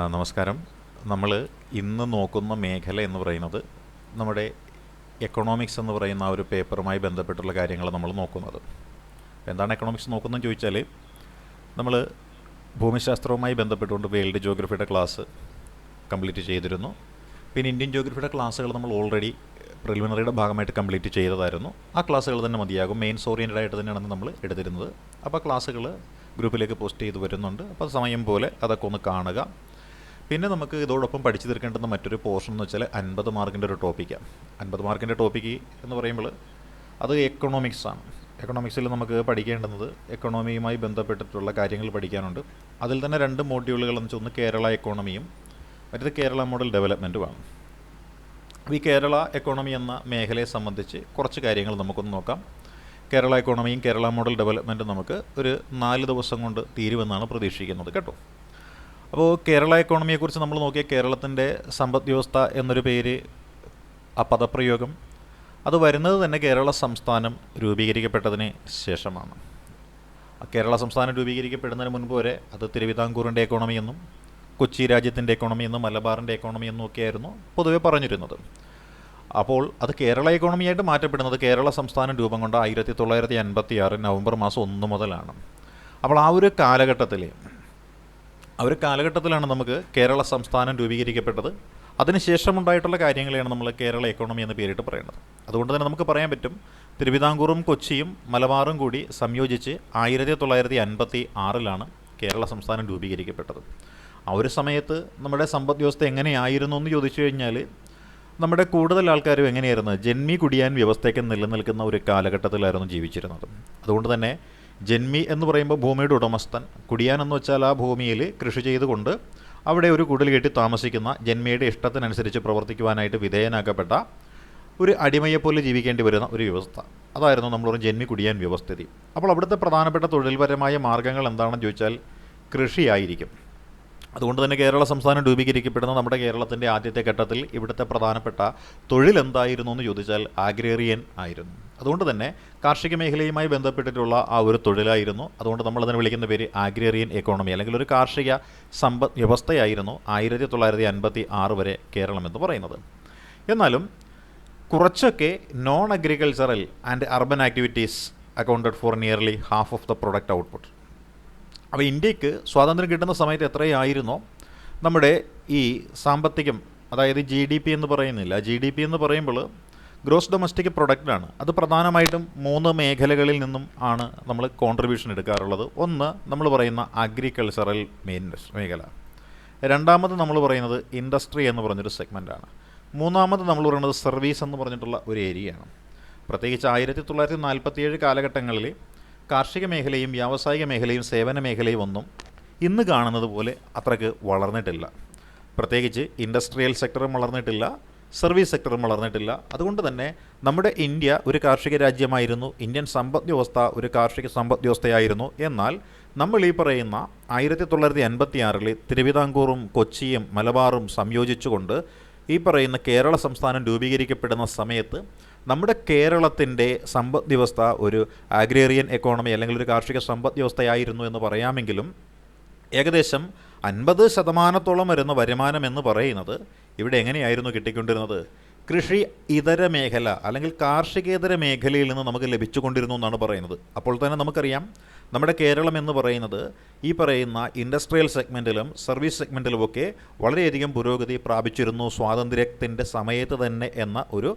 നമസ്കാരം. നമ്മൾ ഇന്ന് നോക്കുന്ന മേഖല എന്ന് പറയുന്നത് നമ്മുടെ എക്കണോമിക്സ് എന്ന് പറയുന്ന ആ ഒരു പേപ്പറുമായി ബന്ധപ്പെട്ടുള്ള കാര്യങ്ങൾ നമ്മൾ നോക്കുന്നത്. എന്താണ് എക്കണോമിക്സ് നോക്കുന്നതെന്ന് ചോദിച്ചാൽ, നമ്മൾ ഭൂമിശാസ്ത്രവുമായി ബന്ധപ്പെട്ടുകൊണ്ട് വേൾഡ് ജിയോഗ്രഫിയുടെ ക്ലാസ് കംപ്ലീറ്റ് ചെയ്തിരുന്നു. പിന്നെ ഇന്ത്യൻ ജിയോഗ്രഫിയുടെ ക്ലാസ്സുകൾ നമ്മൾ ഓൾറെഡി പ്രിലിമിനറിയുടെ ഭാഗമായിട്ട് കംപ്ലീറ്റ് ചെയ്തതായിരുന്നു. ആ ക്ലാസ്സുകൾ തന്നെ മതിയാകും. മെയിൻസ് ഓറിയൻറ്റഡ് ആയിട്ട് തന്നെയാണ് നമ്മൾ എടുത്തിരുന്നത്. അപ്പോൾ ക്ലാസ്സുകൾ ഗ്രൂപ്പിലേക്ക് പോസ്റ്റ് ചെയ്ത് വരുന്നുണ്ട്. അപ്പോൾ സമയം പോലെ അതൊക്കെ ഒന്ന് കാണുക. പിന്നെ നമുക്ക് ഇതോടൊപ്പം പഠിച്ചു തീർക്കേണ്ടുന്ന മറ്റൊരു പോർഷൻ എന്ന് വെച്ചാൽ 50 മാർക്കിൻ്റെ ഒരു ടോപ്പിക്കാണ്. 50 മാർക്കിൻ്റെ ടോപ്പിക്ക് എന്ന് പറയുമ്പോൾ അത് എക്കണോമിക്സാണ്. എക്കണോമിക്സിൽ നമുക്ക് പഠിക്കേണ്ടുന്നത് എക്കണോമിയുമായി ബന്ധപ്പെട്ടിട്ടുള്ള കാര്യങ്ങൾ പഠിക്കാനുണ്ട്. അതിൽ തന്നെ 2 മോഡ്യൂളുകൾ എന്ന് വെച്ചാൽ ഒന്ന് കേരള എക്കോണമിയും മറ്റേത് കേരള മോഡൽ ഡെവലപ്മെൻറ്റുമാണ്. ഈ കേരള എക്കോണമി എന്ന മേഖലയെ സംബന്ധിച്ച് കുറച്ച് കാര്യങ്ങൾ നമുക്കൊന്ന് നോക്കാം. കേരള എക്കോണമിയും കേരള മോഡൽ ഡെവലപ്മെൻറ്റും നമുക്ക് ഒരു 4 ദിവസം കൊണ്ട് തീരുമെന്നാണ് പ്രതീക്ഷിക്കുന്നത് കേട്ടോ. അപ്പോൾ കേരള എക്കോണമിയെക്കുറിച്ച് നമ്മൾ നോക്കിയാൽ കേരളത്തിൻ്റെ സമ്പദ് വ്യവസ്ഥ എന്നൊരു പേര്, ആ പദപ്രയോഗം അത് വരുന്നത് തന്നെ കേരള സംസ്ഥാനം രൂപീകരിക്കപ്പെട്ടതിന് ശേഷമാണ്. കേരള സംസ്ഥാനം രൂപീകരിക്കപ്പെടുന്നതിന് മുൻപ് വരെ അത് തിരുവിതാംകൂറിൻ്റെ എക്കോണമി എന്നും കൊച്ചി രാജ്യത്തിൻ്റെ എക്കോണമി എന്നും മലബാറിൻ്റെ എക്കോണമി എന്നും ഒക്കെയായിരുന്നു പൊതുവെ പറഞ്ഞിരുന്നത്. അപ്പോൾ അത് കേരള എക്കോണമിയായിട്ട് മാറ്റപ്പെടുന്നത് കേരള സംസ്ഥാനം രൂപം കൊണ്ട 1956 നവംബർ മാസം 1 മുതലാണ്. അപ്പോൾ ആ ഒരു കാലഘട്ടത്തിലാണ് നമുക്ക് കേരള സംസ്ഥാനം രൂപീകരിക്കപ്പെട്ടത്. അതിനുശേഷമുണ്ടായിട്ടുള്ള കാര്യങ്ങളെയാണ് നമ്മൾ കേരള എക്കോണമി എന്ന് പേരിട്ട് പറയുന്നത്. അതുകൊണ്ട് തന്നെ നമുക്ക് പറയാൻ പറ്റും, തിരുവിതാംകൂറും കൊച്ചിയും മലബാറും കൂടി സംയോജിച്ച് 1956 കേരള സംസ്ഥാനം രൂപീകരിക്കപ്പെട്ടത്. ആ ഒരു സമയത്ത് നമ്മുടെ സമ്പദ് വ്യവസ്ഥ എങ്ങനെയായിരുന്നു എന്ന് ചോദിച്ചു കഴിഞ്ഞാൽ, നമ്മുടെ കൂടുതൽ ആൾക്കാരും എങ്ങനെയായിരുന്നു, ജന്മി കുടിയാൻ വ്യവസ്ഥയ്ക്ക് നിലനിൽക്കുന്ന ഒരു കാലഘട്ടത്തിലായിരുന്നു ജീവിച്ചിരുന്നത്. അതുകൊണ്ട് തന്നെ ജന്മി എന്ന് പറയുമ്പോൾ ഭൂമിയുടെ ഉടമസ്ഥൻ, കുടിയാൻ എന്ന് വെച്ചാൽ ആ ഭൂമിയിൽ കൃഷി ചെയ്തുകൊണ്ട് അവിടെ ഒരു കുടിൽ കെട്ടി താമസിക്കുന്ന, ജന്മിയുടെ ഇഷ്ടത്തിനനുസരിച്ച് പ്രവർത്തിക്കുവാനായിട്ട് വിധേയനാക്കപ്പെട്ട ഒരു അടിമയെപ്പോലെ ജീവിക്കേണ്ടി വരുന്ന ഒരു വ്യവസ്ഥ. അതായിരുന്നു നമ്മളൊരു ജന്മി കുടിയാൻ വ്യവസ്ഥിതി. അപ്പോൾ അവിടുത്തെ പ്രധാനപ്പെട്ട തൊഴിൽപരമായ മാർഗ്ഗങ്ങൾ എന്താണെന്ന് ചോദിച്ചാൽ കൃഷിയായിരിക്കും. അതുകൊണ്ട് തന്നെ കേരള സംസ്ഥാനം രൂപീകരിക്കപ്പെടുന്ന നമ്മുടെ കേരളത്തിൻ്റെ ആദ്യത്തെ ഘട്ടത്തിൽ ഇവിടുത്തെ പ്രധാനപ്പെട്ട തൊഴിൽ എന്തായിരുന്നു എന്ന് ചോദിച്ചാൽ ആഗ്രേറിയൻ ആയിരുന്നു. അതുകൊണ്ട് തന്നെ കാർഷിക മേഖലയുമായി ബന്ധപ്പെട്ടിട്ടുള്ള ആ ഒരു തൊഴിലായിരുന്നു. അതുകൊണ്ട് നമ്മളതിനെ വിളിക്കുന്ന പേര് ആഗ്രേറിയൻ എക്കോണമി, അല്ലെങ്കിൽ ഒരു കാർഷിക സമ്പദ് വ്യവസ്ഥയായിരുന്നു 1956 വരെ കേരളം എന്ന് പറയുന്നത്. എന്നാലും കുറച്ചൊക്കെ non agricultural and urban activities accounted for nearly half of the product output. അപ്പോൾ ഇന്ത്യക്ക് സ്വാതന്ത്ര്യം കിട്ടുന്ന സമയത്ത് എത്രയായിരുന്നോ നമ്മുടെ ഈ സാമ്പത്തികം, അതായത് GDP എന്ന് പറയുന്നില്ല, GDP എന്ന് പറയുമ്പോൾ ഗ്രോസ് ഡൊമസ്റ്റിക് പ്രൊഡക്റ്റാണ്. അത് പ്രധാനമായിട്ടും 3 മേഖലകളിൽ നിന്നും ആണ് നമ്മൾ കോൺട്രിബ്യൂഷൻ എടുക്കാറുള്ളത്. ഒന്ന് നമ്മൾ പറയുന്ന അഗ്രികൾച്ചറൽ മേഖല, രണ്ടാമത് നമ്മൾ പറയുന്നത് ഇൻഡസ്ട്രി എന്ന് പറഞ്ഞൊരു സെഗ്മെൻറ്റാണ്, മൂന്നാമത് നമ്മൾ പറയുന്നത് സർവീസ് എന്ന് പറഞ്ഞിട്ടുള്ള ഒരു ഏരിയയാണ്. പ്രത്യേകിച്ച് 1947 കാലഘട്ടങ്ങളിൽ കാർഷിക മേഖലയും വ്യാവസായിക മേഖലയും സേവന മേഖലയും ഒന്നും ഇന്ന് കാണുന്നത് പോലെ അത്രയ്ക്ക് വളർന്നിട്ടില്ല. പ്രത്യേകിച്ച് ഇൻഡസ്ട്രിയൽ സെക്ടറും വളർന്നിട്ടില്ല, സർവീസ് സെക്ടറും വളർന്നിട്ടില്ല. അതുകൊണ്ട് തന്നെ നമ്മുടെ ഇന്ത്യ ഒരു കാർഷിക രാജ്യമായിരുന്നു, ഇന്ത്യൻ സമ്പദ് വ്യവസ്ഥ ഒരു കാർഷിക സമ്പദ് വ്യവസ്ഥയായിരുന്നു. എന്നാൽ നമ്മൾ ഈ പറയുന്ന 1956 തിരുവിതാംകൂറും കൊച്ചിയും മലബാറും സംയോജിച്ചുകൊണ്ട് ഈ പറയുന്ന കേരള സംസ്ഥാനം രൂപീകരിക്കപ്പെടുന്ന സമയത്ത് നമ്മുടെ കേരളത്തിൻ്റെ സമ്പദ് വ്യവസ്ഥ ഒരു ആഗ്രേറിയൻ എക്കോണമി, അല്ലെങ്കിൽ ഒരു കാർഷിക സമ്പദ് വ്യവസ്ഥയായിരുന്നു എന്ന് പറയാമെങ്കിലും ഏകദേശം 50% വരുന്ന വരുമാനം എന്ന് പറയുന്നത് ഇവിടെ എങ്ങനെയായിരുന്നു കിട്ടിക്കൊണ്ടിരുന്നത്? കൃഷി ഇതര മേഖല അല്ലെങ്കിൽ കാർഷികേതര മേഖലയിൽ നിന്ന് നമുക്ക് ലഭിച്ചുകൊണ്ടിരുന്നു എന്നാണ് പറയുന്നത്. അപ്പോൾ തന്നെ നമുക്കറിയാം, നമ്മുടെ കേരളം എന്ന് പറയുന്നത് ഈ പറയുന്ന ഇൻഡസ്ട്രിയൽ സെഗ്മെൻറ്റിലും സർവീസ് സെഗ്മെൻറ്റിലുമൊക്കെ വളരെയധികം പുരോഗതി പ്രാപിച്ചിരുന്നു സ്വാതന്ത്ര്യത്തിൻ്റെ സമയത്ത് തന്നെ എന്ന ഒരു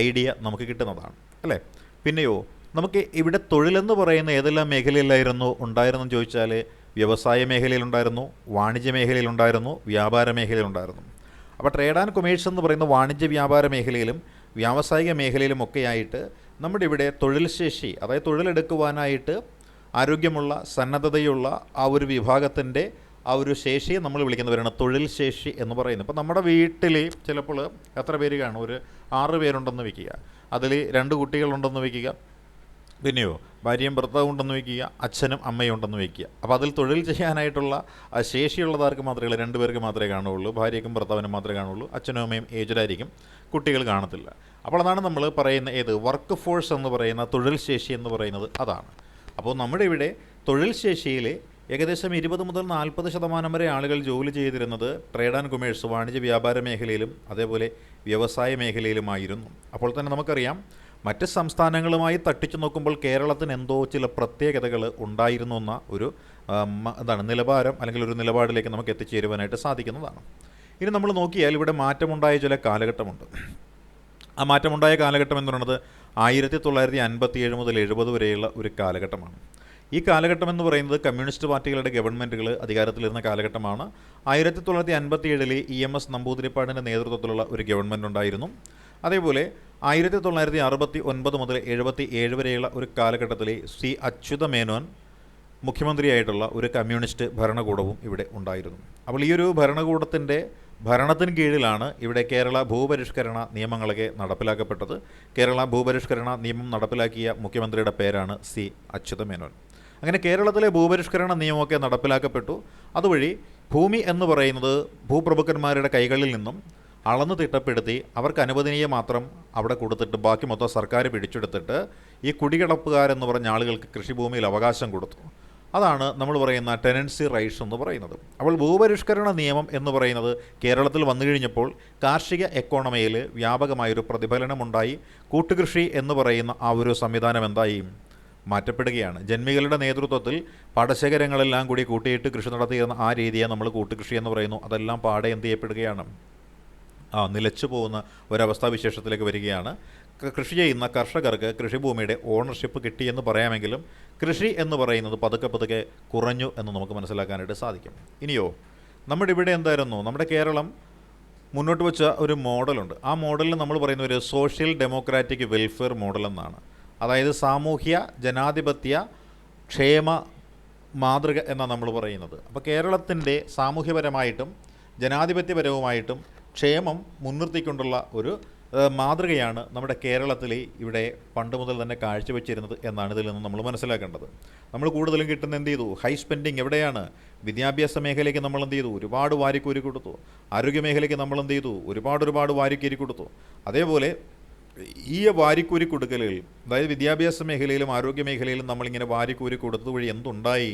ഐഡിയ നമുക്ക് കിട്ടുന്നതാണ് അല്ലേ. പിന്നെയോ നമുക്ക് ഇവിടെ തൊഴിലെന്ന് പറയുന്ന ഏതെല്ലാം മേഖലയിലായിരുന്നു ഉണ്ടായിരുന്നെന്ന് ചോദിച്ചാൽ, വ്യവസായ മേഖലയിലുണ്ടായിരുന്നു, വാണിജ്യ മേഖലയിലുണ്ടായിരുന്നു, വ്യാപാര മേഖലയിലുണ്ടായിരുന്നു. അപ്പോൾ ട്രേഡ് ആൻഡ് കൊമേഴ്സ് എന്ന് പറയുന്ന വാണിജ്യ വ്യാപാര മേഖലയിലും വ്യാവസായിക മേഖലയിലും ഒക്കെയായിട്ട് നമ്മുടെ ഇവിടെ തൊഴിൽ ശേഷി, അതായത് തൊഴിലെടുക്കുവാനായിട്ട് ആരോഗ്യമുള്ള സന്നദ്ധതയുള്ള ആ ഒരു വിഭാഗത്തിൻ്റെ ആ ഒരു ശേഷിയെ നമ്മൾ വിളിക്കുന്നവരാണ് തൊഴിൽ ശേഷി എന്ന് പറയുന്നത്. ഇപ്പോൾ നമ്മുടെ വീട്ടിൽ ചിലപ്പോൾ എത്ര പേര് കാണും? ഒരു 6 പേരുണ്ടെന്ന് വയ്ക്കുക, അതിൽ 2 കുട്ടികളുണ്ടെന്ന് വയ്ക്കുക, പിന്നെയോ ഭാര്യയും ഭർത്താവും ഉണ്ടെന്ന് വയ്ക്കുക, അച്ഛനും അമ്മയും ഉണ്ടെന്ന് വയ്ക്കുക. അപ്പോൾ അതിൽ തൊഴിൽ ചെയ്യാനായിട്ടുള്ള ശേഷിയുള്ളതാർക്ക് മാത്രമേ 2 പേർക്ക് മാത്രമേ കാണുകയുള്ളൂ, ഭാര്യയ്ക്കും ഭർത്താവിനും മാത്രമേ കാണുകയുള്ളൂ. അച്ഛനും അമ്മയും ഏജ്ഡായിരിക്കും, കുട്ടികൾ കാണത്തില്ല. അപ്പോൾ അതാണ് നമ്മൾ പറയുന്ന വർക്ക് ഫോഴ്സ് എന്ന് പറയുന്ന തൊഴിൽ ശേഷി എന്ന് പറയുന്നത് അതാണ്. അപ്പോൾ നമ്മുടെ ഇവിടെ തൊഴിൽ ശേഷിയിൽ ഏകദേശം 20 മുതൽ 40% വരെ ആളുകൾ ജോലി ചെയ്തിരുന്നത് ട്രേഡ് ആൻഡ് കൊമേഴ്സ്, വാണിജ്യ വ്യാപാര മേഖലയിലും അതേപോലെ വ്യവസായ മേഖലയിലുമായിരുന്നു. അപ്പോൾ തന്നെ നമുക്കറിയാം, മറ്റ് സംസ്ഥാനങ്ങളുമായി തട്ടിച്ചു നോക്കുമ്പോൾ കേരളത്തിന് എന്തോ ചില പ്രത്യേകതകൾ ഉണ്ടായിരുന്നു എന്ന ഒരു നിലവാരം അല്ലെങ്കിൽ ഒരു നിലപാടിലേക്ക് നമുക്ക് എത്തിച്ചേരുവാനായിട്ട് സാധിക്കുന്നതാണ്. ഇനി നമ്മൾ നോക്കിയാൽ ഇവിടെ മാറ്റമുണ്ടായ ചില കാലഘട്ടമുണ്ട്. ആ മാറ്റമുണ്ടായ കാലഘട്ടം എന്ന് പറയുന്നത് 1957 മുതൽ 70 വരെയുള്ള ഒരു കാലഘട്ടമാണ്. ഈ കാലഘട്ടം എന്ന് പറയുന്നത് കമ്മ്യൂണിസ്റ്റ് പാർട്ടികളുടെ ഗവൺമെൻറ്റുകൾ അധികാരത്തിലിരുന്ന കാലഘട്ടമാണ്. 1957 EMS നമ്പൂതിരിപ്പാടിൻ്റെ നേതൃത്വത്തിലുള്ള ഒരു ഗവൺമെൻറ് ഉണ്ടായിരുന്നു. അതേപോലെ 1969 മുതൽ 77 വരെയുള്ള ഒരു കാലഘട്ടത്തിൽ ശ്രീ അച്യുത മേനോൻ മുഖ്യമന്ത്രിയായിട്ടുള്ള ഒരു കമ്മ്യൂണിസ്റ്റ് ഭരണകൂടവും ഇവിടെ ഉണ്ടായിരുന്നു. അപ്പോൾ ഈ ഒരു ഭരണകൂടത്തിൻ്റെ ഭരണത്തിന് കീഴിലാണ് ഇവിടെ കേരള ഭൂപരിഷ്കരണ നിയമങ്ങളൊക്കെ നടപ്പിലാക്കപ്പെട്ടത്. കേരള ഭൂപരിഷ്കരണ നിയമം നടപ്പിലാക്കിയ മുഖ്യമന്ത്രിയുടെ പേരാണ് സി അച്യുത മേനോൻ. അങ്ങനെ കേരളത്തിലെ ഭൂപരിഷ്കരണ നിയമമൊക്കെ നടപ്പിലാക്കപ്പെട്ടു. അതുവഴി ഭൂമി എന്ന് പറയുന്നത് ഭൂപ്രഭുക്കന്മാരുടെ കൈകളിൽ നിന്നും അളന്ന് തിട്ടപ്പെടുത്തി അവർക്ക് അനുവദനീയ മാത്രം അവിടെ കൊടുത്തിട്ട് ബാക്കി മൊത്തം സർക്കാർ പിടിച്ചെടുത്തിട്ട് ഈ കുടികിടപ്പുകാരെന്ന് പറഞ്ഞ ആളുകൾക്ക് കൃഷിഭൂമിയിൽ അവകാശം കൊടുത്തു. അതാണ് നമ്മൾ പറയുന്ന ടെനൻസി റൈറ്റ്സ് എന്ന് പറയുന്നത്. അപ്പോൾ ഭൂപരിഷ്കരണ നിയമം എന്ന് പറയുന്നത് കേരളത്തിൽ വന്നു കഴിഞ്ഞപ്പോൾ കാർഷിക എക്കോണമിയിൽ വ്യാപകമായൊരു പ്രതിഫലനമുണ്ടായി. കൂട്ടുകൃഷി എന്ന് പറയുന്ന ആ ഒരു സംവിധാനം എന്തായി മാറ്റപ്പെടുകയാണ്. ജന്മികളുടെ നേതൃത്വത്തിൽ പാടശേഖരങ്ങളെല്ലാം കൂടി കൂട്ടിയിട്ട് കൃഷി നടത്തിയിരുന്ന ആ രീതിയെ നമ്മൾ കൂട്ടുകൃഷി എന്ന് പറയുന്നു. അതെല്ലാം പാടെ എന്ത് ചെയ്യപ്പെടുകയാണ്, നിലച്ചു പോകുന്ന ഒരവസ്ഥാവിശേഷത്തിലേക്ക് വരികയാണ്. കൃഷി ചെയ്യുന്ന കർഷകർക്ക് കൃഷിഭൂമിയുടെ ഓണർഷിപ്പ് കിട്ടിയെന്ന് പറയാമെങ്കിലും കൃഷി എന്ന് പറയുന്നത് പതുക്കെ പതുക്കെ കുറഞ്ഞു എന്ന് നമുക്ക് മനസ്സിലാക്കാനായിട്ട് സാധിക്കും. ഇനിയോ നമ്മുടെ ഇവിടെ എന്തായിരുന്നു, നമ്മുടെ കേരളം മുന്നോട്ട് വെച്ച ഒരു മോഡലുണ്ട്. ആ മോഡലിൽ നമ്മൾ പറയുന്ന ഒരു സോഷ്യൽ ഡെമോക്രാറ്റിക് വെൽഫെയർ മോഡൽ എന്നാണ്. അതായത് സാമൂഹ്യ ജനാധിപത്യ ക്ഷേമ മാതൃക എന്നാണ് നമ്മൾ പറയുന്നത്. അപ്പോൾ കേരളത്തിൻ്റെ സാമൂഹ്യപരമായിട്ടും ജനാധിപത്യപരവുമായിട്ടും ക്ഷേമം മുൻനിർത്തിക്കൊണ്ടുള്ള ഒരു മാതൃകയാണ് നമ്മുടെ കേരളത്തിൽ ഇവിടെ പണ്ട് മുതൽ തന്നെ കാഴ്ചവെച്ചിരുന്നത് എന്നാണ് ഇതിൽ നിന്ന് നമ്മൾ മനസ്സിലാക്കേണ്ടത്. നമ്മൾ കൂടുതലും കിട്ടുന്ന എന്ത് ചെയ്തു, ഹൈ സ്പെൻഡിങ് എവിടെയാണ്, വിദ്യാഭ്യാസ മേഖലയ്ക്ക് നമ്മൾ എന്ത് ചെയ്തു, ഒരുപാട് വാരിക്കോരി കൊടുത്തു. ആരോഗ്യ മേഖലയ്ക്ക് നമ്മൾ എന്ത് ചെയ്തു, ഒരുപാട് വാരിക്കോരി കൊടുത്തു. അതേപോലെ ഈ വാരിക്കൂരി കൊടുക്കലുകൾ, അതായത് വിദ്യാഭ്യാസ മേഖലയിലും ആരോഗ്യ മേഖലയിലും നമ്മളിങ്ങനെ വാരിക്കൂരി കൊടുത്തത് വഴി എന്തുണ്ടായി,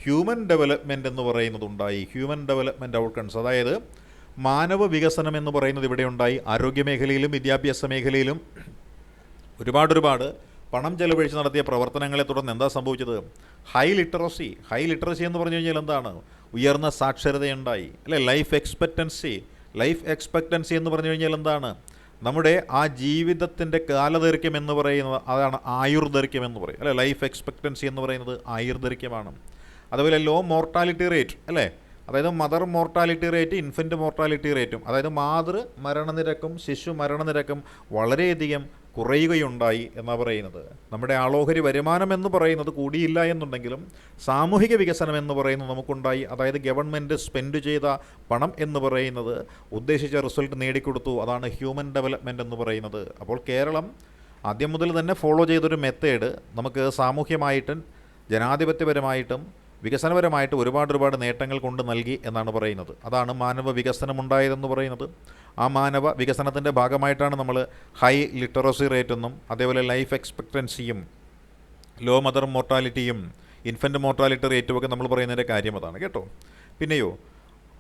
ഹ്യൂമൻ ഡെവലപ്മെൻറ്റ് എന്ന് പറയുന്നതുണ്ടായി. ഹ്യൂമൻ ഡെവലപ്മെൻറ്റ് ഔട്ട്കംസ്, അതായത് മാനവ വികസനം എന്ന് പറയുന്നത് ഇവിടെ ഉണ്ടായി. ആരോഗ്യ മേഖലയിലും വിദ്യാഭ്യാസ മേഖലയിലും ഒരുപാട് പണം ചെലവഴിച്ച് നടത്തിയ പ്രവർത്തനങ്ങളെ തുടർന്ന് എന്താ സംഭവിച്ചത്, ഹൈ ലിറ്ററസി എന്ന് പറഞ്ഞു കഴിഞ്ഞാൽ എന്താണ്, ഉയർന്ന സാക്ഷരതയുണ്ടായി അല്ലേ. ലൈഫ് എക്സ്പെക്റ്റൻസി എന്ന് പറഞ്ഞു കഴിഞ്ഞാൽ എന്താണ്, നമ്മുടെ ആ ജീവിതത്തിൻ്റെ കാലദൈർഘ്യം എന്ന് പറയുന്നത് അതാണ് ആയുർദൈർഘ്യം എന്ന് പറയും അല്ലേ. ലൈഫ് എക്സ്പെക്റ്റൻസി എന്ന് പറയുന്നത് ആയുർദൈർഘ്യമാണ്. അതുപോലെ ലോ മോർട്ടാലിറ്റി റേറ്റ് അല്ലേ, അതായത് mother mortality rate, infant mortality റേറ്റും, അതായത് മാതൃ മരണനിരക്കും ശിശു മരണനിരക്കും വളരെയധികം കുറയുകയുണ്ടായി എന്നാണ് പറയുന്നത്. നമ്മുടെ ആളോഹരി വരുമാനം എന്ന് പറയുന്നത് കൂടിയില്ല എന്നുണ്ടെങ്കിലും സാമൂഹിക വികസനം എന്ന് പറയുന്നത് നമുക്കുണ്ടായി. അതായത് ഗവൺമെൻറ് സ്പെൻഡ് ചെയ്ത പണം എന്ന് പറയുന്നത് ഉദ്ദേശിച്ച റിസൾട്ട് നേടിക്കൊടുത്തു. അതാണ് ഹ്യൂമൻ ഡെവലപ്മെൻറ്റ് എന്ന് പറയുന്നത്. അപ്പോൾ കേരളം ആദ്യം മുതൽ തന്നെ ഫോളോ ചെയ്തൊരു മെത്തേഡ് നമുക്ക് സാമൂഹ്യമായിട്ടും ജനാധിപത്യപരമായിട്ടും വികസനപരമായിട്ട് ഒരുപാട് നേട്ടങ്ങൾ കൊണ്ട് നൽകി എന്നാണ് പറയുന്നത്. അതാണ് മാനവ വികസനം ഉണ്ടായതെന്ന് പറയുന്നത്. ആ മാനവ വികസനത്തിൻ്റെ ഭാഗമായിട്ടാണ് നമ്മൾ ഹൈ ലിറ്ററസി റേറ്റെന്നും അതേപോലെ ലൈഫ് എക്സ്പെക്റ്റൻസിയും ലോ മദർ മോർട്ടാലിറ്റിയും ഇൻഫൻറ്റ് മോർട്ടാലിറ്റി റേറ്റും ഒക്കെ നമ്മൾ പറയുന്നതിൻ്റെ കാര്യം അതാണ് കേട്ടോ. പിന്നെയോ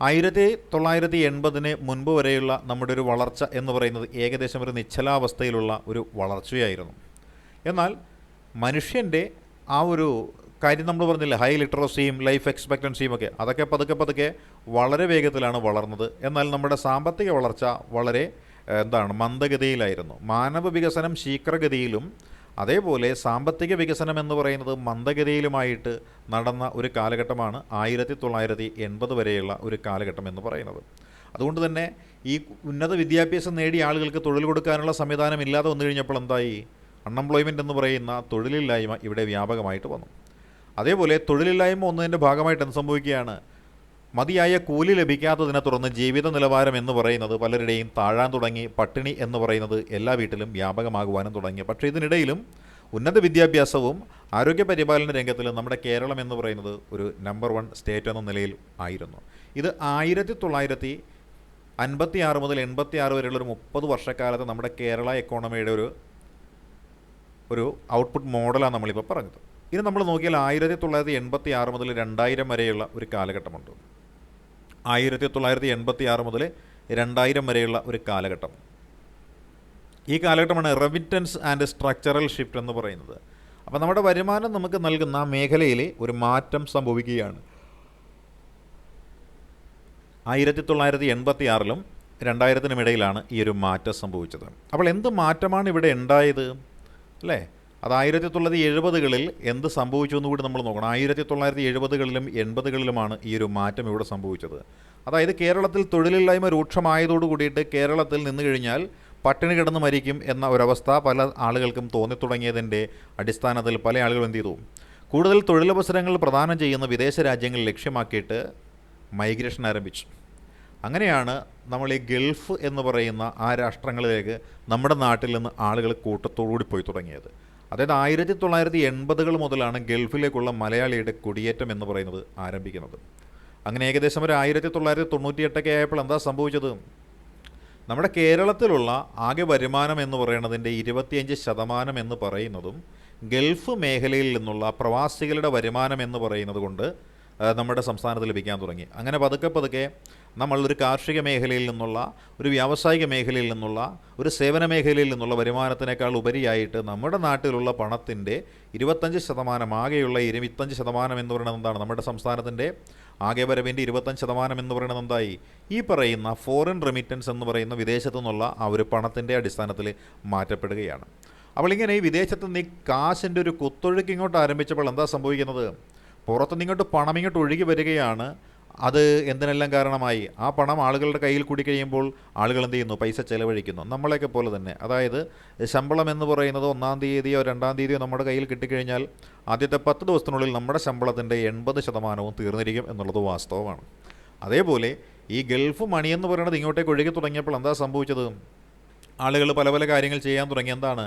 1980 മുൻപ് വരെയുള്ള നമ്മുടെ ഒരു വളർച്ച എന്ന് പറയുന്നത് ഏകദേശം ഒരു നിശ്ചലാവസ്ഥയിലുള്ള ഒരു വളർച്ചയായിരുന്നു. എന്നാൽ മനുഷ്യൻ്റെ ആ ഒരു കാര്യം നമ്മൾ പറഞ്ഞില്ല, ഹൈ ലിറ്ററസിയും ലൈഫ് എക്സ്പെക്റ്റൻസിയും ഒക്കെ അതൊക്കെ പതുക്കെ വളരെ വേഗത്തിലാണ് വളർന്നത്. എന്നാൽ നമ്മുടെ സാമ്പത്തിക വളർച്ച വളരെ മന്ദഗതിയിലായിരുന്നു. മാനവ വികസനം ശീഘ്രഗതിയിലും അതേപോലെ സാമ്പത്തിക വികസനം എന്ന് പറയുന്നത് മന്ദഗതിയിലുമായിട്ട് നടന്ന ഒരു കാലഘട്ടമാണ് 1980 വരെയുള്ള ഒരു കാലഘട്ടം എന്ന് പറയുന്നത്. അതുകൊണ്ട് തന്നെ ഈ ഉന്നത വിദ്യാഭ്യാസം നേടിയ ആളുകൾക്ക് തൊഴിൽ കൊടുക്കാനുള്ള സംവിധാനം ഇല്ലാതെ വന്നു കഴിഞ്ഞപ്പോൾ എന്തായി, അൺഎംപ്ലോയ്മെൻറ്റ് എന്ന് പറയുന്ന തൊഴിലില്ലായ്മ ഇവിടെ വ്യാപകമായിട്ട് വന്നു. അതേപോലെ തൊഴിലില്ലായ്മ ഒന്നതിൻ്റെ ഭാഗമായിട്ട് എന്ത് സംഭവിക്കുകയാണ്, മതിയായ കൂലി ലഭിക്കാത്തതിനെ തുടർന്ന് ജീവിത നിലവാരം എന്ന് പറയുന്നത് പലരുടെയും താഴാൻ തുടങ്ങി. പട്ടിണി എന്ന് പറയുന്നത് എല്ലാ വീട്ടിലും വ്യാപകമാകുവാനും തുടങ്ങി. പക്ഷേ ഇതിനിടയിലും ഉന്നത വിദ്യാഭ്യാസവും ആരോഗ്യ പരിപാലന രംഗത്തിലും നമ്മുടെ കേരളം എന്ന് പറയുന്നത് ഒരു നമ്പർ 1 സ്റ്റേറ്റ് എന്ന നിലയിൽ ആയിരുന്നു. ഇത് 1956 മുതൽ 86 വരെയുള്ള ഒരു 30 വർഷക്കാലത്ത് നമ്മുടെ കേരള എക്കോണമിയുടെ ഒരു ഔട്ട്പുട്ട് മോഡലാണ് നമ്മളിപ്പോൾ പറഞ്ഞത്. ഇനി നമ്മൾ നോക്കിയാൽ 1986 മുതൽ 2000 വരെയുള്ള ഒരു കാലഘട്ടമുണ്ട്. 1986 മുതൽ 2000 വരെയുള്ള ഒരു കാലഘട്ടം. ഈ കാലഘട്ടമാണ് റെമിറ്റൻസ് ആൻഡ് സ്ട്രക്ചറൽ ഷിഫ്റ്റ് എന്ന് പറയുന്നത്. അപ്പോൾ നമ്മുടെ വരുമാനം നമുക്ക് നൽകുന്ന മേഖലയിൽ ഒരു മാറ്റം സംഭവിക്കുകയാണ്. 1986-ലും 2000-നും ഇടയിലാണ് ഈ ഒരു മാറ്റം സംഭവിച്ചത്. അപ്പോൾ എന്ത് മാറ്റമാണ് ഇവിടെ ഉണ്ടായത് അല്ലേ? അത് 1970-കളിൽ എന്ത് സംഭവിച്ചു എന്ന് കൂടി നമ്മൾ നോക്കണം. 1970-കളിലും 80-കളിലുമാണ് ഈ ഒരു മാറ്റം ഇവിടെ സംഭവിച്ചത്. അതായത് കേരളത്തിൽ തൊഴിലില്ലായ്മ രൂക്ഷമായതോടു കൂടിയിട്ട് കേരളത്തിൽ നിന്ന് കഴിഞ്ഞാൽ പട്ടിണി കിടന്ന് മരിക്കും എന്ന ഒരവസ്ഥ പല ആളുകൾക്കും തോന്നിത്തുടങ്ങിയതിൻ്റെ അടിസ്ഥാനത്തിൽ പല ആളുകളും എന്ത് ചെയ്തു, കൂടുതൽ തൊഴിലവസരങ്ങൾ പ്രദാനം ചെയ്യുന്ന വിദേശ രാജ്യങ്ങൾ ലക്ഷ്യമാക്കിയിട്ട് മൈഗ്രേഷൻ ആരംഭിച്ചു. അങ്ങനെയാണ് നമ്മൾ ഈ ഗൾഫ് എന്ന് പറയുന്ന ആ രാഷ്ട്രങ്ങളിലേക്ക് നമ്മുടെ നാട്ടിൽ നിന്ന് ആളുകൾ കൂട്ടത്തോടുകൂടി പോയി തുടങ്ങിയത്. അതായത് 1980-കൾ മുതലാണ് ഗൾഫിലേക്കുള്ള മലയാളിയുടെ കുടിയേറ്റം എന്ന് പറയുന്നത് ആരംഭിക്കുന്നത്. അങ്ങനെ ഏകദേശം ഒരു 1998 ആയപ്പോൾ എന്താ സംഭവിച്ചത്? നമ്മുടെ കേരളത്തിലുള്ള ആകെ വരുമാനം എന്ന് പറയുന്നതിൻ്റെ 25% എന്ന് പറയുന്നതും ഗൾഫ് മേഖലയിൽ നിന്നുള്ള പ്രവാസികളുടെ വരുമാനം എന്ന് പറയുന്നത് കൊണ്ട് നമ്മുടെ സംസ്ഥാനത്ത് ലഭിക്കാൻ തുടങ്ങി. അങ്ങനെ പതുക്കെ പതുക്കെ നമ്മളൊരു കാർഷിക മേഖലയിൽ നിന്നുള്ള, ഒരു വ്യാവസായിക മേഖലയിൽ നിന്നുള്ള, ഒരു സേവന മേഖലയിൽ നിന്നുള്ള വരുമാനത്തിനേക്കാൾ ഉപരിയായിട്ട് നമ്മുടെ നാട്ടിലുള്ള പണത്തിൻ്റെ 25%, ആകെയുള്ള 25% എന്ന് പറയുന്നത് എന്താണ്? നമ്മുടെ സംസ്ഥാനത്തിൻ്റെ ആകെ വരവിൻ്റെ 25% എന്ന് പറയുന്നത് എന്തായി? ഈ പറയുന്ന ഫോറിൻ റെമിറ്റൻസ് എന്ന് പറയുന്ന വിദേശത്തു നിന്നുള്ള ആ ഒരു പണത്തിൻ്റെ അടിസ്ഥാനത്തിൽ മാറ്റപ്പെടുകയാണ്. അപ്പോൾ ഇങ്ങനെ ഈ വിദേശത്ത് നിന്ന് ഈ കാശിൻ്റെ ഒരു കുത്തൊഴുക്ക് ഇങ്ങോട്ട് ആരംഭിച്ചപ്പോൾ എന്താ സംഭവിക്കുന്നത്? പുറത്തുനിന്ന് ഇങ്ങോട്ട് പണം ഇങ്ങോട്ട് ഒഴുകി വരികയാണ്. അത് എന്തിനെല്ലാം കാരണമായി? ആ പണം ആളുകളുടെ കയ്യിൽ കൂടി കഴിയുമ്പോൾ ആളുകൾ എന്ത് ചെയ്യുന്നു? പൈസ ചെലവഴിക്കുന്നു. നമ്മളെയൊക്കെ പോലെ തന്നെ. അതായത് ശമ്പളം എന്ന് പറയുന്നത് 1-ാം തീയതിയോ 2-ാം തീയതിയോ നമ്മുടെ കയ്യിൽ കിട്ടിക്കഴിഞ്ഞാൽ ആദ്യത്തെ 10 ദിവസത്തിനുള്ളിൽ നമ്മുടെ ശമ്പളത്തിൻ്റെ 80% തീർന്നിരിക്കും എന്നുള്ളത് വാസ്തവമാണ്. അതേപോലെ ഈ ഗൾഫ് മണി എന്ന് പറയുന്നത് ഇങ്ങോട്ടേക്ക് ഒഴുകി തുടങ്ങിയപ്പോൾ എന്താ സംഭവിച്ചത്? ആളുകൾ പല പല കാര്യങ്ങൾ ചെയ്യാൻ തുടങ്ങി. എന്താണ്?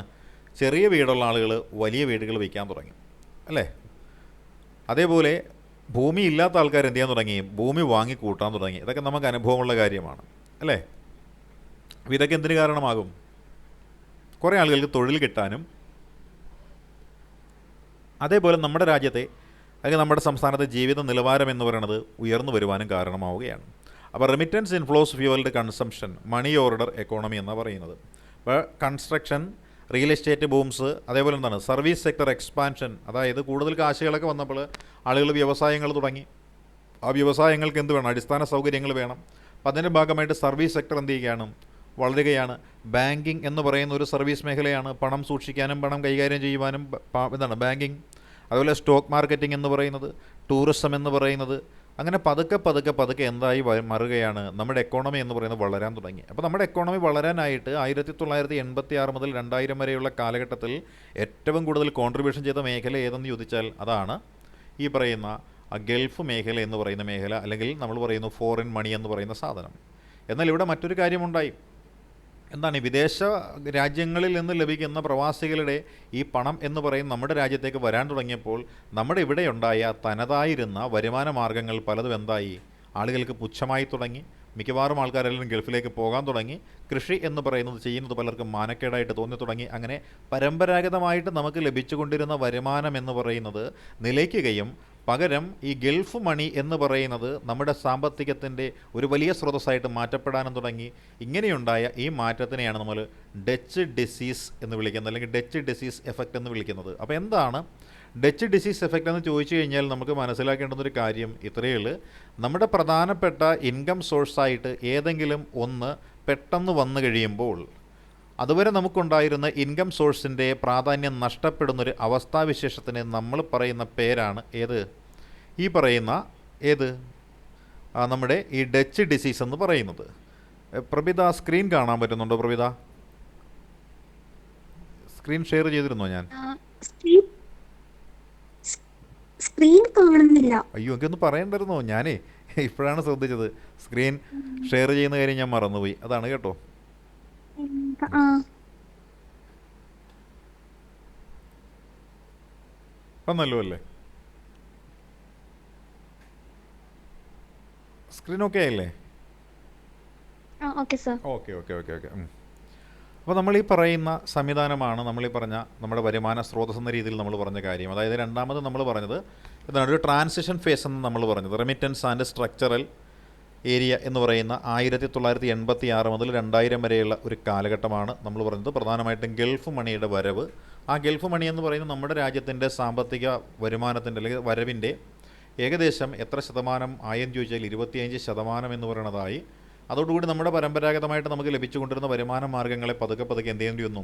ചെറിയ വീടുള്ള ആളുകൾ വലിയ വീടുകൾ വയ്ക്കാൻ തുടങ്ങി അല്ലേ? അതേപോലെ ഭൂമി ഇല്ലാത്ത ആൾക്കാർ എന്ത് ചെയ്യാൻ തുടങ്ങി? ഭൂമി വാങ്ങി കൂട്ടാൻ തുടങ്ങി. ഇതൊക്കെ നമുക്ക് അനുഭവമുള്ള കാര്യമാണ് അല്ലേ? അപ്പോൾ ഇതൊക്കെ എന്തിന് കാരണമാകും? കുറേ ആളുകൾക്ക് തൊഴിൽ കിട്ടാനും അതേപോലെ നമ്മുടെ രാജ്യത്തെ അല്ലെങ്കിൽ നമ്മുടെ സംസ്ഥാനത്തെ ജീവിത നിലവാരം എന്ന് പറയുന്നത് ഉയർന്നു വരുവാനും കാരണമാവുകയാണ്. അപ്പോൾ remittance inflows fuelled consumption, money order economy എന്നാണ് പറയുന്നത്. അപ്പോൾ കൺസ്ട്രക്ഷൻ, റിയൽ എസ്റ്റേറ്റ് ബൂംസ്, അതേപോലെ എന്താണ് സർവീസ് സെക്ടർ എക്സ്പാൻഷൻ, അതായത് കൂടുതൽ കാശുകളൊക്കെ വന്നപ്പോൾ ആളുകൾ വ്യവസായങ്ങൾ തുടങ്ങി. ആ വ്യവസായങ്ങൾക്ക് എന്ത് വേണം? അടിസ്ഥാന സൗകര്യങ്ങൾ വേണം. അപ്പം അതിൻ്റെ ഭാഗമായിട്ട് സർവീസ് സെക്ടർ എന്ത് ചെയ്യുകയാണ്? വളരുകയാണ്. ബാങ്കിങ് എന്ന് പറയുന്ന ഒരു സർവീസ് മേഖലയാണ്. പണം സൂക്ഷിക്കാനും പണം കൈകാര്യം ചെയ്യുവാനും എന്താണ് ബാങ്കിങ്. അതുപോലെ സ്റ്റോക്ക് മാർക്കറ്റിംഗ് എന്ന് പറയുന്നത്, ടൂറിസം എന്ന് പറയുന്നത്, അങ്ങനെ പതുക്കെ പതുക്കെ പതുക്കെ എന്തായി മാറുകയാണ്? നമ്മുടെ എക്കോണമി എന്ന് പറയുന്നത് വളരാൻ തുടങ്ങി. അപ്പോൾ നമ്മുടെ എക്കോണമി വളരാനായിട്ട് 1986 മുതൽ 2000 വരെയുള്ള കാലഘട്ടത്തിൽ ഏറ്റവും കൂടുതൽ കോൺട്രിബ്യൂഷൻ ചെയ്ത മേഖല ഏതെന്ന് ചോദിച്ചാൽ അതാണ് ഈ പറയുന്ന ഗൾഫ് മേഖല എന്ന് പറയുന്ന മേഖല, അല്ലെങ്കിൽ നമ്മൾ പറയുന്നു ഫോറിൻ മണി എന്ന് പറയുന്ന സാധനം. എന്നാൽ ഇവിടെ മറ്റൊരു കാര്യമുണ്ടായി. എന്താണ്? ഈ വിദേശ രാജ്യങ്ങളിൽ നിന്ന് ലഭിക്കുന്ന പ്രവാസികളുടെ ഈ പണം എന്ന് പറയും നമ്മുടെ രാജ്യത്തേക്ക് വരാൻ തുടങ്ങിയപ്പോൾ നമ്മുടെ ഇവിടെ ഉണ്ടായ തനതായിരുന്ന വരുമാന മാർഗ്ഗങ്ങൾ പലതും എന്തായി? ആളുകൾക്ക് പുച്ഛമായി തുടങ്ങി. മിക്കവാറും ആൾക്കാരെല്ലാം ഗൾഫിലേക്ക് പോകാൻ തുടങ്ങി. കൃഷി എന്ന് പറയുന്നത് ചെയ്യുന്നത് പലർക്കും മാനക്കേടായിട്ട് തോന്നി തുടങ്ങി. അങ്ങനെ പരമ്പരാഗതമായിട്ട് നമുക്ക് ലഭിച്ചുകൊണ്ടിരുന്ന വരുമാനം എന്ന് പറയുന്നത് നിലയ്ക്കുകയും പകരം ഈ ഗൾഫ് മണി എന്ന് പറയുന്നത് നമ്മുടെ സാമ്പത്തികത്തിൻ്റെ ഒരു വലിയ സ്രോതസ്സായിട്ട് മാറ്റപ്പെടാനും തുടങ്ങി. ഇങ്ങനെയുണ്ടായ ഈ മാറ്റത്തിനെയാണ് നമ്മൾ ഡച്ച് ഡിസീസ് എന്ന് വിളിക്കുന്നത്, അല്ലെങ്കിൽ ഡച്ച് ഡിസീസ് എഫക്റ്റ് എന്ന് വിളിക്കുന്നത്. അപ്പോൾ എന്താണ് ഡച്ച് ഡിസീസ് എഫക്റ്റ് എന്ന് ചോദിച്ചു കഴിഞ്ഞാൽ നമുക്ക് മനസ്സിലാക്കേണ്ടുന്നൊരു കാര്യം ഇത്രയേ ഉള്ളൂ. നമ്മുടെ പ്രധാനപ്പെട്ട ഇൻകം സോഴ്സായിട്ട് ഏതെങ്കിലും ഒന്ന് പെട്ടെന്ന് വന്നു കഴിയുമ്പോൾ അതുവരെ നമുക്കുണ്ടായിരുന്ന ഇൻകം സോഴ്സിൻ്റെ പ്രാധാന്യം നഷ്ടപ്പെടുന്നൊരു അവസ്ഥാവിശേഷത്തിന് നമ്മൾ പറയുന്ന പേരാണ് ഏത്? ഈ പറയുന്ന ഏത്? നമ്മുടെ ഈ ഡച്ച് ഡിസീസ് എന്ന് പറയുന്നത്. പ്രഭിത സ്ക്രീൻ കാണാൻ പറ്റുന്നുണ്ടോ? പ്രഭിത സ്ക്രീൻ ഷെയർ ചെയ്തിരുന്നോ? ഞാൻ സ്ക്രീൻ കാണുന്നില്ല. അയ്യോ, എനിക്കൊന്ന് പറയണ്ടായിരുന്നോ? ഞാനേ ഇപ്പോഴാണ് ശ്രദ്ധിച്ചത്. സ്ക്രീൻ ഷെയർ ചെയ്യുന്ന കാര്യം ഞാൻ മറന്നുപോയി. അതാണ് കേട്ടോ. വന്നല്ലോ അല്ലേ? സ്ക്രീൻ ഓക്കെ ആയില്ലേ? Okay sir. Okay okay okay okay. അപ്പോൾ നമ്മൾ ഈ പറയുന്ന സംവിധാനമാണ് നമ്മൾ ഈ പറഞ്ഞ നമ്മുടെ വരുമാന സ്രോതസ് എന്ന രീതിയിൽ നമ്മൾ പറഞ്ഞ കാര്യം. അതായത് രണ്ടാമത് നമ്മൾ പറഞ്ഞത് എന്താണ്, ഒരു ട്രാൻസിഷൻ ഫേസ് എന്ന് നമ്മൾ പറഞ്ഞത് റെമിറ്റൻസ് ആൻഡ് സ്ട്രക്ചറൽ ഏരിയ എന്ന് പറയുന്ന 1986 മുതൽ 2000 വരെയുള്ള ഒരു കാലഘട്ടമാണ് നമ്മൾ പറഞ്ഞത്. പ്രധാനമായിട്ടും ഗൾഫ് മണിയുടെ വരവ്. ആ ഗൾഫ് മണി എന്ന് പറയുന്നത് നമ്മുടെ രാജ്യത്തിൻ്റെ സാമ്പത്തിക വരുമാനത്തിൻ്റെ അല്ലെങ്കിൽ വരവിൻ്റെ ഏകദേശം എത്ര ശതമാനം ആയെന്ന് ചോദിച്ചാൽ 25% എന്ന് പറയുന്നതായി. അതോടുകൂടി നമ്മുടെ പരമ്പരാഗതമായിട്ട് നമുക്ക് ലഭിച്ചുകൊണ്ടിരുന്ന വരുമാന മാർഗ്ഗങ്ങളെ പതുക്കെ പതുക്കെ എന്ത് ചെയ്യേണ്ടി വന്നു,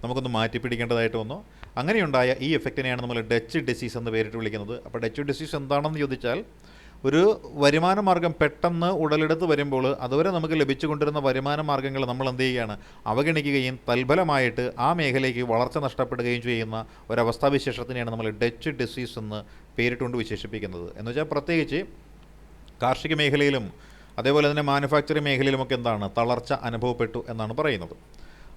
നമുക്കൊന്ന് മാറ്റിപ്പിടിക്കേണ്ടതായിട്ട് വന്നു. അങ്ങനെയുണ്ടായ ഈ എഫക്റ്റിനെയാണ് നമ്മൾ ഡച്ച് ഡിസീസ് എന്ന് പേരിട്ട് വിളിക്കുന്നത്. അപ്പോൾ ഡച്ച് ഡിസീസ് എന്താണെന്ന് ചോദിച്ചാൽ, ഒരു വരുമാന മാർഗ്ഗം പെട്ടെന്ന് ഉടലെടുത്ത് വരുമ്പോൾ അതുവരെ നമുക്ക് ലഭിച്ചുകൊണ്ടിരുന്ന വരുമാന മാർഗ്ഗങ്ങൾ നമ്മൾ എന്ത് ചെയ്യുകയാണ്, അവഗണിക്കുകയും തൽഫലമായിട്ട് ആ മേഖലയ്ക്ക് വളർച്ച നഷ്ടപ്പെടുകയും ചെയ്യുന്ന ഒരവസ്ഥാവിശേഷത്തിനെയാണ് നമ്മൾ ഡച്ച് ഡിസീസ് എന്ന് പേരിട്ടുകൊണ്ട് വിശേഷിപ്പിക്കുന്നത്. എന്ന് വെച്ചാൽ പ്രത്യേകിച്ച് കാർഷിക മേഖലയിലും അതേപോലെ തന്നെ മാനുഫാക്ചറിങ് മേഖലയിലുമൊക്കെ എന്താണ്, തളർച്ച അനുഭവപ്പെട്ടു എന്നാണ് പറയുന്നത്.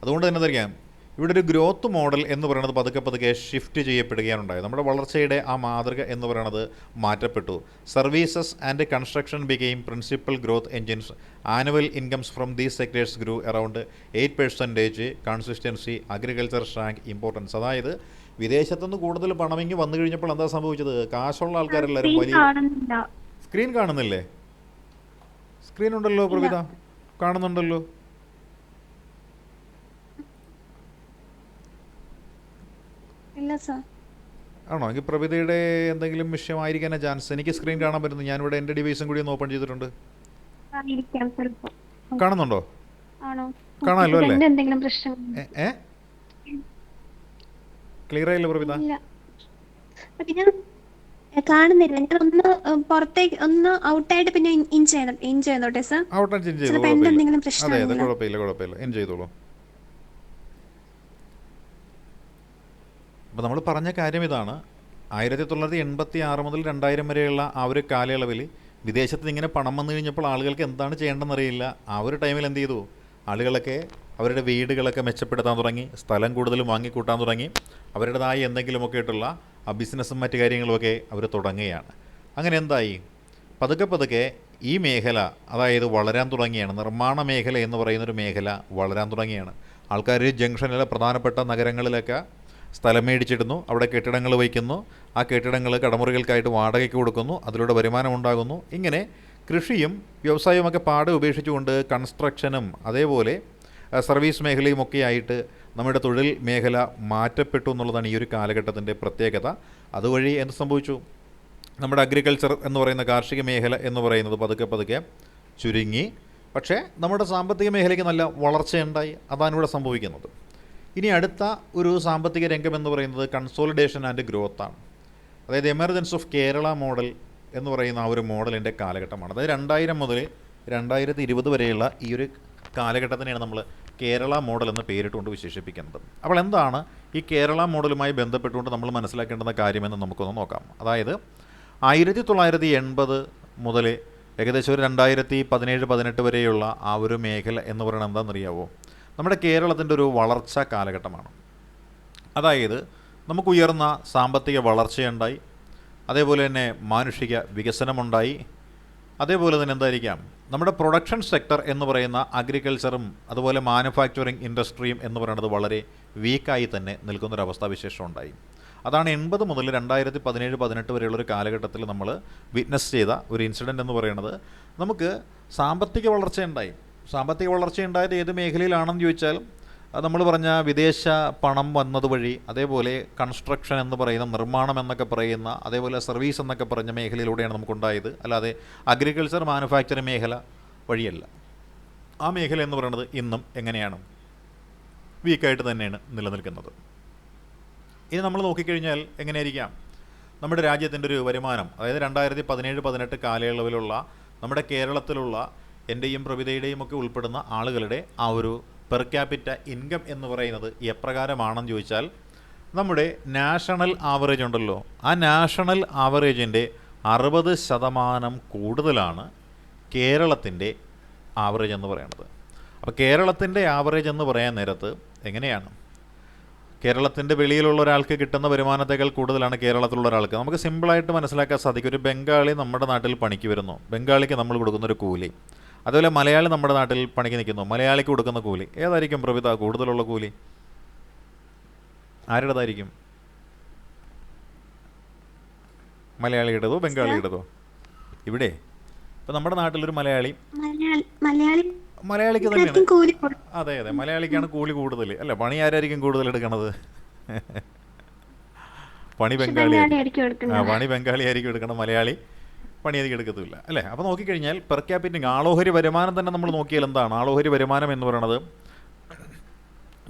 അതുകൊണ്ട് തന്നെ അറിയാം, ഇവിടെ ഒരു ഗ്രോത്ത് മോഡൽ എന്ന് പറയുന്നത് പതുക്കെ പതുക്കെ ഷിഫ്റ്റ് ചെയ്യപ്പെടുകയാണ് ഉണ്ടായത്. നമ്മുടെ വളർച്ചയുടെ ആ മാതൃക എന്ന് പറയുന്നത് മാറ്റപ്പെട്ടു. Services and construction became principal growth engines. Annual incomes from these sectors grew around 8%. Consistency agriculture shrank importance. അതായത് വിദേശത്തുനിന്ന് കൂടുതൽ പണമെങ്കിൽ വന്നു കഴിഞ്ഞപ്പോൾ എന്താ സംഭവിച്ചത്, കാശുള്ള ആൾക്കാരെല്ലാവരും വലിയ സ്ക്രീൻ കാണുന്നില്ലേ? സ്ക്രീൻ ഉണ്ടല്ലോ പ്രവിത, കാണുന്നുണ്ടല്ലോ. ആണോ? എങ്കിൽ പ്രവിതയുടെ എന്തെങ്കിലും വിഷയമായിരിക്കാനാ ചാൻസ്. എനിക്ക് സ്ക്രീൻ കാണാൻ പറ്റുന്നു. ഞാനിവിടെ എൻ്റെ ഡിവൈസും കൂടി ഒന്ന് ഓപ്പൺ ചെയ്തിട്ടുണ്ട്. കാണുന്നുണ്ടോ? കാണാമല്ലോ അല്ലേ? ക്ലിയർ ആയില്ലേ പ്രവിത? കാണുന്നില്ല. ഞാൻ ഒന്ന് പുറത്തേക്ക് ഒന്ന് ഔട്ടായിട്ട് പിന്നെ ഇൻ ചെയ്യണോട്ടെ സർ? ഔട്ടായിട്ട് ഇൻ ചെയ്തോളൂ. അതെ അതെ, കുഴപ്പമില്ല, ഇൻ ചെയ്തോളൂ. അപ്പോൾ നമ്മൾ പറഞ്ഞ കാര്യം ഇതാണ്, 1986 മുതൽ 2000 വരെയുള്ള ആ ഒരു കാലയളവിൽ വിദേശത്ത് നിന്ന് ഇങ്ങനെ പണം വന്നു കഴിഞ്ഞപ്പോൾ ആളുകൾക്ക് എന്താണ് ചെയ്യേണ്ടതെന്നറിയില്ല. ആ ഒരു ടൈമിൽ എന്ത് ചെയ്തു, ആളുകളൊക്കെ അവരുടെ വീടുകളൊക്കെ മെച്ചപ്പെടുത്താൻ തുടങ്ങി, സ്ഥലം കൂടുതൽ വാങ്ങിക്കൂട്ടാൻ തുടങ്ങി, അവരുടേതായ എന്തെങ്കിലുമൊക്കെ ആയിട്ടുള്ള ആ ബിസിനസ്സും മറ്റു കാര്യങ്ങളുമൊക്കെ അവർ തുടങ്ങുകയാണ്. അങ്ങനെ എന്തായി, പതുക്കെ പതുക്കെ ഈ മേഖല അതായത് വളരാൻ തുടങ്ങിയാണ്. നിർമ്മാണ മേഖല എന്ന് പറയുന്നൊരു മേഖല വളരാൻ തുടങ്ങിയാണ്. ആൾക്കാർ ജംഗ്ഷനിലെ പ്രധാനപ്പെട്ട നഗരങ്ങളിലൊക്കെ സ്ഥലം മേടിച്ചിടുന്നു, അവിടെ കെട്ടിടങ്ങൾ വയ്ക്കുന്നു, ആ കെട്ടിടങ്ങൾ കടമുറികൾക്കായിട്ട് വാടകയ്ക്ക് കൊടുക്കുന്നു, അതിലൂടെ വരുമാനം ഉണ്ടാകുന്നു. ഇങ്ങനെ കൃഷിയും വ്യവസായവുമൊക്കെ പാടെ ഉപേക്ഷിച്ചുകൊണ്ട് കൺസ്ട്രക്ഷനും അതേപോലെ സർവീസ് മേഖലയുമൊക്കെ ആയിട്ട് നമ്മുടെ തൊഴിൽ മേഖല മാറ്റപ്പെട്ടു എന്നുള്ളതാണ് ഈ ഒരു കാലഘട്ടത്തിൻ്റെ പ്രത്യേകത. അതുവഴി എന്ത് സംഭവിച്ചു, നമ്മുടെ അഗ്രികൾച്ചർ എന്ന് പറയുന്ന കാർഷിക മേഖല എന്ന് പറയുന്നത് പതുക്കെ പതുക്കെ ചുരുങ്ങി. പക്ഷേ നമ്മുടെ സാമ്പത്തിക മേഖലയ്ക്ക് നല്ല വളർച്ചയുണ്ടായി. അതാണ് ഇവിടെ സംഭവിക്കുന്നത്. ഇനി അടുത്ത ഒരു സാമ്പത്തിക രംഗം എന്ന് പറയുന്നത് കൺസോളിഡേഷൻ ആൻഡ് ഗ്രോത്താണ്. അതായത് എമർജൻസ് ഓഫ് കേരള മോഡൽ എന്ന് പറയുന്ന ആ ഒരു മോഡലിൻ്റെ കാലഘട്ടമാണ്. അതായത് 2000 മുതൽ 2020 വരെയുള്ള ഈ ഒരു കാലഘട്ടത്തിനെയാണ് നമ്മൾ കേരള മോഡൽ എന്ന് പേരിട്ടുകൊണ്ട് വിശേഷിപ്പിക്കുന്നത്. അപ്പോൾ എന്താണ് ഈ കേരള മോഡലുമായി ബന്ധപ്പെട്ടുകൊണ്ട് നമ്മൾ മനസ്സിലാക്കേണ്ടുന്ന കാര്യമെന്ന് നമുക്കൊന്ന് നോക്കാം. അതായത് 1980 മുതൽ ഏകദേശം ഒരു 2017-18 വരെയുള്ള ആ ഒരു മേഖല എന്ന് പറയുന്നത് എന്താണെന്നറിയാവോ, നമ്മുടെ കേരളത്തിൻ്റെ ഒരു വളർച്ചാ കാലഘട്ടമാണ്. അതായത് നമുക്ക് ഉയർന്ന സാമ്പത്തിക വളർച്ചയുണ്ടായി, അതേപോലെ തന്നെ മാനുഷിക വികസനമുണ്ടായി, അതേപോലെ തന്നെ എന്തായിരിക്കാം, നമ്മുടെ പ്രൊഡക്ഷൻ സെക്ടർ എന്ന് പറയുന്ന അഗ്രികൾച്ചറും അതുപോലെ മാനുഫാക്ചറിങ് ഇൻഡസ്ട്രിയും എന്ന് പറയുന്നത് വളരെ വീക്കായി തന്നെ നിൽക്കുന്നൊരവസ്ഥാവിശേഷം ഉണ്ടായി. അതാണ് 80 മുതൽ 2017-18 വരെയുള്ളൊരു കാലഘട്ടത്തിൽ നമ്മൾ വിറ്റ്നസ് ചെയ്ത ഒരു ഇൻസിഡൻ്റ് എന്ന് പറയുന്നത്. നമുക്ക് സാമ്പത്തിക വളർച്ചയുണ്ടായി. സാമ്പത്തിക വളർച്ചയുണ്ടായത് ഏത് മേഖലയിലാണെന്ന് ചോദിച്ചാൽ നമ്മൾ പറഞ്ഞ വിദേശ പണം വന്നത് വഴി, അതേപോലെ കൺസ്ട്രക്ഷൻ എന്ന് പറയുന്ന നിർമ്മാണം എന്നൊക്കെ പറയുന്ന, അതേപോലെ സർവീസ് എന്നൊക്കെ പറഞ്ഞ മേഖലയിലൂടെയാണ് നമുക്കുണ്ടായത്. അല്ലാതെ അഗ്രികൾച്ചർ മാനുഫാക്ചറിങ് മേഖല വഴിയല്ല. ആ മേഖല എന്ന് പറയുന്നത് ഇന്നും എങ്ങനെയാണ്, വീക്കായിട്ട് തന്നെയാണ് നിലനിൽക്കുന്നത്. ഇനി നമ്മൾ നോക്കിക്കഴിഞ്ഞാൽ എങ്ങനെയായിരിക്കാം നമ്മുടെ രാജ്യത്തിൻ്റെ ഒരു വരുമാനം, അതായത് 2017-18 കാലയളവിലുള്ള നമ്മുടെ കേരളത്തിലുള്ള എൻ്റെയും പ്രവിതയുടെയും ഒക്കെ ഉൾപ്പെടുന്ന ആളുകളുടെ ആ ഒരു പെർ ക്യാപിറ്റ ഇൻകം എന്ന് പറയുന്നത് എപ്രകാരമാണെന്ന് ചോദിച്ചാൽ, നമ്മുടെ നാഷണൽ ആവറേജ് ഉണ്ടല്ലോ, ആ നാഷണൽ ആവറേജിൻ്റെ 60% കൂടുതലാണ് കേരളത്തിൻ്റെ ആവറേജ് എന്ന് പറയുന്നത്. അപ്പോൾ കേരളത്തിൻ്റെ ആവറേജ് എന്ന് പറയാൻ നേരത്ത് എങ്ങനെയാണ്, കേരളത്തിൻ്റെ വെളിയിലുള്ള ഒരാൾക്ക് കിട്ടുന്ന വരുമാനത്തേക്കാൾ കൂടുതലാണ് കേരളത്തിലുള്ള ഒരാൾക്ക്. നമുക്ക് സിമ്പിളായിട്ട് മനസ്സിലാക്കാൻ സാധിക്കും. ഒരു ബംഗാളി നമ്മുടെ നാട്ടിൽ പണിക്ക് വരുന്നു, ബംഗാളിക്ക് നമ്മൾ കൊടുക്കുന്നൊരു കൂലി, അതുപോലെ മലയാളി നമ്മുടെ നാട്ടിൽ പണിക്ക് നിൽക്കുന്നു, മലയാളിക്ക് കൊടുക്കുന്ന കൂലി ഏതായിരിക്കും പ്രവിത കൂടുതലുള്ള കൂലി? ആരുടേതായിരിക്കും? മലയാളിയുടേതോ ബംഗാളിയുടേതോ? ഇവിടെ ഇപ്പം നമ്മുടെ നാട്ടിലൊരു മലയാളി, മലയാളിക്ക് തന്നെയാണ്. അതെ അതെ, മലയാളിക്കാണ് കൂലി കൂടുതൽ അല്ല. പണി ആരായിരിക്കും കൂടുതൽ എടുക്കണത്? പണി ബംഗാളി ആയിരിക്കും എടുക്കണം, മലയാളി പണി അധികം എടുക്കത്തില്ല അല്ലേ. അപ്പോൾ നോക്കിക്കഴിഞ്ഞാൽ പെർ ക്യാപിറ്റ ആളോഹരി വരുമാനം തന്നെ നമ്മൾ നോക്കിയാൽ എന്താണ്? ആളോഹരി വരുമാനം എന്ന് പറയുന്നത്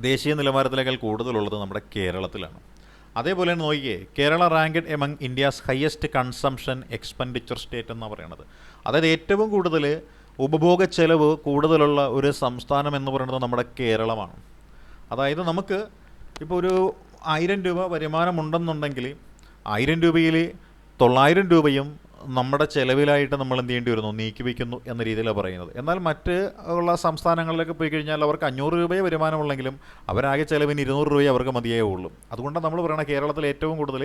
ദേശീയ നിലവാരത്തിലേക്കാൾ കൂടുതലുള്ളത് നമ്മുടെ കേരളത്തിലാണ്. അതേപോലെ തന്നെ നോക്കിയേ, Kerala ranked among India's highest consumption expenditure state എന്നാണ് പറയുന്നത്. അതായത് ഏറ്റവും കൂടുതൽ ഉപഭോഗ ചെലവ് കൂടുതലുള്ള ഒരു സംസ്ഥാനം എന്ന് പറയുന്നത് നമ്മുടെ കേരളമാണ്. അതായത് നമുക്ക് ഇപ്പോൾ ഒരു 1000 രൂപ വരുമാനമുണ്ടെന്നുണ്ടെങ്കിൽ 1000 രൂപയിൽ 900 രൂപയും നമ്മുടെ ചിലവിലായിട്ട് നമ്മൾ എന്ത് ചെയ്യേണ്ടി വരുന്നു? നീക്കി വയ്ക്കുന്നു എന്ന രീതിയിലാണ് പറയുന്നത്. എന്നാൽ മറ്റ് ഉള്ള സംസ്ഥാനങ്ങളിലൊക്കെ പോയി കഴിഞ്ഞാൽ അവർക്ക് 500 രൂപയെ വരുമാനമുള്ളെങ്കിലും അവരാകെ ചിലവിന് 200 രൂപയെ അവർക്ക് മതിയേ ഉള്ളൂ. അതുകൊണ്ടാണ് നമ്മൾ പറയുന്നത് കേരളത്തിൽ ഏറ്റവും കൂടുതൽ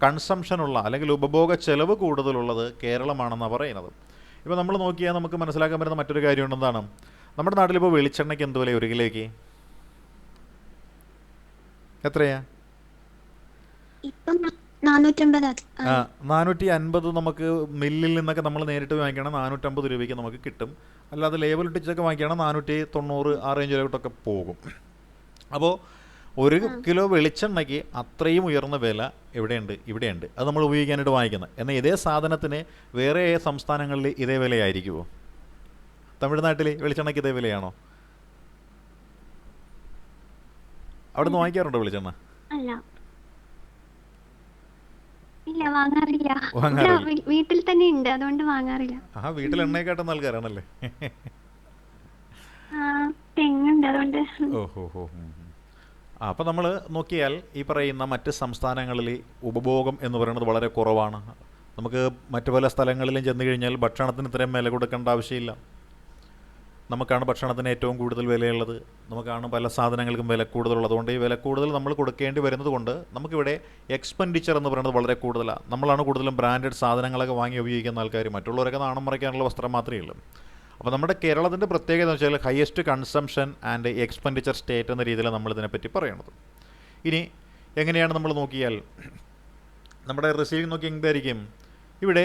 കൺസംഷനുള്ള അല്ലെങ്കിൽ ഉപഭോഗ ചെലവ് കൂടുതലുള്ളത് കേരളമാണെന്നാണ് പറയുന്നത്. ഇപ്പോൾ നമ്മൾ നോക്കിയാൽ നമുക്ക് മനസ്സിലാക്കാൻ പറ്റുന്ന മറ്റൊരു കാര്യം എന്താണ്? നമ്മുടെ നാട്ടിലിപ്പോൾ വെളിച്ചെണ്ണയ്ക്ക് എന്ത് വില? 1 കിലോയ്ക്ക് എത്രയാ? 450. നമുക്ക് മില്ലിൽ നിന്നൊക്കെ നമ്മൾ നേരിട്ട് വാങ്ങിക്കണം 450 രൂപയ്ക്ക് നമുക്ക് കിട്ടും. അല്ലാതെ ലേബൽ ഇട്ടിച്ചൊക്കെ വാങ്ങിക്കണം 490 ആ റേഞ്ചിലോട്ടൊക്കെ പോകും. അപ്പോൾ 1 കിലോ വെളിച്ചെണ്ണയ്ക്ക് അത്രയും ഉയർന്ന വില എവിടെയുണ്ട്? ഇവിടെയുണ്ട്. അത് നമ്മൾ ഉപയോഗിക്കാനായിട്ട് വാങ്ങിക്കുന്നത്. എന്നാൽ ഇതേ സാധനത്തിന് വേറെ സംസ്ഥാനങ്ങളിൽ ഇതേ വിലയായിരിക്കുമോ? തമിഴ്നാട്ടിൽ വെളിച്ചെണ്ണയ്ക്ക് ഇതേ വിലയാണോ? അവിടെ നിന്ന് വാങ്ങിക്കാറുണ്ടോ വെളിച്ചെണ്ണ? വീട്ടിൽ തന്നെ ഉണ്ട്, അതുകൊണ്ട് വാങ്ങാറില്ല. ആ, വീട്ടിൽ എണ്ണയെക്കാട്ടുന്ന ആൾക്കാരാണല്ലേ? തെങ്ങുണ്ട്, അതുകൊണ്ട്. ഓഹോ. അപ്പോൾ നമ്മൾ നോക്കിയാൽ ഈ പറയുന്ന മറ്റ് സംസ്ഥാനങ്ങളിൽ ഉപഭോഗം എന്ന് പറയുന്നത് വളരെ കുറവാണ്. നമുക്ക് മറ്റു പല സ്ഥലങ്ങളിലും ചെന്ന് കഴിഞ്ഞാൽ ഭക്ഷണത്തിന് ഇത്രയും വില കൊടുക്കേണ്ട ആവശ്യമില്ല. നമുക്കാണ് ഭക്ഷണത്തിന് ഏറ്റവും കൂടുതൽ വിലയുള്ളത്, നമുക്കാണ് പല സാധനങ്ങൾക്കും വില കൂടുതലുള്ളത്. അതുകൊണ്ട് ഈ വില കൂടുതൽ നമ്മൾ കൊടുക്കേണ്ടി വരുന്നത് കൊണ്ട് നമുക്കിവിടെ എക്സ്പെൻഡിച്ചർ എന്ന് പറയുന്നത് വളരെ കൂടുതലാണ്. നമ്മളാണ് കൂടുതലും ബ്രാൻഡഡ് സാധനങ്ങളൊക്കെ വാങ്ങി ഉപയോഗിക്കുന്ന ആൾക്കാർ. മറ്റുള്ളവരൊക്കെ നാണം മറയ്ക്കാനുള്ള വസ്ത്രം മാത്രമേ ഉള്ളൂ. അപ്പോൾ നമ്മുടെ കേരളത്തിൻ്റെ പ്രത്യേകത എന്ന് വെച്ചാൽ highest consumption and expenditure state എന്ന രീതിയിൽ നമ്മളിതിനെപ്പറ്റി പറയണത്. ഇനി എങ്ങനെയാണ് നമ്മൾ നോക്കിയാൽ നമ്മുടെ റിസീവിങ് നോക്കി എന്തായിരിക്കും? ഇവിടെ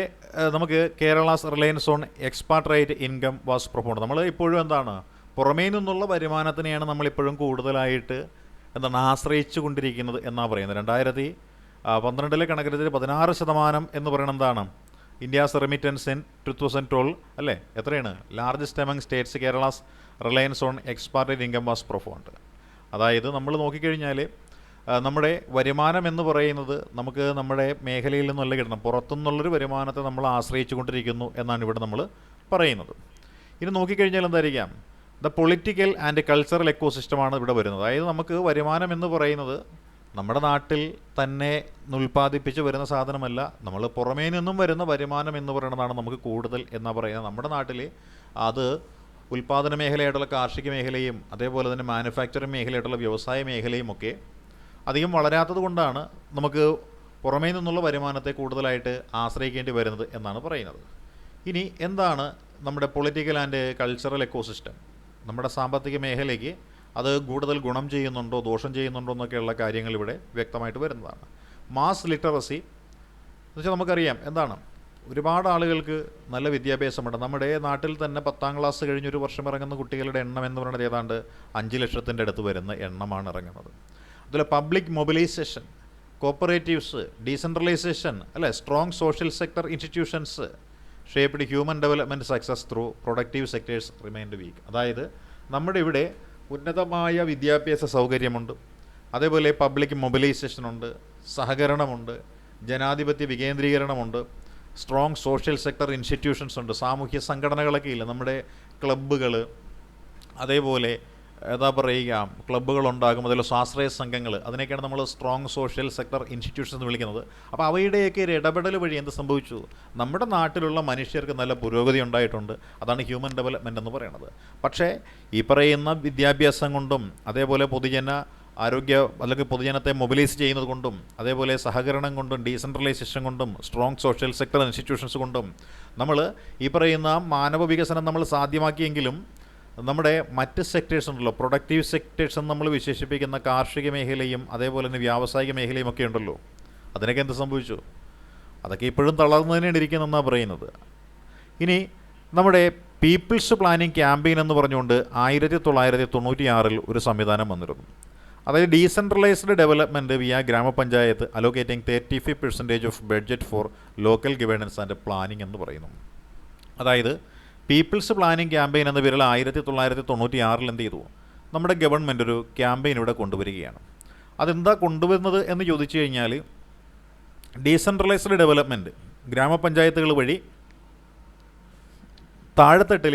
നമുക്ക് Kerala's reliance on expatriate income was pronounced. നമ്മൾ ഇപ്പോഴും എന്താണ്, പുറമേ നിന്നുള്ള വരുമാനത്തിനെയാണ് നമ്മളിപ്പോഴും കൂടുതലായിട്ട് എന്താണ് ആശ്രയിച്ചു കൊണ്ടിരിക്കുന്നത് എന്നാണ് പറയുന്നത്. 2012 കണക്കെടുത്തിൽ 16% എന്ന് പറയുന്നത് എന്താണ്? ഇന്ത്യാസ് റെമിറ്റൻസ് ഇൻ 2012 അല്ലേ? എത്രയാണ്? Largest among states Kerala's reliance on expatriate income was pronounced. അതായത് നമ്മൾ നോക്കിക്കഴിഞ്ഞാൽ നമ്മുടെ വരുമാനം എന്ന് പറയുന്നത് നമുക്ക് നമ്മുടെ മേഖലയിൽ നിന്നല്ല കിട്ടണം, പുറത്തുനിന്നുള്ളൊരു വരുമാനത്തെ നമ്മൾ ആശ്രയിച്ചു കൊണ്ടിരിക്കുന്നു എന്നാണ് ഇവിടെ നമ്മൾ പറയുന്നത്. ഇനി നോക്കിക്കഴിഞ്ഞാൽ എന്തായിരിക്കാം? ദ പൊളിറ്റിക്കൽ ആൻഡ് കൾച്ചറൽ എക്കോസിസ്റ്റമാണ് ഇവിടെ വരുന്നത്. അതായത് നമുക്ക് വരുമാനം എന്ന് പറയുന്നത് നമ്മുടെ നാട്ടിൽ തന്നെ ഉൽപ്പാദിപ്പിച്ച് വരുന്ന സാധനമല്ല, നമ്മൾ പുറമേ നിന്നും വരുന്ന വരുമാനം എന്ന് പറയുന്നതാണ് നമുക്ക് കൂടുതൽ എന്നാണ് പറയുന്നത്. നമ്മുടെ നാട്ടിൽ അത് ഉൽപ്പാദന മേഖലയായിട്ടുള്ള കാർഷിക മേഖലയും അതേപോലെ തന്നെ മാനുഫാക്ചറിങ് മേഖലയായിട്ടുള്ള വ്യവസായ മേഖലയും ഒക്കെ അധികം വളരാത്തത് കൊണ്ടാണ് നമുക്ക് പുറമേ നിന്നുള്ള വരുമാനത്തെ കൂടുതലായിട്ട് ആശ്രയിക്കേണ്ടി വരുന്നത് എന്നാണ് പറയുന്നത്. ഇനി എന്താണ് നമ്മുടെ പൊളിറ്റിക്കൽ ആൻഡ് കൾച്ചറൽ എക്കോസിസ്റ്റം? നമ്മുടെ സാമ്പത്തിക മേഖലയ്ക്ക് അത് കൂടുതൽ ഗുണം ചെയ്യുന്നുണ്ടോ ദോഷം ചെയ്യുന്നുണ്ടോ എന്നൊക്കെയുള്ള കാര്യങ്ങൾ ഇവിടെ വ്യക്തമായിട്ട് വരുന്നതാണ്. മാസ് ലിറ്ററസി എന്ന് വെച്ചാൽ നമുക്കറിയാം എന്താണ്, ഒരുപാട് ആളുകൾക്ക് നല്ല വിദ്യാഭ്യാസമുണ്ട്. നമ്മുടെ നാട്ടിൽ തന്നെ 10ാം ക്ലാസ് കഴിഞ്ഞൊരു വർഷം ഇറങ്ങുന്ന കുട്ടികളുടെ എണ്ണം എന്ന് പറയുന്നത് ഏതാണ്ട് 5 ലക്ഷത്തിൻ്റെ അടുത്ത് വരുന്ന എണ്ണമാണ് ഇറങ്ങുന്നത്. അതുപോലെ പബ്ലിക് മൊബിലൈസേഷൻ, കോപ്പറേറ്റീവ്സ്, ഡീസെൻട്രലൈസേഷൻ അല്ലേ, strong social sector institutions shaped human development success through productive sectors remind weak. അതായത് നമ്മുടെ ഇവിടെ ഉന്നതമായ വിദ്യാഭ്യാസ സൗകര്യമുണ്ട്, അതേപോലെ പബ്ലിക് മൊബിലൈസേഷനുണ്ട്, സഹകരണമുണ്ട്, ജനാധിപത്യ വികേന്ദ്രീകരണമുണ്ട്, സ്ട്രോങ് സോഷ്യൽ സെക്ടർ ഇൻസ്റ്റിറ്റ്യൂഷൻസ് ഉണ്ട്, സാമൂഹ്യ സംഘടനകളൊക്കെ ഇല്ല, നമ്മുടെ ക്ലബ്ബുകൾ, അതേപോലെ എന്താ പറയുക ക്ലബ്ബുകളുണ്ടാകും, അതിൽ സ്വാശ്രയ സംഘങ്ങൾ, അതിനൊക്കെയാണ് നമ്മൾ സ്ട്രോങ് സോഷ്യൽ സെക്ടർ ഇൻസ്റ്റിറ്റ്യൂഷൻസ് എന്ന് വിളിക്കുന്നത്. അപ്പോൾ അവയുടെയൊക്കെ ഒരു ഇടപെടൽ വഴി എന്ത് സംഭവിച്ചു? നമ്മുടെ നാട്ടിലുള്ള മനുഷ്യർക്ക് നല്ല പുരോഗതി ഉണ്ടായിട്ടുണ്ട്. അതാണ് ഹ്യൂമൻ ഡെവലപ്മെൻറ്റ് എന്ന് പറയുന്നത്. പക്ഷേ ഈ പറയുന്ന വിദ്യാഭ്യാസം കൊണ്ടും അതേപോലെ പൊതുജന ആരോഗ്യ അല്ലെങ്കിൽ പൊതുജനത്തെ മൊബിലൈസ് ചെയ്യുന്നത് കൊണ്ടും അതേപോലെ സഹകരണം കൊണ്ടും ഡീസെൻട്രലൈസേഷൻ കൊണ്ടും സ്ട്രോങ് സോഷ്യൽ സെക്ടർ ഇൻസ്റ്റിറ്റ്യൂഷൻസ് കൊണ്ടും നമ്മൾ ഈ പറയുന്ന മാനവ വികസനം നമ്മൾ സാധ്യമാക്കിയെങ്കിലും നമ്മുടെ മറ്റ് സെക്ടേഴ്സ് ഉണ്ടല്ലോ, പ്രൊഡക്റ്റീവ് സെക്ടേഴ്സ് എന്ന് നമ്മൾ വിശേഷിപ്പിക്കുന്ന കാർഷിക മേഖലയും അതേപോലെ തന്നെ വ്യാവസായിക മേഖലയും ഒക്കെ ഉണ്ടല്ലോ, അതിനൊക്കെ എന്ത് സംഭവിച്ചു? അതൊക്കെ ഇപ്പോഴും തളർന്നു തന്നെയാണ് ഇരിക്കുന്നതെന്നാണ് പറയുന്നത്. ഇനി നമ്മുടെ പീപ്പിൾസ് പ്ലാനിംഗ് ക്യാമ്പയിൻ എന്ന് പറഞ്ഞുകൊണ്ട് 1996 ഒരു സംവിധാനം വന്നിരുന്നു. അതായത് ഡീസെൻട്രലൈസ്ഡ് ഡെവലപ്മെൻറ്റ് വിയ ഗ്രാമപഞ്ചായത്ത് allocating 35% of budget for local governance and planning എന്ന് പറയുന്നു. അതായത് പീപ്പിൾസ് പ്ലാനിംഗ് ക്യാമ്പയിൻ എന്ന പേരിൽ 1996 എന്ത് ചെയ്തു, നമ്മുടെ ഗവൺമെൻറ് ഒരു ക്യാമ്പയിൻ ഇവിടെ കൊണ്ടുവരികയാണ്. അതെന്താ കൊണ്ടുവരുന്നത് എന്ന് ചോദിച്ചു കഴിഞ്ഞാൽ, ഡീസെൻട്രലൈസ്ഡ് ഡെവലപ്മെൻറ്റ് ഗ്രാമപഞ്ചായത്തുകൾ വഴി താഴെത്തട്ടിൽ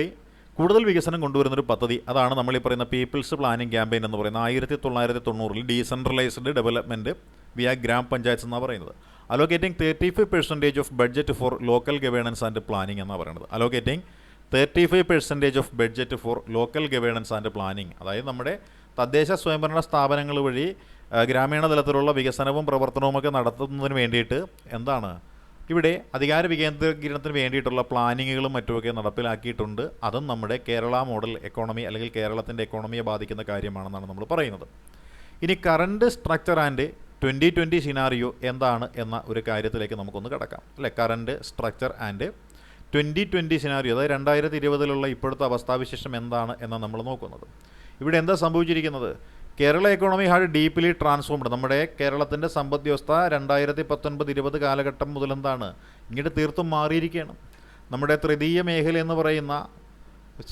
കൂടുതൽ വികസനം കൊണ്ടുവരുന്നൊരു പദ്ധതി, അതാണ് നമ്മൾ ഈ പറയുന്ന പീപ്പിൾസ് പ്ലാനിംഗ് ക്യാമ്പയിൻ എന്ന് പറയുന്നത്. 1990 ഡീസെൻട്രലൈസ്ഡ് ഡെവലപ്മെൻറ്റ് വിയ ഗ്രാമപഞ്ചായത്ത് എന്നാണ് പറയുന്നത്. Allocating 35% of budget for local governance and planning എന്നാണ് പറയുന്നത്. Allocating 35% of budget for local governance and planning, അതായത് നമ്മുടെ തദ്ദേശ സ്വയംഭരണ സ്ഥാപനങ്ങൾ വഴി ഗ്രാമീണ തലത്തിലുള്ള വികസനവും പ്രവർത്തനവുമൊക്കെ നടത്തുന്നതിന് വേണ്ടിയിട്ട് എന്താണ് ഇവിടെ അധികാര വികേന്ദ്രീകരണത്തിന് വേണ്ടിയിട്ടുള്ള പ്ലാനിങ്ങുകളും മറ്റുമൊക്കെ നടപ്പിലാക്കിയിട്ടുണ്ട്. അതും നമ്മുടെ കേരള മോഡൽ എക്കോണമി അല്ലെങ്കിൽ കേരളത്തിൻ്റെ എക്കോണമിയെ ബാധിക്കുന്ന കാര്യമാണെന്നാണ് നമ്മൾ പറയുന്നത്. ഇനി കറണ്ട് സ്ട്രക്ചർ ആൻഡ് 2020 സിനാറിയോ എന്താണ് എന്ന ഒരു കാര്യത്തിലേക്ക് നമുക്കൊന്ന് കിടക്കാം, അല്ലേ? കറണ്ട് സ്ട്രക്ചർ ആൻഡ് 2020 സിനാറിയോ, അതായത് 2020 ഇപ്പോഴത്തെ അവസ്ഥാവിശേഷം എന്താണ് എന്നാണ് നമ്മൾ നോക്കുന്നത്. ഇവിടെ എന്താ സംഭവിച്ചിരിക്കുന്നത്? Kerala economy had deeply transformed. നമ്മുടെ കേരളത്തിൻ്റെ സമ്പദ് വ്യവസ്ഥ 2019-20 കാലഘട്ടം മുതൽ എന്താണ് ഇങ്ങോട്ട് തീർത്തും മാറിയിരിക്കുകയാണ്. നമ്മുടെ തൃതീയ മേഖല എന്ന് പറയുന്ന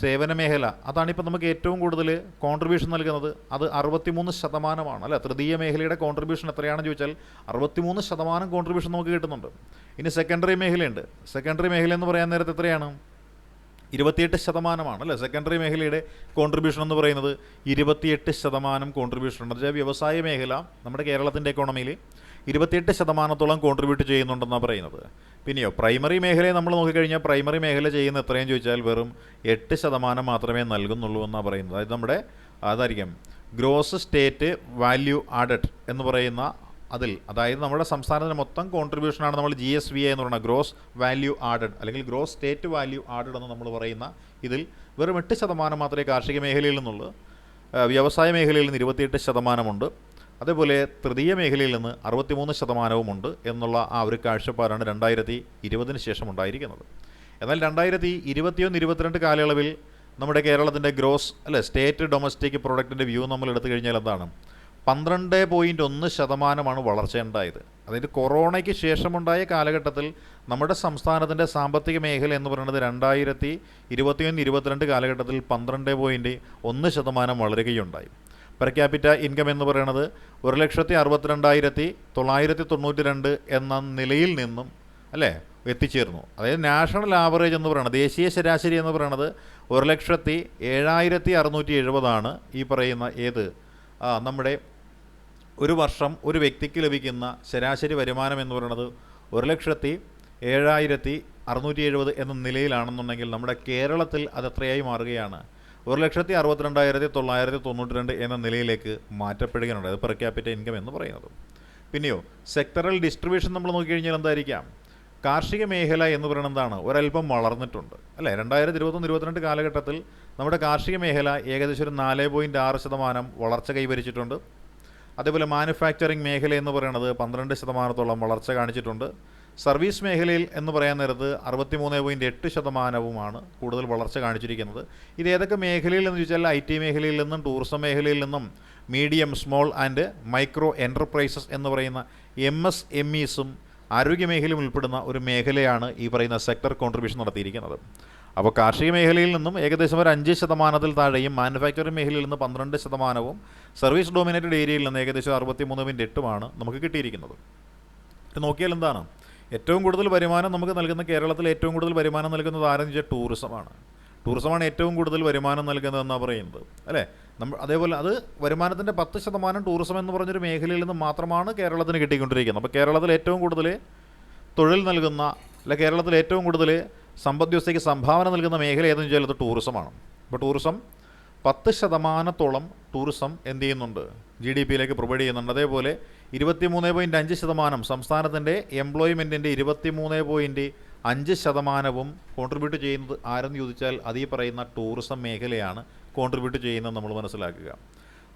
സേവന മേഖല, അതാണിപ്പോൾ നമുക്ക് ഏറ്റവും കൂടുതൽ കോൺട്രിബ്യൂഷൻ നൽകുന്നത്. അത് 63%, അല്ലേ? തൃതീയ മേഖലയുടെ കോൺട്രിബ്യൂഷൻ എത്രയാണെന്ന് ചോദിച്ചാൽ 63% കോൺട്രിബ്യൂഷൻ നമുക്ക് കിട്ടുന്നുണ്ട്. ഇനി സെക്കൻഡറി മേഖലയുണ്ട്. സെക്കൻഡറി മേഖല എന്ന് പറയാൻ നേരത്തെ എത്രയാണ്? 28%, അല്ലേ? സെക്കൻഡറി മേഖലയുടെ കോൺട്രിബ്യൂഷൻ എന്ന് പറയുന്നത് 28% കോൺട്രിബ്യൂഷൻ ഉണ്ട്. അതായത് വ്യവസായ മേഖല നമ്മുടെ കേരളത്തിൻ്റെ എക്കോണമിയിൽ 28% കോൺട്രിബ്യൂട്ട് ചെയ്യുന്നുണ്ടെന്നാണ് പറയുന്നത്. പിന്നെയോ പ്രൈമറി മേഖലയെ നമ്മൾ നോക്കിക്കഴിഞ്ഞാൽ പ്രൈമറി മേഖല ചെയ്യുന്ന എത്രയും ചോദിച്ചാൽ വെറും 8% മാത്രമേ നൽകുന്നുള്ളൂ എന്നാണ് പറയുന്നത്. അതായത് നമ്മുടെ അതായിരിക്കും ഗ്രോസ് സ്റ്റേറ്റ് വാല്യൂ ആഡഡ് എന്ന് പറയുന്ന അതിൽ, അതായത് നമ്മുടെ സംസ്ഥാനത്തിന് മൊത്തം കോൺട്രിബ്യൂഷനാണ് നമ്മൾ GSVA എന്ന് പറയുന്നത്, ഗ്രോസ് വാല്യൂ ആഡഡ് അല്ലെങ്കിൽ ഗ്രോസ് സ്റ്റേറ്റ് വാല്യൂ ആഡഡ് എന്ന് നമ്മൾ പറയുന്ന ഇതിൽ വെറും 8% മാത്രമേ കാർഷിക മേഖലയിൽ നിന്നുള്ളൂ. വ്യവസായ മേഖലയിൽ നിന്ന് 28% അതേപോലെ തൃതീയ മേഖലയിൽ നിന്ന് 63% എന്നുള്ള ആ ഒരു കാഴ്ചപ്പാടാണ് 2020 ശേഷം ഉണ്ടായിരിക്കുന്നത്. എന്നാൽ 2021-22 കാലയളവിൽ നമ്മുടെ കേരളത്തിൻ്റെ ഗ്രോസ്, അല്ലെ, സ്റ്റേറ്റ് ഡൊമസ്റ്റിക് പ്രൊഡക്റ്റിൻ്റെ വ്യൂ നമ്മൾ എടുത്തു കഴിഞ്ഞാൽ എന്താണ് 12.1% വളർച്ചയുണ്ടായത്. അതായത് കൊറോണയ്ക്ക് ശേഷമുണ്ടായ കാലഘട്ടത്തിൽ നമ്മുടെ സംസ്ഥാനത്തിൻ്റെ സാമ്പത്തിക മേഖല എന്ന് പറയുന്നത് 2021-22 കാലഘട്ടത്തിൽ 12.1% വളരുകയുണ്ടായി. പെർ ക്യാപിറ്റ ഇൻകം എന്ന് പറയുന്നത് 1,62,992 എന്ന നിലയിൽ നിന്നും, അല്ലേ, എത്തിച്ചേർന്നു. അതായത് നാഷണൽ ആവറേജ് എന്ന് പറയുന്നത്, ദേശീയ ശരാശരി എന്ന് പറയുന്നത് 1,07,670 ഈ പറയുന്ന നമ്മുടെ ഒരു വർഷം ഒരു വ്യക്തിക്ക് ലഭിക്കുന്ന ശരാശരി വരുമാനം എന്ന് പറയുന്നത് 1,07,670 എന്ന നിലയിലാണെന്നുണ്ടെങ്കിൽ നമ്മുടെ കേരളത്തിൽ അതെത്രയായി മാറുകയാണ്? 1,62,992 എന്ന നിലയിലേക്ക് മാറ്റപ്പെടുകയാണ്. അത് പെർ ക്യാപിറ്റ ഇൻകം എന്ന് പറയുന്നത്. പിന്നെയോ സെക്ടറൽ ഡിസ്ട്രിബ്യൂഷൻ നമ്മൾ നോക്കിക്കഴിഞ്ഞാൽ എന്തായിരിക്കാം? കാർഷിക മേഖല എന്ന് പറയുന്നത് എന്താണ്? ഒരല്പം വളർന്നിട്ടുണ്ട്, അല്ലേ? 2021-22 കാലഘട്ടത്തിൽ നമ്മുടെ കാർഷിക മേഖല ഏകദേശം ഒരു 4.6% വളർച്ച കൈവരിച്ചിട്ടുണ്ട്. അതേപോലെ മാനുഫാക്ചറിങ് മേഖല എന്ന് പറയുന്നത് 12% വളർച്ച കാണിച്ചിട്ടുണ്ട്. സർവീസ് മേഖലയിൽ എന്ന് പറയാൻ നേരത്ത് 63.8% കൂടുതൽ വളർച്ച കാണിച്ചിരിക്കുന്നത്. ഇത് ഏതൊക്കെ മേഖലയിൽ എന്ന് ചോദിച്ചാൽ IT മേഖലയിൽ നിന്നും ടൂറിസം മേഖലയിൽ നിന്നും medium, small and micro enterprises എന്ന് പറയുന്ന MSMEസും ആരോഗ്യ മേഖലയും ഉൾപ്പെടുന്ന ഒരു മേഖലയാണ് ഈ പറയുന്ന സെക്ടർ കോൺട്രിബ്യൂഷൻ നടത്തിയിരിക്കുന്നത്. അപ്പോൾ കാർഷിക മേഖലയിൽ നിന്നും ഏകദേശം ഒരു 5% താഴെയും മാനുഫാക്ചറിംഗ് മേഖലയിൽ നിന്ന് 12%, സർവീസ് ഡോമിനേറ്റഡ് ഏരിയയിൽ നിന്ന് ഏകദേശം 63.8% നമുക്ക് കിട്ടിയിരിക്കുന്നത്. ഇത് നോക്കിയാൽ എന്താണ് ഏറ്റവും കൂടുതൽ വരുമാനം നമുക്ക് നൽകുന്ന, കേരളത്തിൽ ഏറ്റവും കൂടുതൽ വരുമാനം നൽകുന്നത് ആരെന്ന് വെച്ചാൽ ടൂറിസമാണ് ഏറ്റവും കൂടുതൽ വരുമാനം നൽകുന്നതെന്നാണ് പറയുന്നത്, അല്ലേ? അതേപോലെ അത് വരുമാനത്തിൻ്റെ 10% ടൂറിസം എന്ന് പറഞ്ഞൊരു മേഖലയിൽ നിന്ന് മാത്രമാണ് കേരളത്തിന് കിട്ടിക്കൊണ്ടിരിക്കുന്നത്. അപ്പോൾ കേരളത്തിൽ ഏറ്റവും കൂടുതൽ തൊഴിൽ നൽകുന്ന, അല്ലെ, കേരളത്തിൽ ഏറ്റവും കൂടുതൽ സമ്പദ് വ്യവസ്ഥയ്ക്ക് സംഭാവന നൽകുന്ന മേഖല ഏതെന്ന് വെച്ചാൽ അത് ടൂറിസമാണ്. അപ്പോൾ ടൂറിസം 10% ടൂറിസം എന്ത് ചെയ്യുന്നുണ്ട്, ജി ഡി പിയിലേക്ക് പ്രൊവൈഡ് ചെയ്യുന്നുണ്ട്. അതേപോലെ 23.5% സംസ്ഥാനത്തിൻ്റെ എംപ്ലോയ്മെൻറ്റിൻ്റെ 23.5% കോൺട്രിബ്യൂട്ട് ചെയ്യുന്നത് ആരെന്ന് ചോദിച്ചാൽ അത് ഈ പറയുന്ന ടൂറിസം മേഖലയാണ് കോൺട്രിബ്യൂട്ട് ചെയ്യുന്നത് നമ്മൾ മനസ്സിലാക്കുക.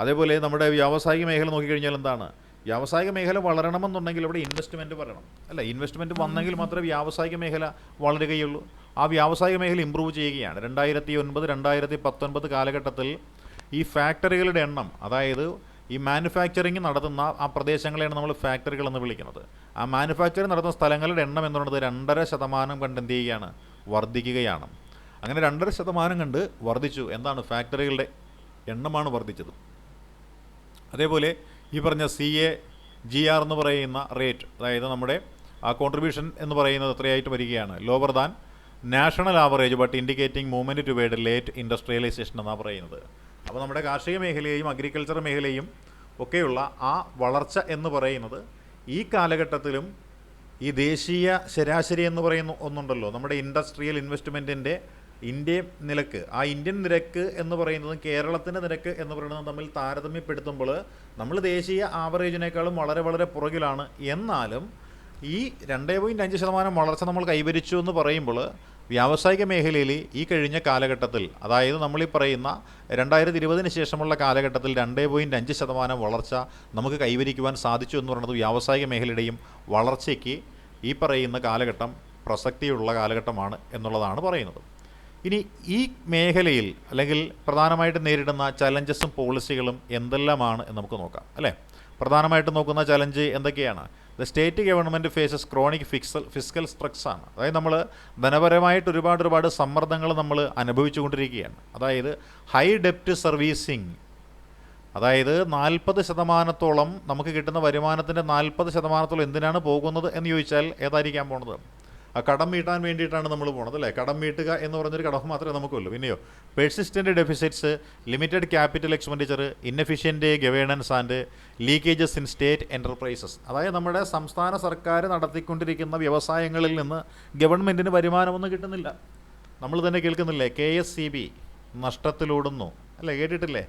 അതേപോലെ നമ്മുടെ വ്യാവസായിക മേഖല നോക്കിക്കഴിഞ്ഞാൽ എന്താണ്, വ്യാവസായിക മേഖല വളരണമെന്നുണ്ടെങ്കിൽ ഇവിടെ ഇൻവെസ്റ്റ്മെൻറ്റ് വരണം, അല്ല, ഇൻവെസ്റ്റ്മെൻറ്റ് വന്നെങ്കിൽ മാത്രമേ വ്യാവസായിക മേഖല വളരുകയുള്ളൂ. ആ വ്യാവസായിക മേഖല ഇമ്പ്രൂവ് ചെയ്യുകയാണ്. 2009-2019 കാലഘട്ടത്തിൽ ഈ ഫാക്ടറികളുടെ എണ്ണം, അതായത് ഈ മാനുഫാക്ചറിങ് നടത്തുന്ന ആ പ്രദേശങ്ങളെയാണ് നമ്മൾ ഫാക്ടറികൾ എന്ന് വിളിക്കുന്നത്. ആ മാനുഫാക്ചറിങ് നടത്തുന്ന സ്ഥലങ്ങളുടെ എണ്ണം എന്ന് പറയുന്നത് 2.5% കണ്ട് എന്ത് ചെയ്യുകയാണ്, വർദ്ധിക്കുകയാണ്. അങ്ങനെ 2.5% കണ്ട് വർദ്ധിച്ചു. എന്താണ്, ഫാക്ടറികളുടെ എണ്ണമാണ് വർദ്ധിച്ചത്. അതേപോലെ ഈ പറഞ്ഞ CAGR എന്ന് പറയുന്ന റേറ്റ്, അതായത് നമ്മുടെ ആ കോൺട്രിബ്യൂഷൻ എന്ന് പറയുന്നത് എത്രയായിട്ട് വരികയാണ്, lower than national average but indicating movement toward late industrialisation എന്നാണ് പറയുന്നത്. അപ്പോൾ നമ്മുടെ കാർഷിക മേഖലയെയും അഗ്രികൾച്ചർ മേഖലയും ഒക്കെയുള്ള ആ വളർച്ച എന്ന് പറയുന്നത് ഈ കാലഘട്ടത്തിലും ഈ ദേശീയ ശരാശരി എന്ന് പറയുന്ന ഒന്നുണ്ടല്ലോ, നമ്മുടെ ഇൻഡസ്ട്രിയൽ ഇൻവെസ്റ്റ്മെൻറ്റിൻ്റെ ഇന്ത്യൻ നിരക്ക്, ആ ഇന്ത്യൻ നിരക്ക് എന്ന് പറയുന്നതും കേരളത്തിൻ്റെ നിരക്ക് എന്ന് പറയുന്നതും തമ്മിൽ താരതമ്യപ്പെടുത്തുമ്പോൾ നമ്മൾ ദേശീയ ആവറേജിനേക്കാളും വളരെ വളരെ പുറകിലാണ്. എന്നാലും ഈ 2.5% വളർച്ച നമ്മൾ കൈവരിച്ചു എന്ന് പറയുമ്പോൾ വ്യാവസായിക മേഖലയിൽ ഈ കഴിഞ്ഞ കാലഘട്ടത്തിൽ, അതായത് നമ്മളീ പറയുന്ന 2020 ശേഷമുള്ള കാലഘട്ടത്തിൽ 2.5% വളർച്ച നമുക്ക് കൈവരിക്കുവാൻ സാധിച്ചു എന്ന് പറയുന്നത് വ്യാവസായിക മേഖലയുടെയും വളർച്ചയ്ക്ക് ഈ പറയുന്ന കാലഘട്ടം പ്രസക്തിയുള്ള കാലഘട്ടമാണ് എന്നുള്ളതാണ് പറയുന്നത്. ഇനി ഈ മേഖലയിൽ അല്ലെങ്കിൽ പ്രധാനമായിട്ട് നേരിടുന്ന ചലഞ്ചസും പോളിസികളും എന്തെല്ലാമാണ് എന്ന് നമുക്ക് നോക്കാം, അല്ലേ? പ്രധാനമായിട്ട് നോക്കുന്ന ചലഞ്ച് എന്തൊക്കെയാണ്? The state government faces chronic fiscal stress ആണ്. അതായത് നമ്മൾ ധനപരമായിട്ട് ഒരുപാട് സമ്മർദ്ദങ്ങൾ നമ്മൾ അനുഭവിച്ചുകൊണ്ടിരിക്കുകയാണ്. അതായത് ഹൈ ഡെപ്റ്റ് സർവീസിങ്, അതായത് 40% നമുക്ക് കിട്ടുന്ന വരുമാനത്തിൻ്റെ 40% എന്തിനാണ് പോകുന്നത് എന്ന് ചോദിച്ചാൽ ഏതായിരിക്കാൻ പോണത്? ആ കടം വീട്ടാൻ വേണ്ടിയിട്ടാണ് നമ്മൾ പോണത്, അല്ലേ? കടം വീട്ടുക എന്ന് പറഞ്ഞൊരു കടം മാത്രമേ നമുക്കുള്ളൂ. പിന്നെയോ persistent deficits, limited capital expenditure, inefficient governance and leakages in state enterprises. അതായത് നമ്മുടെ സംസ്ഥാന സർക്കാർ നടത്തിക്കൊണ്ടിരിക്കുന്ന വ്യവസായങ്ങളിൽ നിന്ന് ഗവൺമെൻറ്റിന് വരുമാനമൊന്നും കിട്ടുന്നില്ല. നമ്മൾ തന്നെ കേൾക്കുന്നില്ലേ, KSCB നഷ്ടത്തിലോടുന്നു, അല്ലേ? കേട്ടിട്ടില്ലേ?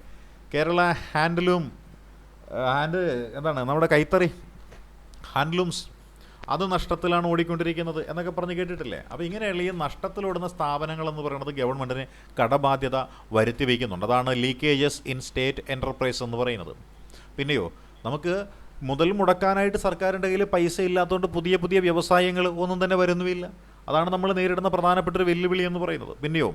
കേരള എന്താണ് നമ്മുടെ കൈത്തറി ഹാൻഡ്ലൂംസ്, അത് നഷ്ടത്തിലാണ് ഓടിക്കൊണ്ടിരിക്കുന്നത് എന്നൊക്കെ പറഞ്ഞ് കേട്ടിട്ടില്ലേ? അപ്പോൾ ഇങ്ങനെയുള്ള ഈ നഷ്ടത്തിലോടുന്ന സ്ഥാപനങ്ങളെന്ന് പറയുന്നത് ഗവൺമെൻറ്റിന് കടബാധ്യത വരുത്തി വയ്ക്കുന്നുണ്ട്. അതാണ് ലീക്കേജസ് ഇൻ സ്റ്റേറ്റ് എൻ്റർപ്രൈസ് എന്ന് പറയുന്നത്. പിന്നെയോ നമുക്ക് മുതൽ മുടക്കാനായിട്ട് സർക്കാരിൻ്റെ കയ്യിൽ പൈസ ഇല്ലാത്തതുകൊണ്ട് പുതിയ വ്യവസായങ്ങൾ ഒന്നും തന്നെ വരുന്നുമില്ല. അതാണ് നമ്മൾ നേരിടുന്ന പ്രധാനപ്പെട്ടൊരു വെല്ലുവിളി എന്ന് പറയുന്നത്. പിന്നെയോ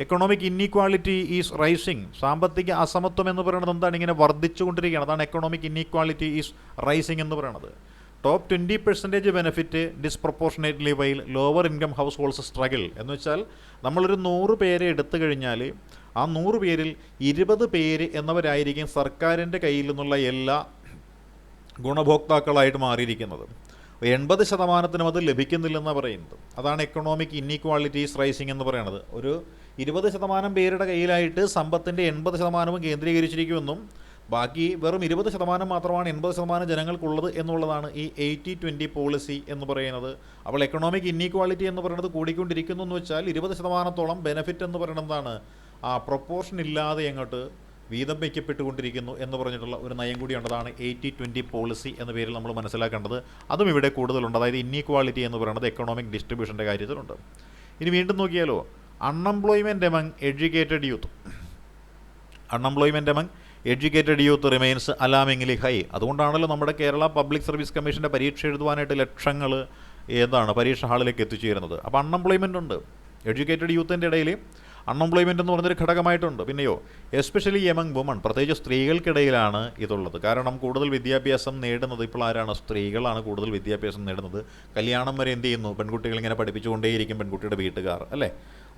എക്കണോമിക് ഇന്നീക്വാളിറ്റി ഈസ് റൈസിങ്, സാമ്പത്തിക അസമത്വം എന്ന് പറയുന്നത് എന്താണ്, ഇങ്ങനെ വർദ്ധിച്ചുകൊണ്ടിരിക്കുകയാണ്. അതാണ് എക്കണോമിക് ഇന്നീക്വാളിറ്റി ഈസ് റൈസിങ് എന്ന് പറയുന്നത്. Top 20% benefit disproportionately while lower income households struggle എന്ന് വെച്ചാൽ നമ്മളൊരു 100 പേരെ എടുത്തു കഴിഞ്ഞാൽ ആ 100 പേരിൽ 20 പേര് എന്നവരായിരിക്കും സർക്കാരിൻ്റെ കയ്യിൽ നിന്നുള്ള എല്ലാ ഗുണഭോക്താക്കളായിട്ട് മാറിയിരിക്കുന്നത്. 80% അത് ലഭിക്കുന്നില്ലെന്നാണ് പറയുന്നത്. അതാണ് എക്കണോമിക് ഇന്നീക്വാളിറ്റീസ് റൈസിങ് എന്ന് പറയുന്നത്. ഒരു 20% പേരുടെ കയ്യിലായിട്ട് സമ്പത്തിൻ്റെ 80% കേന്ദ്രീകരിച്ചിരിക്കുമെന്നും ബാക്കി വെറും 20% മാത്രമാണ് 80% ജനങ്ങൾക്കുള്ളത് എന്നുള്ളതാണ് ഈ 80-20 പോളിസി എന്ന് പറയുന്നത്. അപ്പോൾ എക്കണോമിക് ഇന്നീക്വാളിറ്റി എന്ന് പറയുന്നത് കൂടിക്കൊണ്ടിരിക്കുന്നു എന്ന് വെച്ചാൽ 20%-ഓളം ബെനിഫിറ്റ് എന്ന് പറയുന്നത് എന്താണ്, ആ പ്രൊപ്പോർഷൻ ഇല്ലാതെ അങ്ങോട്ട് വീതം വയ്ക്കപ്പെട്ടുകൊണ്ടിരിക്കുന്നു എന്ന് പറഞ്ഞിട്ടുള്ള ഒരു നയം കൂടിയുണ്ടതാണ് 80-20 പോളിസി എന്ന പേരിൽ നമ്മൾ മനസ്സിലാക്കേണ്ടത്. അതും ഇവിടെ കൂടുതലുണ്ട്. അതായത് ഇന്നീക്വാളിറ്റി എന്ന് പറയുന്നത് എക്കണോമിക് ഡിസ്ട്രിബ്യൂഷൻ്റെ കാര്യത്തിലുണ്ട്. ഇനി വീണ്ടും നോക്കിയാലോ, unemployment among educated youth, unemployment among educated youth remains alarmingly high. അതുകൊണ്ടാണല്ലോ നമ്മുടെ കേരള പബ്ലിക് സർവീസ് കമ്മീഷൻ്റെ പരീക്ഷ എഴുതുവാനായിട്ട് ലക്ഷങ്ങൾ പരീക്ഷ ഹാളിലേക്ക് എത്തിച്ചേരുന്നത്. അപ്പോൾ അൺഎംപ്ലോയ്മെൻ്റ് ഉണ്ട്. എഡ്യൂക്കേറ്റഡ് യൂത്തിൻ്റെ ഇടയിൽ അൺഎംപ്ലോയ്മെൻ്റ് എന്ന് പറയുന്നൊരു ഘടകമായിട്ടുണ്ട്. പിന്നെയോ എസ്പെഷ്യലി എമംഗ് വുമൺ, പ്രത്യേകിച്ച് സ്ത്രീകൾക്കിടയിലാണ് ഇതുള്ളത്. കാരണം കൂടുതൽ വിദ്യാഭ്യാസം നേടുന്നത് ഇപ്പോൾ ആരാണ്? സ്ത്രീകളാണ് കൂടുതൽ വിദ്യാഭ്യാസം നേടുന്നത്. കല്യാണം വരെ എന്ത് ചെയ്യുന്നു? പെൺകുട്ടികൾ ഇങ്ങനെ പഠിപ്പിച്ചുകൊണ്ടേയിരിക്കും, പെൺകുട്ടിയുടെ വീട്ടുകാർ, അല്ലേ?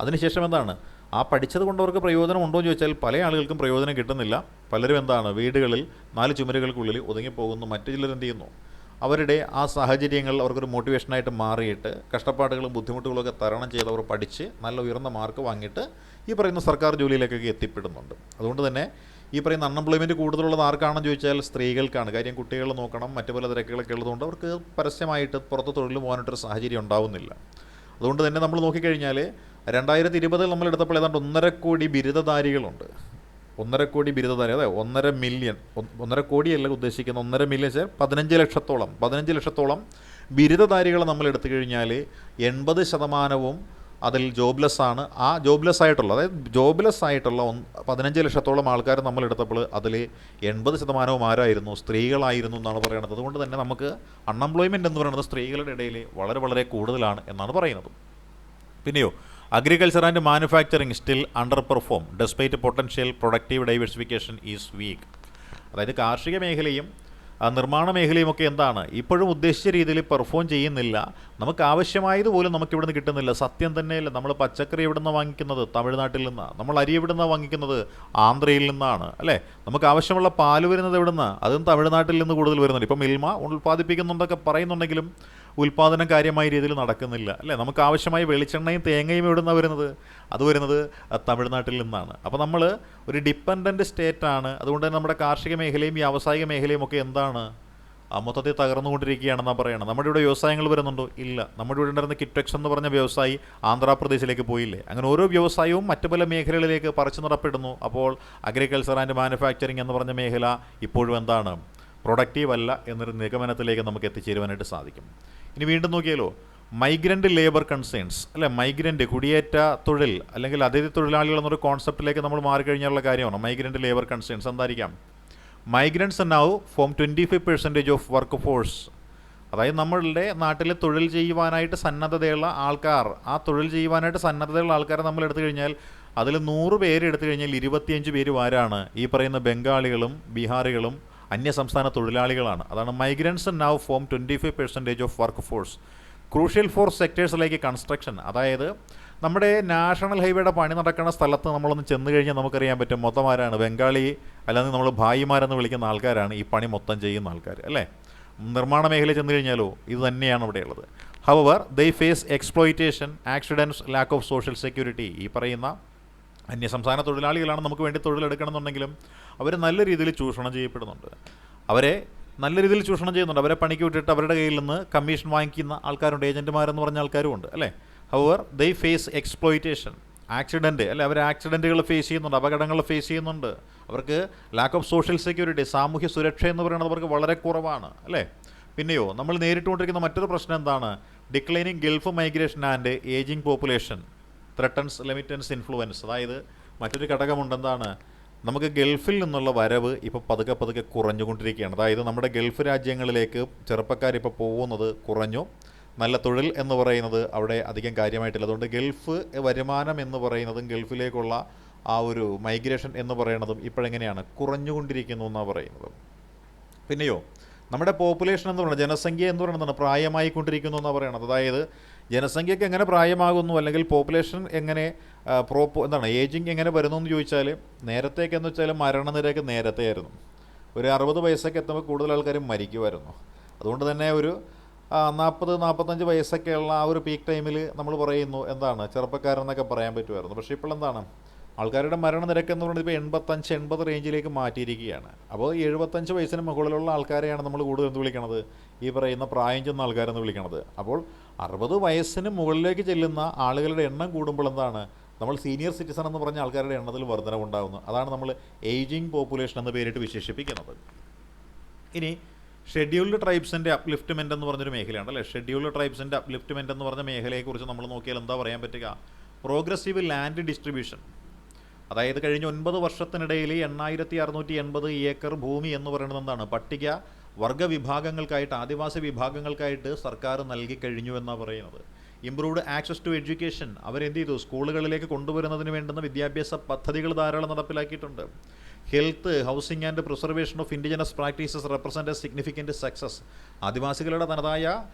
അതിനുശേഷം എന്താണ്, ആ പഠിച്ചത് കൊണ്ട് അവർക്ക് പ്രയോജനം ഉണ്ടോ എന്ന് ചോദിച്ചാൽ പല ആളുകൾക്കും പ്രയോജനം കിട്ടുന്നില്ല. പലരും എന്താണ്, വീടുകളിൽ 4 ചുമരുകൾക്കുള്ളിൽ ഒതുങ്ങിപ്പോകുന്നു. മറ്റു ചിലർ എന്ത് ചെയ്യുന്നു, അവരുടെ ആ സാഹചര്യങ്ങൾ അവർക്കൊരു മോട്ടിവേഷനായിട്ട് മാറിയിട്ട് കഷ്ടപ്പാടുകളും ബുദ്ധിമുട്ടുകളൊക്കെ തരണം ചെയ്ത് അവർ പഠിച്ച് നല്ല ഉയർന്ന മാർക്ക് വാങ്ങിയിട്ട് ഈ പറയുന്ന സർക്കാർ ജോലിയിലേക്കൊക്കെ എത്തിപ്പെടുന്നുണ്ട്. അതുകൊണ്ട് തന്നെ ഈ പറയുന്ന അൺഎംപ്ലോയ്മെൻറ്റ് കൂടുതലുള്ളത് ആർക്കാണെന്ന് ചോദിച്ചാൽ സ്ത്രീകൾക്കാണ്. കാര്യം കുട്ടികൾ നോക്കണം, മറ്റു പല തിരക്കുകളൊക്കെ ഉള്ളതുകൊണ്ട് അവർക്ക് പരസ്യമായിട്ട് പുറത്ത് തൊഴിൽ പോകാനായിട്ടൊരു സാഹചര്യം ഉണ്ടാവുന്നില്ല. അതുകൊണ്ട് തന്നെ നമ്മൾ നോക്കിക്കഴിഞ്ഞാൽ 2020 നമ്മളെടുത്തപ്പോൾ ഏതാണ്ട് 1.5 കോടി ബിരുദധാരികളുണ്ട്. 1.5 കോടി ബിരുദധാരി, അതെ 1.5 മില്യൺ, 1.5 കോടിയല്ല ഉദ്ദേശിക്കുന്ന, 1.5 മില്യൺ വെച്ചാൽ 15 ലക്ഷത്തോളം ബിരുദധാരികളെ നമ്മൾ എടുത്തു കഴിഞ്ഞാൽ 80% അതിൽ ജോബ്ലെസ് ആണ്. ആ ജോബ്ലെസ് ആയിട്ടുള്ള, അതായത് ജോബ്ലെസ് ആയിട്ടുള്ള 15 ലക്ഷത്തോളം ആൾക്കാർ നമ്മൾ എടുത്തപ്പോൾ അതിൽ 80% ആരായിരുന്നു? സ്ത്രീകളായിരുന്നു എന്നാണ് പറയുന്നത്. അതുകൊണ്ട് തന്നെ നമുക്ക് അൺഎംപ്ലോയ്മെൻറ്റ് എന്ന് പറയുന്നത് സ്ത്രീകളുടെ ഇടയിൽ വളരെ വളരെ കൂടുതലാണ് എന്നാണ് പറയുന്നത്. പിന്നെയോ agriculture and manufacturing still under perform despite potential productive diversification is week. അതായത് കാർഷിക മേഖലയും നിർമ്മാണ മേഖലയുമൊക്കെ എന്താണ്, ഇപ്പോഴും ഉദ്ദേശിച്ച രീതിയിൽ പെർഫോം ചെയ്യുന്നില്ല. നമുക്ക് ആവശ്യമായതുപോലും നമുക്ക് ഇവിടെ നിന്ന് കിട്ടുന്നില്ല. സത്യം തന്നെയല്ല. നമ്മൾ പച്ചക്കറി എവിടെ നിന്ന് വാങ്ങിക്കുന്നത്? തമിഴ്നാട്ടിൽ നിന്നാണ്. നമ്മൾ അരി എവിടെ നിന്നാണ് വാങ്ങിക്കുന്നത്? ആന്ധ്രയിൽ നിന്നാണ്, അല്ലേ? നമുക്ക് ആവശ്യമുള്ള പാല് വരുന്നത് എവിടെ നിന്നാണ്? അതും തമിഴ്നാട്ടിൽ നിന്ന് കൂടുതൽ വരുന്നുണ്ട്. ഇപ്പം മിൽമ ഉൽപ്പാദിപ്പിക്കുന്നുണ്ടൊക്കെ പറയുന്നുണ്ടെങ്കിലും ഉൽപ്പാദനം കാര്യമായ രീതിയിൽ നടക്കുന്നില്ല, അല്ലേ? നമുക്ക് ആവശ്യമായ വെളിച്ചെണ്ണയും തേങ്ങയും എവിടെ നിന്നാണ് വരുന്നത്? അത് വരുന്നത് തമിഴ്നാട്ടിൽ നിന്നാണ്. അപ്പോൾ നമ്മൾ ഒരു ഡിപ്പെൻഡൻറ്റ് സ്റ്റേറ്റാണ്. അതുകൊണ്ട് തന്നെ നമ്മുടെ കാർഷിക മേഖലയും വ്യാവസായിക മേഖലയും ഒക്കെ എന്താണ്, മൊത്തത്തിൽ തകർന്നുകൊണ്ടിരിക്കുകയാണെന്നാണ് പറയുന്നത്. നമ്മുടെ ഇവിടെ വ്യവസായങ്ങൾ വരുന്നുണ്ടോ? ഇല്ല. നമ്മുടെ ഇവിടെ ഉണ്ടായിരുന്ന കിറ്റക്സ് എന്ന് പറഞ്ഞ വ്യവസായി ആന്ധ്രാപ്രദേശിലേക്ക് പോയില്ലേ? അങ്ങനെ ഓരോ വ്യവസായവും മറ്റു പല മേഖലകളിലേക്ക് പറിച്ചു നടപ്പെടുന്നു. അപ്പോൾ അഗ്രികൾച്ചർ ആൻഡ് മാനുഫാക്ചറിങ് എന്ന് പറഞ്ഞ മേഖല ഇപ്പോഴും എന്താണ്, പ്രൊഡക്റ്റീവ് അല്ല എന്നൊരു നിഗമനത്തിലേക്ക് നമുക്ക് എത്തിച്ചേരുവാനായിട്ട് സാധിക്കും. ഇനി വീണ്ടും നോക്കിയാലോ, മൈഗ്രൻ്റ് ലേബർ കൺസേൺസ്, അല്ലെ? മൈഗ്രൻ്റ് കുടിയേറ്റ തൊഴിൽ അല്ലെങ്കിൽ അതിഥി തൊഴിലാളികൾ എന്നൊരു കോൺസെപ്റ്റിലേക്ക് നമ്മൾ മാറിക്കഴിഞ്ഞാലുള്ള കാര്യമാണ് മൈഗ്രൻ്റ് ലേബർ കൺസേൺസ്. എന്തായിരിക്കാം? Migrants now form 25% of workforce. അതായത് നമ്മളുടെ നാട്ടിൽ തൊഴിൽ ചെയ്യുവാനായിട്ട് സന്നദ്ധതയുള്ള ആൾക്കാർ, ആ തൊഴിൽ ചെയ്യുവാനായിട്ട് സന്നദ്ധതയുള്ള ആൾക്കാരെ നമ്മൾ എടുത്തു കഴിഞ്ഞാൽ അതിൽ 100 പേര് എടുത്തു കഴിഞ്ഞാൽ 25 പേര് ആരാണ്? ഈ പറയുന്ന ബംഗാളികളും ബീഹാറികളും അന്യസംസ്ഥാന തൊഴിലാളികളാണ്. അതാണ് migrants now form 25% of workforce. Crucial for sectors like construction. അതായത് നമ്മുടെ നാഷണൽ ഹൈവേയുടെ പണി നടക്കുന്ന സ്ഥലത്ത് നമ്മളൊന്ന് ചെന്ന് കഴിഞ്ഞാൽ നമുക്കറിയാൻ പറ്റും മൊത്തം ആരാണ്? ബംഗാളി അല്ലെങ്കിൽ നമ്മൾ ഭായിമാരെന്ന് വിളിക്കുന്ന ആൾക്കാരാണ് ഈ പണി മൊത്തം ചെയ്യുന്ന ആൾക്കാർ, അല്ലേ? നിർമ്മാണ മേഖലയിൽ ചെന്ന് കഴിഞ്ഞാലോ ഇത് തന്നെയാണ് ഇവിടെയുള്ളത്. However they face exploitation, accidents, lack of social security. ഈ പറയുന്ന അന്യസംസ്ഥാന തൊഴിലാളികളാണ് നമുക്ക് വേണ്ടി തൊഴിലെടുക്കണമെന്നുണ്ടെങ്കിലും അവർ നല്ല രീതിയിൽ ചൂഷണം ചെയ്യപ്പെടുന്നുണ്ട്. അവരെ നല്ല രീതിയിൽ ചൂഷണം ചെയ്യുന്നുണ്ട്. അവരെ പണിക്ക് വിട്ടിട്ട് അവരുടെ കയ്യിൽ നിന്ന് കമ്മീഷൻ വാങ്ങിക്കുന്ന ആൾക്കാരുണ്ട്, ഏജൻറ്റുമാരെന്ന് പറഞ്ഞ ആൾക്കാരുമുണ്ട്, അല്ലേ? However they face exploitation, accident, അല്ലേ? അവർ ആക്സിഡൻറ്റുകൾ ഫേസ് ചെയ്യുന്നുണ്ട്, അപകടങ്ങൾ ഫേസ് ചെയ്യുന്നുണ്ട്. അവർക്ക് ലാക്ക് ഓഫ് സോഷ്യൽ സെക്യൂരിറ്റി, സാമൂഹ്യ സുരക്ഷ എന്ന് പറയുന്നത് അവർക്ക് വളരെ കുറവാണ്, അല്ലേ? പിന്നെയോ നമ്മൾ നേരിട്ടുകൊണ്ടിരിക്കുന്ന മറ്റൊരു പ്രശ്നം എന്താണ്? Declining Gulf migration and ageing population threatens remittance influence. അതായത് മറ്റൊരു ഘടകമുണ്ട്. എന്താണ്? നമുക്ക് ഗൾഫിൽ നിന്നുള്ള വരവ് ഇപ്പോൾ പതുക്കെ കുറഞ്ഞുകൊണ്ടിരിക്കുകയാണ്. അതായത് നമ്മുടെ ഗൾഫ് രാജ്യങ്ങളിലേക്ക് ചെറുപ്പക്കാരിപ്പോൾ പോകുന്നത് കുറഞ്ഞു. നല്ല തൊഴിൽ എന്ന് പറയുന്നത് അവിടെ അധികം കാര്യമായിട്ടില്ല. അതുകൊണ്ട് ഗൾഫ് വരുമാനം എന്ന് പറയുന്നതും ഗൾഫിലേക്കുള്ള ആ ഒരു മൈഗ്രേഷൻ എന്ന് പറയുന്നതും ഇപ്പോഴെങ്ങനെയാണ്? കുറഞ്ഞുകൊണ്ടിരിക്കുന്നു എന്നാണ് പറയുന്നത്. പിന്നെയോ നമ്മുടെ പോപ്പുലേഷൻ എന്ന് പറയുന്നത്, ജനസംഖ്യ എന്ന് പറയുന്നത് പ്രായമായിക്കൊണ്ടിരിക്കുന്നു എന്നാണ് പറയുന്നത്. അതായത് ജനസംഖ്യയ്ക്ക് എങ്ങനെ പ്രായമാകുന്നു അല്ലെങ്കിൽ പോപ്പുലേഷൻ എങ്ങനെ എന്താണ് ഏജിങ് എങ്ങനെ വരുന്നു എന്ന് ചോദിച്ചാൽ, നേരത്തേക്കെന്ന് വെച്ചാൽ മരണനിരക്ക് നേരത്തെ ആയിരുന്നു. ഒരു 60 വയസ്സൊക്കെ എത്തുമ്പോൾ കൂടുതൽ ആൾക്കാർ മരിക്കുമായിരുന്നു. അതുകൊണ്ട് തന്നെ ഒരു 40-45 വയസ്സൊക്കെയുള്ള ആ ഒരു പീക്ക് ടൈമിൽ നമ്മൾ പറയുന്നു എന്താണ് ചെറുപ്പക്കാരെന്നൊക്കെ പറയാൻ പറ്റുമായിരുന്നു. പക്ഷേ ഇപ്പോൾ എന്താണ് ആൾക്കാരുടെ മരണനിരക്ക് എന്ന് പറയുന്നത് ഇപ്പോൾ 85-80 റേഞ്ചിലേക്ക് മാറ്റിയിരിക്കുകയാണ്. അപ്പോൾ 75 വയസ്സിന് മുകളിലുള്ള ആൾക്കാരെയാണ് നമ്മൾ കൂടുതൽ എന്ത് വിളിക്കണത്? ഈ പറയുന്ന പ്രായം ചെന്ന ആൾക്കാരെന്ന് വിളിക്കണത്. അപ്പോൾ 60 വയസ്സിന് മുകളിലേക്ക് ചെല്ലുന്ന ആളുകളുടെ എണ്ണം കൂടുമ്പോൾ എന്താണ് നമ്മൾ സീനിയർ സിറ്റിസൺ എന്ന് പറഞ്ഞ ആൾക്കാരുടെ എണ്ണത്തിൽ വർധനവുണ്ടാകുന്നു. അതാണ് നമ്മൾ ഏജിങ് പോപ്പുലേഷൻ എന്ന് പേരിട്ട് വിശേഷിപ്പിക്കുന്നത്. ഇനി ഷെഡ്യൂൾഡ് ട്രൈബ്സിൻ്റെ അപ്ലിഫ്റ്റ്മെൻറ്റ് എന്ന് പറഞ്ഞൊരു മേഖലയാണ്, അല്ലേ? ഷെഡ്യൂൾഡ് ട്രൈബ്സിൻ്റെ അപ്ലിഫ്റ്റ്മെൻറ്റ് എന്ന് പറഞ്ഞ മേഖലയെക്കുറിച്ച് നമ്മൾ നോക്കിയാൽ എന്താ പറയാൻ പറ്റുക? Progressive land distribution. അതായത് കഴിഞ്ഞ 9 വർഷത്തിനിടയിൽ 8680 ഏക്കർ ഭൂമി എന്ന് പറയുന്നത് എന്താണ്? പട്ടിക വർഗ വിഭാഗങ്ങൾക്കായിട്ട്, ആദിവാസി വിഭാഗങ്ങൾക്കായിട്ട് സർക്കാർ നൽകി കഴിഞ്ഞു എന്നാണ് പറയുന്നത്. ഇംപ്രൂവ്ഡ് ആക്സസ് ടു എഡ്യൂക്കേഷൻ, അവരെന്ത് ചെയ്തു? സ്കൂളുകളിലേക്ക് കൊണ്ടുവരുന്നതിന് വേണ്ടുന്ന വിദ്യാഭ്യാസ പദ്ധതികൾ ധാരാളം നടപ്പിലാക്കിയിട്ടുണ്ട്. Health, housing and preservation of indigenous practices represent a significant success. ആദിവാസികളുടെ തനതായ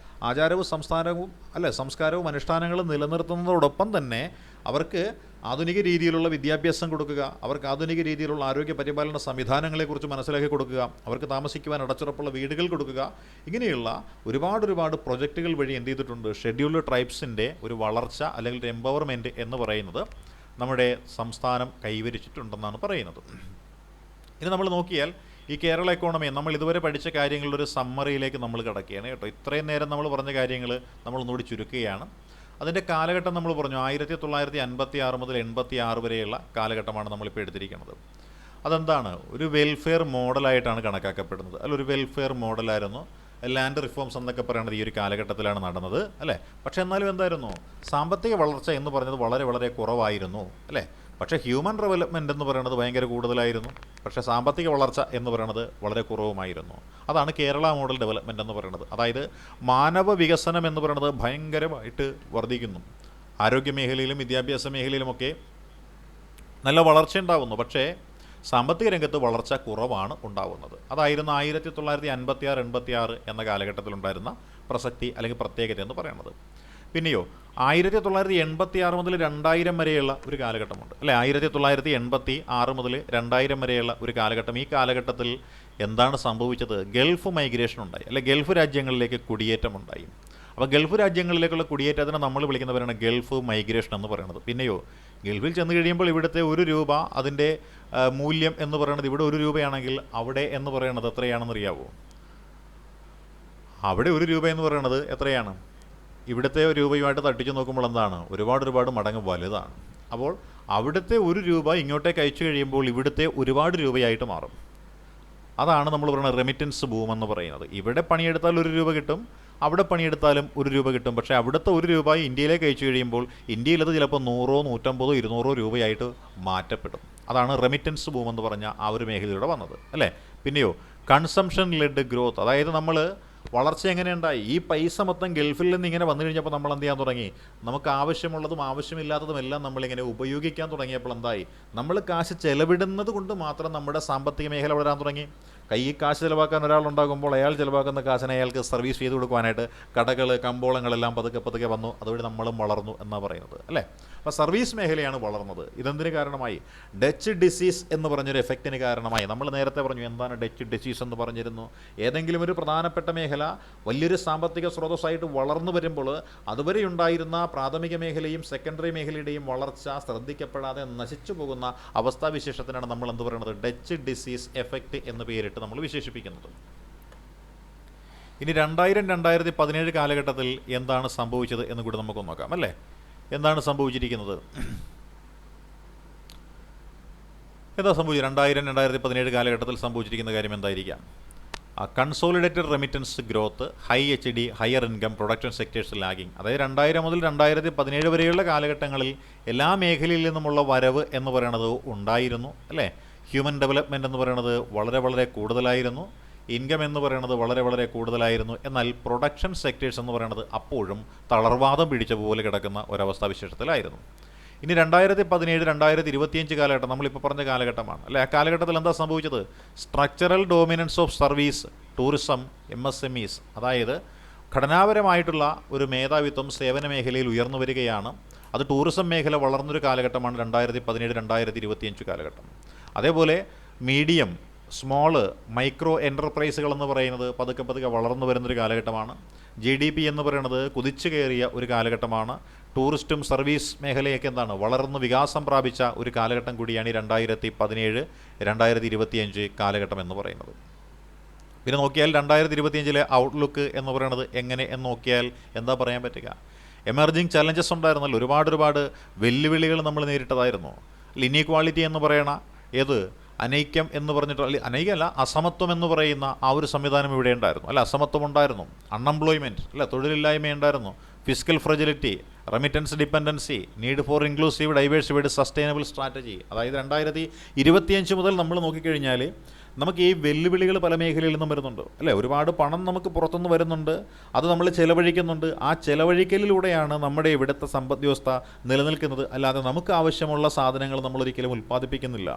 ആചാരവും സംസ്കാരവും അനുഷ്ഠാനങ്ങളും നിലനിർത്തുന്നതോടൊപ്പം തന്നെ അവർക്ക് ആധുനിക രീതിയിലുള്ള വിദ്യാഭ്യാസം കൊടുക്കുക, അവർക്ക് ആധുനിക രീതിയിലുള്ള ആരോഗ്യ പരിപാലന സംവിധാനങ്ങളെക്കുറിച്ച് മനസ്സിലാക്കി കൊടുക്കുക, അവർക്ക് താമസിക്കുവാൻ അടച്ചുറപ്പുള്ള വീടുകൾ കൊടുക്കുക. ഇങ്ങനെയുള്ള ഒരുപാട് പ്രൊജക്റ്റുകൾ വഴി എന്ത് ചെയ്തിട്ടുണ്ട്? ഷെഡ്യൂൾഡ് ട്രൈബ്സിൻ്റെ ഒരു വളർച്ച അല്ലെങ്കിൽ ഒരു എംപവർമെൻറ്റ് എന്ന് പറയുന്നത് നമ്മുടെ സംസ്ഥാനം കൈവരിച്ചിട്ടുണ്ടെന്നാണ് പറയുന്നത്. ഇനി നമ്മൾ നോക്കിയാൽ ഈ കേരള എക്കോണമി നമ്മൾ ഇതുവരെ പഠിച്ച കാര്യങ്ങളുടെ ഒരു സമ്മറിയിലേക്ക് നമ്മൾ കിടക്കുകയാണ് കേട്ടോ. ഇത്രയും നേരം നമ്മൾ പറഞ്ഞ കാര്യങ്ങൾ നമ്മളൊന്നുകൂടി ചുരുക്കുകയാണ്. അതിൻ്റെ കാലഘട്ടം നമ്മൾ പറഞ്ഞു 1956 മുതൽ 86 വരെയുള്ള കാലഘട്ടമാണ് നമ്മളിപ്പോൾ എടുത്തിരിക്കുന്നത്. അതെന്താണ്? ഒരു വെൽഫെയർ മോഡലായിട്ടാണ് കണക്കാക്കപ്പെടുന്നത്. അല്ല, ഒരു വെൽഫെയർ മോഡലായിരുന്നു ലാൻഡ് റിഫോംസ് എന്നൊക്കെ പറയുന്നത് ഈ ഒരു കാലഘട്ടത്തിലാണ് നടന്നത്, അല്ലേ? പക്ഷേ എന്നാലും എന്തായിരുന്നു? സാമ്പത്തിക വളർച്ച എന്ന് പറഞ്ഞത് വളരെ വളരെ കുറവായിരുന്നു, അല്ലേ? പക്ഷേ ഹ്യൂമൻ ഡെവലപ്മെൻറ്റ് എന്ന് പറയുന്നത് ഭയങ്കര കൂടുതലായിരുന്നു. പക്ഷേ സാമ്പത്തിക വളർച്ച എന്ന് പറയുന്നത് വളരെ കുറവുമായിരുന്നു. അതാണ് കേരള മോഡൽ ഡെവലപ്മെൻറ്റ് എന്ന് പറയുന്നത്. അതായത് മാനവ വികസനം എന്ന് പറയുന്നത് ഭയങ്കരമായിട്ട് വർദ്ധിക്കുന്നു. ആരോഗ്യ മേഖലയിലും വിദ്യാഭ്യാസ മേഖലയിലുമൊക്കെ നല്ല വളർച്ച ഉണ്ടാകുന്നു. പക്ഷേ സാമ്പത്തിക രംഗത്ത് വളർച്ച കുറവാണ് ഉണ്ടാകുന്നത്. അതായിരുന്നു 1956-86 എന്ന കാലഘട്ടത്തിലുണ്ടായിരുന്ന പ്രസക്തി അല്ലെങ്കിൽ പ്രത്യേകത എന്ന് പറയുന്നത്. പിന്നെയോ 1986 മുതൽ 2000 വരെയുള്ള ഒരു കാലഘട്ടമുണ്ട്, അല്ലേ? 1986 മുതൽ 2000 വരെയുള്ള ഒരു കാലഘട്ടം. ഈ കാലഘട്ടത്തിൽ എന്താണ് സംഭവിച്ചത്? ഗൾഫ് മൈഗ്രേഷൻ ഉണ്ടായി, അല്ലെ? ഗൾഫ് രാജ്യങ്ങളിലേക്ക് കുടിയേറ്റം ഉണ്ടായി. അപ്പോൾ ഗൾഫ് രാജ്യങ്ങളിലേക്കുള്ള കുടിയേറ്റത്തിനെ നമ്മൾ വിളിക്കുന്നവരാണ് ഗൾഫ് മൈഗ്രേഷൻ എന്ന് പറയുന്നത്. പിന്നെയോ ഗൾഫിൽ ചെന്ന് കഴിയുമ്പോൾ ഇവിടുത്തെ ₹1 അതിൻ്റെ മൂല്യം എന്ന് പറയുന്നത് ഇവിടെ ₹1 അവിടെ എന്ന് പറയുന്നത് എത്രയാണെന്ന് അറിയാവോ? അവിടെ ₹1 എന്ന് പറയുന്നത് എത്രയാണ്? ഇവിടുത്തെ രൂപയുമായിട്ട് തട്ടിച്ചു നോക്കുമ്പോൾ എന്താണ്? ഒരുപാട് മടങ്ങ് വലുതാണ്. അപ്പോൾ അവിടുത്തെ ₹1 ഇങ്ങോട്ടേക്ക് അയച്ചു കഴിയുമ്പോൾ ഇവിടുത്തെ ഒരുപാട് രൂപയായിട്ട് മാറും. അതാണ് നമ്മൾ പറയുന്നത് റെമിറ്റൻസ് ബൂം എന്ന് പറയുന്നത്. ഇവിടെ പണിയെടുത്താൽ ₹1 കിട്ടും, അവിടെ പണിയെടുത്താലും ₹1 കിട്ടും. പക്ഷേ അവിടുത്തെ ₹1 ഇന്ത്യയിലേക്ക് അയച്ചു കഴിയുമ്പോൾ ഇന്ത്യയിലത് ചിലപ്പോൾ 100, 150, 200 രൂപയായിട്ട് മാറ്റപ്പെടും. അതാണ് റെമിറ്റൻസ് ബൂം എന്ന് പറഞ്ഞ ആ ഒരു മേഖലയിലൂടെ വന്നത്, അല്ലേ? പിന്നെയോ കൺസംഷൻ ലെഡ് ഗ്രോത്ത്, അതായത് നമ്മൾ വളർച്ച എങ്ങനെയുണ്ടായി? ഈ പൈസ മൊത്തം ഗൾഫിൽ നിന്ന് ഇങ്ങനെ വന്നു കഴിഞ്ഞപ്പോൾ നമ്മൾ എന്ത് ചെയ്യാൻ തുടങ്ങി? നമുക്ക് ആവശ്യമുള്ളതും ആവശ്യമില്ലാത്തതും എല്ലാം നമ്മളിങ്ങനെ ഉപയോഗിക്കാൻ തുടങ്ങിയപ്പോൾ എന്തായി? നമ്മൾ കാശ് ചെലവിടുന്നത് കൊണ്ട് മാത്രം നമ്മുടെ സാമ്പത്തിക മേഖല വളരാൻ തുടങ്ങി. കയ്യിൽ കാശ് ചിലവാക്കാൻ ഒരാളുണ്ടാകുമ്പോൾ അയാൾ ചിലവാക്കുന്ന കാശിനെ അയാൾക്ക് സർവീസ് ചെയ്ത് കൊടുക്കുവാനായിട്ട് കടകൾ, കമ്പോളങ്ങളെല്ലാം പതുക്കെ വന്നു. അതുവഴി നമ്മളും വളർന്നു എന്നാണ് പറയുന്നത്, അല്ലേ? അപ്പോൾ സർവീസ് മേഖലയാണ് വളർന്നത്. ഇതെന്തിന് കാരണമായി? ഡച്ച് ഡിസീസ് എന്ന് പറഞ്ഞൊരു എഫക്റ്റിന് കാരണമായി. നമ്മൾ നേരത്തെ പറഞ്ഞു എന്താണ് ഡച്ച് ഡിസീസ് എന്ന് പറഞ്ഞിരുന്നു. ഏതെങ്കിലും ഒരു പ്രധാനപ്പെട്ട മേഖല വലിയൊരു സാമ്പത്തിക സ്രോതസ്സായിട്ട് വളർന്നു വരുമ്പോൾ അതുവരെ ഉണ്ടായിരുന്ന പ്രാഥമിക മേഖലയും സെക്കൻഡറി മേഖലയുടെയും വളർച്ച ശ്രദ്ധിക്കപ്പെടാതെ നശിച്ചു പോകുന്ന അവസ്ഥാവിശേഷത്തിനാണ് നമ്മൾ എന്ത് പറയുന്നത്? ഡച്ച് ഡിസീസ് എഫക്റ്റ് എന്ന് പേരിട്ട് നമ്മൾ വിശേഷിപ്പിക്കുന്നത്. ഇനി 2000-2017 കാലഘട്ടത്തിൽ എന്താണ് സംഭവിച്ചത് എന്ന് കൂടി നമുക്ക് നോക്കാം, അല്ലേ? എന്താണ് സംഭവിച്ചിരിക്കുന്നത്? എന്താ സംഭവിച്ചത്? 2000-2017 കാലഘട്ടത്തിൽ സംഭവിച്ചിരിക്കുന്ന കാര്യം എന്തായിരിക്കാം? Consolidated remittance growth, high HD, higher income, production sectors lagging. അതായത് 2000 മുതൽ 2017 വരെയുള്ള കാലഘട്ടങ്ങളിൽ എല്ലാ മേഖലയിൽ നിന്നുമുള്ള വരവ് എന്ന് പറയുന്നത് ഉണ്ടായിരുന്നു, അല്ലേ? ഹ്യൂമൻ ഡെവലപ്മെൻറ്റ് എന്ന് പറയുന്നത് വളരെ കൂടുതലായിരുന്നു. ഇൻകം എന്ന് പറയുന്നത് വളരെ കൂടുതലായിരുന്നു. എന്നാൽ പ്രൊഡക്ഷൻ സെക്ടേഴ്സ് എന്ന് പറയുന്നത് അപ്പോഴും തളർവാദം പിടിച്ച പോലെ കിടക്കുന്ന ഒരവസ്ഥാവിശേഷത്തിലായിരുന്നു. ഇനി 2017-2025 കാലഘട്ടം നമ്മളിപ്പോൾ പറഞ്ഞ കാലഘട്ടമാണ്, അല്ലേ? ആ കാലഘട്ടത്തിൽ എന്താ സംഭവിച്ചത്? Structural dominance of service, tourism, MSMEs, അതായത് ഘടനാപരമായിട്ടുള്ള ഒരു മേധാവിത്വം സേവന മേഖലയിൽ ഉയർന്നു വരികയാണ്. അത് ടൂറിസം മേഖല വളർന്നൊരു കാലഘട്ടമാണ് 2017-2025 കാലഘട്ടം. അതേപോലെ മീഡിയം, സ്മോള്, മൈക്രോ എൻ്റർപ്രൈസുകൾ എന്ന് പറയുന്നത് പതുക്കെ വളർന്നു വരുന്നൊരു കാലഘട്ടമാണ്. GDP എന്ന് പറയുന്നത് കുതിച്ചു കയറിയ ഒരു കാലഘട്ടമാണ്. ടൂറിസ്റ്റും സർവീസ് മേഖലയൊക്കെ എന്താണ്? വളർന്ന് വികാസം പ്രാപിച്ച ഒരു കാലഘട്ടം കൂടിയാണ് ഈ 2017-2025 കാലഘട്ടം എന്ന് പറയുന്നത്. പിന്നെ നോക്കിയാൽ 2025 ഔട്ട്ലുക്ക് എന്ന് പറയുന്നത് എങ്ങനെ എന്ന് നോക്കിയാൽ എന്താ പറയാൻ പറ്റുക? എമർജിങ് ചലഞ്ചസ് ഉണ്ടായിരുന്നല്ലോ, ഒരുപാട് വെല്ലുവിളികൾ നമ്മൾ നേരിട്ടതായിരുന്നു. ഇനീക്വാളിറ്റി എന്ന് പറയണ ഏത് അനൈക്യം എന്ന് പറഞ്ഞിട്ട്, അനൈക്യമല്ല, അസമത്വം എന്ന് പറയുന്ന ആ ഒരു സംവിധാനം ഇവിടെ ഉണ്ടായിരുന്നു, അല്ല? അസമത്വം ഉണ്ടായിരുന്നു, അൺഎംപ്ലോയ്മെൻറ്റ്, അല്ല? തൊഴിലില്ലായ്മ ഉണ്ടായിരുന്നു, fiscal fragility, remittance dependency, need for inclusive diversified sustainable strategy. അതായത് 2025 മുതൽ നമ്മൾ നോക്കിക്കഴിഞ്ഞാൽ നമുക്ക് ഈ വെല്ലുവിളികൾ പല മേഖലയിൽ നിന്നും വരുന്നുണ്ട്, അല്ലേ? ഒരുപാട് പണം നമുക്ക് പുറത്തുനിന്ന് വരുന്നുണ്ട്, അത് നമ്മൾ ചെലവഴിക്കുന്നുണ്ട്. ആ ചെലവഴിക്കലിലൂടെയാണ് നമ്മുടെ ഇവിടുത്തെ സമ്പദ് വ്യവസ്ഥ നിലനിൽക്കുന്നത്. അല്ലാതെ നമുക്ക് ആവശ്യമുള്ള സാധനങ്ങൾ നമ്മൾ ഒരിക്കലും ഉൽപ്പാദിപ്പിക്കുന്നില്ല.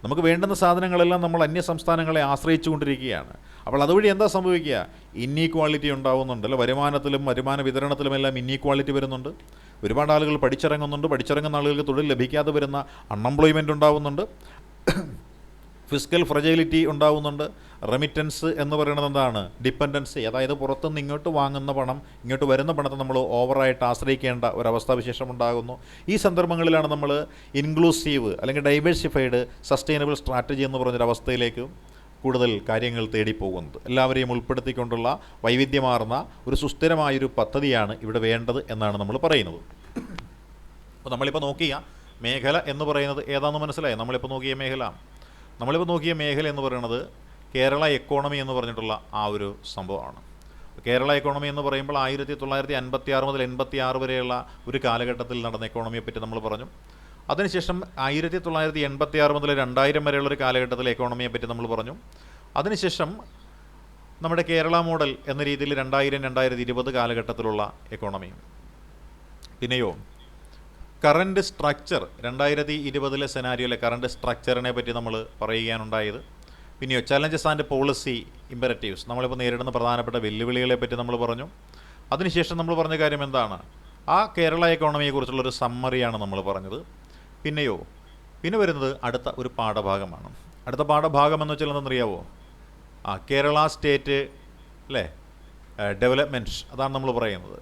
നമുക്ക് വേണ്ടുന്ന സാധനങ്ങളെല്ലാം നമ്മൾ അന്യ സംസ്ഥാനങ്ങളെ ആശ്രയിച്ചു കൊണ്ടിരിക്കുകയാണ്. അപ്പോൾ അതുവഴി എന്താ സംഭവിക്കുക? ഇന്നീക്വാളിറ്റി ഉണ്ടാവുന്നുണ്ട്, അല്ലേ? വരുമാനത്തിലും വരുമാന വിതരണത്തിലുമെല്ലാം ഇന്നീക്വാളിറ്റി വരുന്നുണ്ട്. ഒരുപാട് ആളുകൾ പഠിച്ചിറങ്ങുന്നുണ്ട്, പഠിച്ചിറങ്ങുന്ന ആളുകൾക്ക് തൊഴിൽ ലഭിക്കാതെ വരുന്ന അൺഎംപ്ലോയ്മെൻറ്റ് ഉണ്ടാവുന്നുണ്ട്, ഫിസിക്കൽ ഫ്രജൈലിറ്റി ഉണ്ടാവുന്നുണ്ട്. റെമിറ്റൻസ് എന്ന് പറയുന്നത് എന്താണ്? ഡിപ്പെൻഡൻസി, അതായത് പുറത്തുനിന്ന് ഇങ്ങോട്ട് വാങ്ങുന്ന പണം, ഇങ്ങോട്ട് വരുന്ന പണത്തെ നമ്മൾ ഓവറായിട്ട് ആശ്രയിക്കേണ്ട ഒരവസ്ഥാവിശേഷം ഉണ്ടാകുന്നു. ഈ സന്ദർഭങ്ങളിലാണ് നമ്മൾ ഇൻക്ലൂസീവ് അല്ലെങ്കിൽ ഡൈവേഴ്സിഫൈഡ് സസ്റ്റൈനബിൾ സ്ട്രാറ്റജി എന്ന് പറഞ്ഞൊരവസ്ഥയിലേക്ക് കൂടുതൽ കാര്യങ്ങൾ തേടിപ്പോകുന്നത്. എല്ലാവരെയും ഉൾപ്പെടുത്തിക്കൊണ്ടുള്ള വൈവിധ്യമാർന്ന ഒരു സുസ്ഥിരമായൊരു പദ്ധതിയാണ് ഇവിടെ വേണ്ടത് എന്നാണ് നമ്മൾ പറയുന്നത്. അപ്പോൾ നമ്മളിപ്പോൾ നോക്കിയ മേഖല എന്ന് പറയുന്നത് ഏതാണെന്ന് മനസ്സിലായി? നമ്മളിപ്പോൾ നോക്കിയ മേഖല നമ്മളിപ്പോൾ നോക്കിയ മേഖല എന്ന് പറയുന്നത് കേരള എക്കോണമി എന്ന് പറഞ്ഞിട്ടുള്ള ആ ഒരു സംഭവമാണ്. കേരള എക്കോണമി എന്ന് പറയുമ്പോൾ 1956 മുതൽ 86 വരെയുള്ള ഒരു കാലഘട്ടത്തിൽ നടന്ന എക്കോണമിയെ പറ്റി നമ്മൾ പറഞ്ഞു. അതിനുശേഷം 1986 മുതൽ 2000 വരെയുള്ള ഒരു കാലഘട്ടത്തിലെ എക്കോണമിയെ പറ്റി നമ്മൾ പറഞ്ഞു. അതിനുശേഷം നമ്മുടെ കേരള മോഡൽ എന്ന രീതിയിൽ 2000-2020 കാലഘട്ടത്തിലുള്ള എക്കോണമി. പിന്നെയോ കറൻറ്റ് സ്ട്രക്ചർ 2020 സെനാരിയോയിലെ കറൻറ്റ് സ്ട്രക്ചറിനെ പറ്റി നമ്മൾ പറയുകയാണുണ്ടായത്. പിന്നെയോ ചലഞ്ചസ് ആൻഡ് പോളിസി ഇമ്പറേറ്റീവ്സ്, നമ്മളിപ്പോൾ നേരിടുന്ന പ്രധാനപ്പെട്ട വെല്ലുവിളികളെ പറ്റി നമ്മൾ പറഞ്ഞു. അതിനുശേഷം നമ്മൾ പറഞ്ഞ കാര്യം എന്താണ്? ആ കേരള എക്കോണമിയെക്കുറിച്ചുള്ളൊരു സമ്മറിയാണ് നമ്മൾ പറഞ്ഞത്. പിന്നെ വരുന്നത് അടുത്ത ഒരു പാഠഭാഗമാണ്. അടുത്ത പാഠഭാഗം എന്ന് വെച്ചാൽ എന്തെന്നറിയാവോ? കേരള സ്റ്റേറ്റ് അല്ലേ ഡെവലപ്മെൻറ്റ്, അതാണ് നമ്മൾ പറയുന്നത്.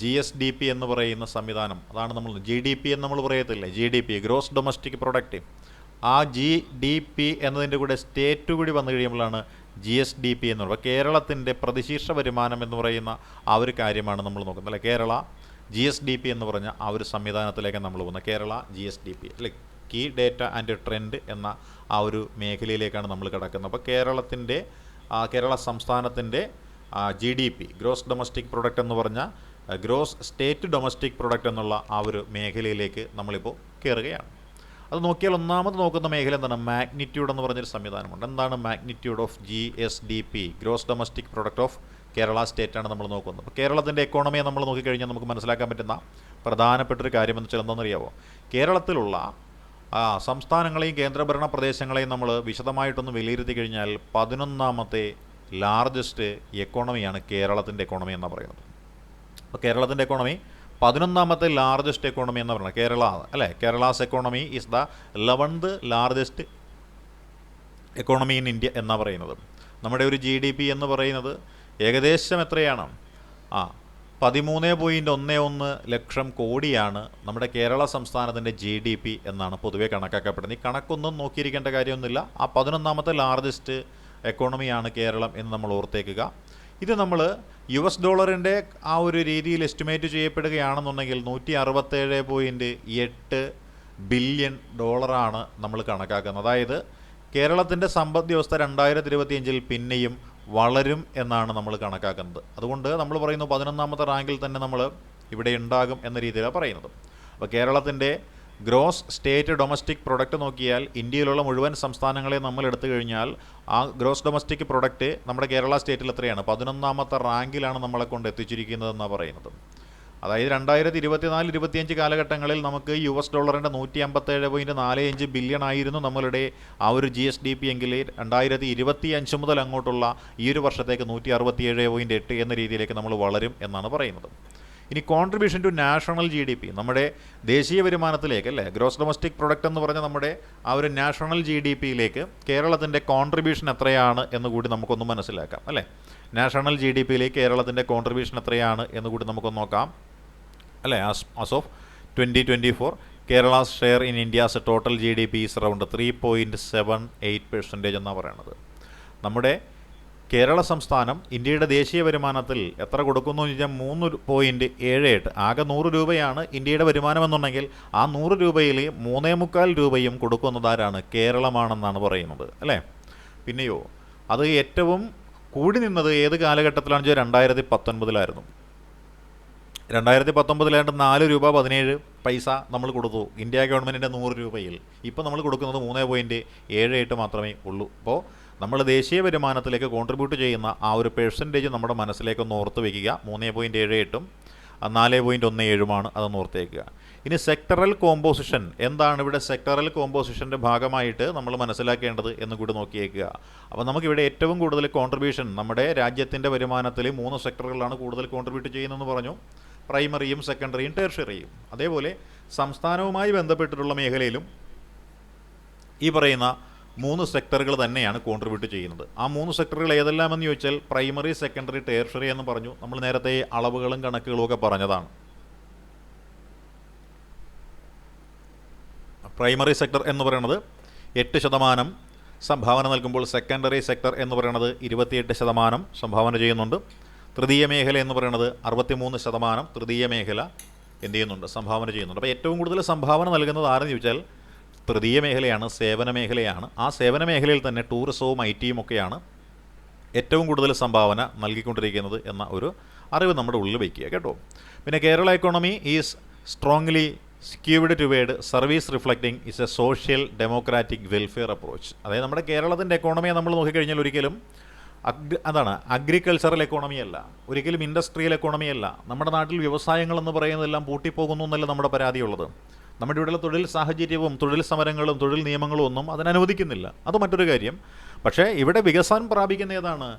GSDP എന്ന് പറയുന്ന സംവിധാനം, അതാണ് നമ്മൾ GDP എന്ന് നമ്മൾ പറയത്തില്ലേ, GDP ഗ്രോസ് ഡൊമസ്റ്റിക് പ്രൊഡക്റ്റ്. ആ GDP എന്നതിൻ്റെ കൂടെ സ്റ്റേറ്റ് കൂടി വന്നു കഴിയുമ്പോഴാണ് GSDP എന്ന് പറയുന്നത്. കേരളത്തിൻ്റെ പ്രതിശീർഷ വരുമാനം എന്ന് പറയുന്ന ആ ഒരു കാര്യമാണ് നമ്മൾ നോക്കുന്നത് അല്ലേ. കേരള GSDP എന്ന് പറഞ്ഞ ആ ഒരു സംവിധാനത്തിലേക്ക് നമ്മൾ പോകുന്നത്. കേരള GSDP അല്ലെ, കീ ഡേറ്റ ആൻഡ് ട്രെൻഡ് എന്ന ആ ഒരു മേഖലയിലേക്കാണ് നമ്മൾ കിടക്കുന്നത്. അപ്പോൾ കേരള സംസ്ഥാനത്തിൻ്റെ GDP ഗ്രോസ് ഡൊമസ്റ്റിക് പ്രൊഡക്റ്റ് എന്ന് പറഞ്ഞ ഗ്രോസ് സ്റ്റേറ്റ് ഡൊമസ്റ്റിക് പ്രൊഡക്റ്റ് എന്നുള്ള ആ ഒരു മേഖലയിലേക്ക് നമ്മളിപ്പോൾ കയറുകയാണ്. അത് നോക്കിയാൽ ഒന്നാമത് നോക്കുന്ന മേഖല എന്താണ്? മാഗ്നിറ്റ്യൂഡ് എന്ന് പറഞ്ഞൊരു സംവിധാനമുണ്ട്. എന്താണ് magnitude of GSDP gross domestic product of Kerala സ്റ്റേറ്റാണ് നമ്മൾ നോക്കുന്നത്. അപ്പോൾ കേരളത്തിൻ്റെ എക്കോണമിയെ നമ്മൾ നോക്കിക്കഴിഞ്ഞാൽ നമുക്ക് മനസ്സിലാക്കാൻ പറ്റുന്ന പ്രധാനപ്പെട്ടൊരു കാര്യമെന്ന് വെച്ചാൽ എന്താണെന്നറിയാമോ? കേരളത്തിലുള്ള സംസ്ഥാനങ്ങളെയും കേന്ദ്രഭരണ പ്രദേശങ്ങളെയും നമ്മൾ വിശദമായിട്ടൊന്ന് വിലയിരുത്തി കഴിഞ്ഞാൽ 11ാമത്തെ ലാർജസ്റ്റ് എക്കോണമിയാണ് കേരളത്തിൻ്റെ എക്കോണമി എന്ന് പറയുന്നത്. അപ്പോൾ കേരളത്തിൻ്റെ എക്കോണമി 11ാമത്തെ ലാർജസ്റ്റ് എക്കോണമി എന്ന് പറയുന്നത് കേരള അല്ലേ. Kerala's economy is the 11th largest economy in India എന്നാണ് പറയുന്നത്. നമ്മുടെ ഒരു GDP എന്ന് പറയുന്നത് ഏകദേശം എത്രയാണ്? 13.11 ലക്ഷം കോടിയാണ് നമ്മുടെ കേരള സംസ്ഥാനത്തിൻ്റെ GDP എന്നാണ് പൊതുവെ കണക്കാക്കപ്പെടുന്നത്. ഈ കണക്കൊന്നും നോക്കിയിരിക്കേണ്ട കാര്യമൊന്നുമില്ല. ആ 11ാമത്തെ ലാർജസ്റ്റ് എക്കോണമിയാണ് കേരളം എന്ന് നമ്മൾ ഓർത്തേക്കുക. ഇത് നമ്മൾ US ഡോളറിൻ്റെ ആ ഒരു രീതിയിൽ എസ്റ്റിമേറ്റ് ചെയ്യപ്പെടുകയാണെന്നുണ്ടെങ്കിൽ $167.8 ബില്യൺ നമ്മൾ കണക്കാക്കുന്നത്. അതായത് കേരളത്തിൻ്റെ സമ്പദ് വ്യവസ്ഥ 2025 പിന്നെയും വളരും എന്നാണ് നമ്മൾ കണക്കാക്കുന്നത്. അതുകൊണ്ട് നമ്മൾ പറയുന്നു 11ാമത്തെ റാങ്കിൽ തന്നെ നമ്മൾ ഇവിടെ ഉണ്ടാകും എന്ന രീതിയിലാണ് പറയുന്നത്. അപ്പോൾ കേരളത്തിൻ്റെ ഗ്രോസ് സ്റ്റേറ്റ് ഡൊമസ്റ്റിക് പ്രൊഡക്റ്റ് നോക്കിയാൽ ഇന്ത്യയിലുള്ള മുഴുവൻ സംസ്ഥാനങ്ങളെ നമ്മൾ എടുത്തു കഴിഞ്ഞാൽ ആ ഗ്രോസ് ഡൊമസ്റ്റിക് പ്രൊഡക്റ്റ് നമ്മുടെ കേരള സ്റ്റേറ്റിൽ എത്രയാണ്? 11ാമത്തെ റാങ്കിലാണ് നമ്മളെ കൊണ്ട് എത്തിച്ചിരിക്കുന്നതെന്നാണ് പറയുന്നത്. അതായത് 2024-25 കാലഘട്ടങ്ങളിൽ നമുക്ക് US ഡോളറിൻ്റെ 157.45 ബില്യൺ ആയിരുന്നു നമ്മളുടെ ആ ഒരു GSDP എങ്കിൽ 2025 മുതൽ അങ്ങോട്ടുള്ള ഈ ഒരു വർഷത്തേക്ക് 167.8 എന്ന രീതിയിലേക്ക് നമ്മൾ വളരും എന്നാണ് പറയുന്നത്. ഇനി കോൺട്രിബ്യൂഷൻ ടു നാഷണൽ GDP, നമ്മുടെ ദേശീയ വരുമാനത്തിലേക്ക് അല്ലേ, ഗ്രോസ് ഡൊമസ്റ്റിക് പ്രൊഡക്റ്റ് എന്ന് പറഞ്ഞാൽ നമ്മുടെ ആ ഒരു നാഷണൽ GDPയിലേക്ക് കേരളത്തിൻ്റെ കോൺട്രിബ്യൂഷൻ എത്രയാണ് എന്ന് കൂടി നമുക്കൊന്ന് മനസ്സിലാക്കാം അല്ലേ. നാഷണൽ GDPയിലേക്ക് കേരളത്തിൻ്റെ കോൺട്രിബ്യൂഷൻ എത്രയാണ് എന്ന് കൂടി നമുക്കൊന്ന് നോക്കാം അല്ലേ. As of 2024 Kerala's share in India's total GDP is around 3.78% എന്നാണ് പറയുന്നത്. നമ്മുടെ കേരള സംസ്ഥാനം ഇന്ത്യയുടെ ദേശീയ വരുമാനത്തിൽ എത്ര കൊടുക്കുന്നു എന്ന് ചോദിച്ചാൽ 3.78. ആകെ 100 രൂപയാണ് ഇന്ത്യയുടെ വരുമാനമെന്നുണ്ടെങ്കിൽ ആ 100 രൂപയിൽ 3.25 രൂപയും കൊടുക്കുന്നതാരാണ്? കേരളമാണെന്നാണ് പറയുന്നത് അല്ലേ. പിന്നെയോ അത് ഏറ്റവും കൂടി നിന്നത് ഏത് കാലഘട്ടത്തിലാണെന്ന് വെച്ചാൽ 2019 2019 4 രൂപ 17 പൈസ നമ്മൾ കൊടുത്തു ഇന്ത്യ ഗവൺമെൻറ്റിൻ്റെ 100 രൂപയിൽ. ഇപ്പോൾ നമ്മൾ കൊടുക്കുന്നത് 3.78 മാത്രമേ ഉള്ളൂ. അപ്പോൾ നമ്മൾ ദേശീയ വരുമാനത്തിലേക്ക് കോൺട്രിബ്യൂട്ട് ചെയ്യുന്ന ആ ഒരു പെർസെൻറ്റേജ് നമ്മുടെ മനസ്സിലേക്കൊന്ന് ഓർത്ത് വയ്ക്കുക. 3.78ഉം 4.17ഉമാണ്, അതൊന്ന് ഓർത്തേക്കുക. ഇനി സെക്ടറൽ കോമ്പോസിഷൻ എന്താണ്? ഇവിടെ സെക്ടറൽ കോമ്പോസിഷൻ്റെ ഭാഗമായിട്ട് നമ്മൾ മനസ്സിലാക്കേണ്ടത് എന്ന് കൂടി നോക്കിയേക്കുക. അപ്പോൾ നമുക്കിവിടെ ഏറ്റവും കൂടുതൽ കോൺട്രിബ്യൂഷൻ നമ്മുടെ രാജ്യത്തിൻ്റെ വരുമാനത്തിൽ 3 സെക്ടറുകളാണ് കൂടുതൽ കോൺട്രിബ്യൂട്ട് ചെയ്യുന്നതെന്ന് പറഞ്ഞു. പ്രൈമറിയും സെക്കൻഡറിയും ടെർഷ്യറിയും. അതേപോലെ സംസ്ഥാനവുമായി ബന്ധപ്പെട്ടിട്ടുള്ള മേഖലയിലും ഈ പറയുന്ന 3 സെക്ടറുകൾ തന്നെയാണ് കോൺട്രിബ്യൂട്ട് ചെയ്യുന്നത്. ആ 3 സെക്ടറുകൾ ഏതെല്ലാമെന്ന് ചോദിച്ചാൽ പ്രൈമറി, സെക്കൻഡറി, ടെർഷ്യറി എന്ന് പറഞ്ഞു. നമ്മൾ നേരത്തെ അളവുകളും കണക്കുകളും ഒക്കെ പറഞ്ഞതാണ്. പ്രൈമറി സെക്ടർ എന്ന് പറയുന്നത് 8% സംഭാവന നൽകുമ്പോൾ സെക്കൻഡറി സെക്ടർ എന്ന് പറയുന്നത് 28% സംഭാവന ചെയ്യുന്നുണ്ട്. തൃതീയ മേഖല എന്ന് പറയുന്നത് 63% തൃതീയ മേഖല എന്ത് ചെയ്യുന്നുണ്ട്? സംഭാവന ചെയ്യുന്നുണ്ട്. അപ്പോൾ ഏറ്റവും കൂടുതൽ സംഭാവന നൽകുന്നത് ആരെന്ന് ചോദിച്ചാൽ തൃതീയ മേഖലയാണ്, സേവന മേഖലയാണ്. ആ സേവന മേഖലയിൽ തന്നെ ടൂറിസവും IT-യും ഒക്കെയാണ് ഏറ്റവും കൂടുതൽ സംഭാവന നൽകിക്കൊണ്ടിരിക്കുന്നത് എന്ന ഒരു അറിവ് നമ്മുടെ ഉള്ളിൽ വയ്ക്കുക കേട്ടോ. പിന്നെ Kerala economy is strongly skewed ടുവേഡ് service reflecting is a social democratic welfare approach. അതായത് നമ്മുടെ കേരളത്തിൻ്റെ എക്കോണമിയെ നമ്മൾ നോക്കിക്കഴിഞ്ഞാൽ ഒരിക്കലും അഗ്രികൾച്ചറൽ എക്കോണമി അല്ല, ഒരിക്കലും ഇൻഡസ്ട്രിയൽ എക്കോണമി അല്ല. നമ്മുടെ നാട്ടിൽ വ്യവസായങ്ങളെന്ന് പറയുന്നതെല്ലാം പൂട്ടിപ്പോകുന്നു എന്നല്ല നമ്മുടെ പരാതിയുള്ളത്. നമ്മുടെ ഇവിടെയുള്ള തൊഴിൽ സാഹചര്യവും തൊഴിൽ സമരങ്ങളും തൊഴിൽ നിയമങ്ങളും ഒന്നും അതിനനുവദിക്കുന്നില്ല. അത് മറ്റൊരു കാര്യം. പക്ഷേ ഇവിടെ വികസനം പ്രാപിക്കുന്ന ഏതാണ്?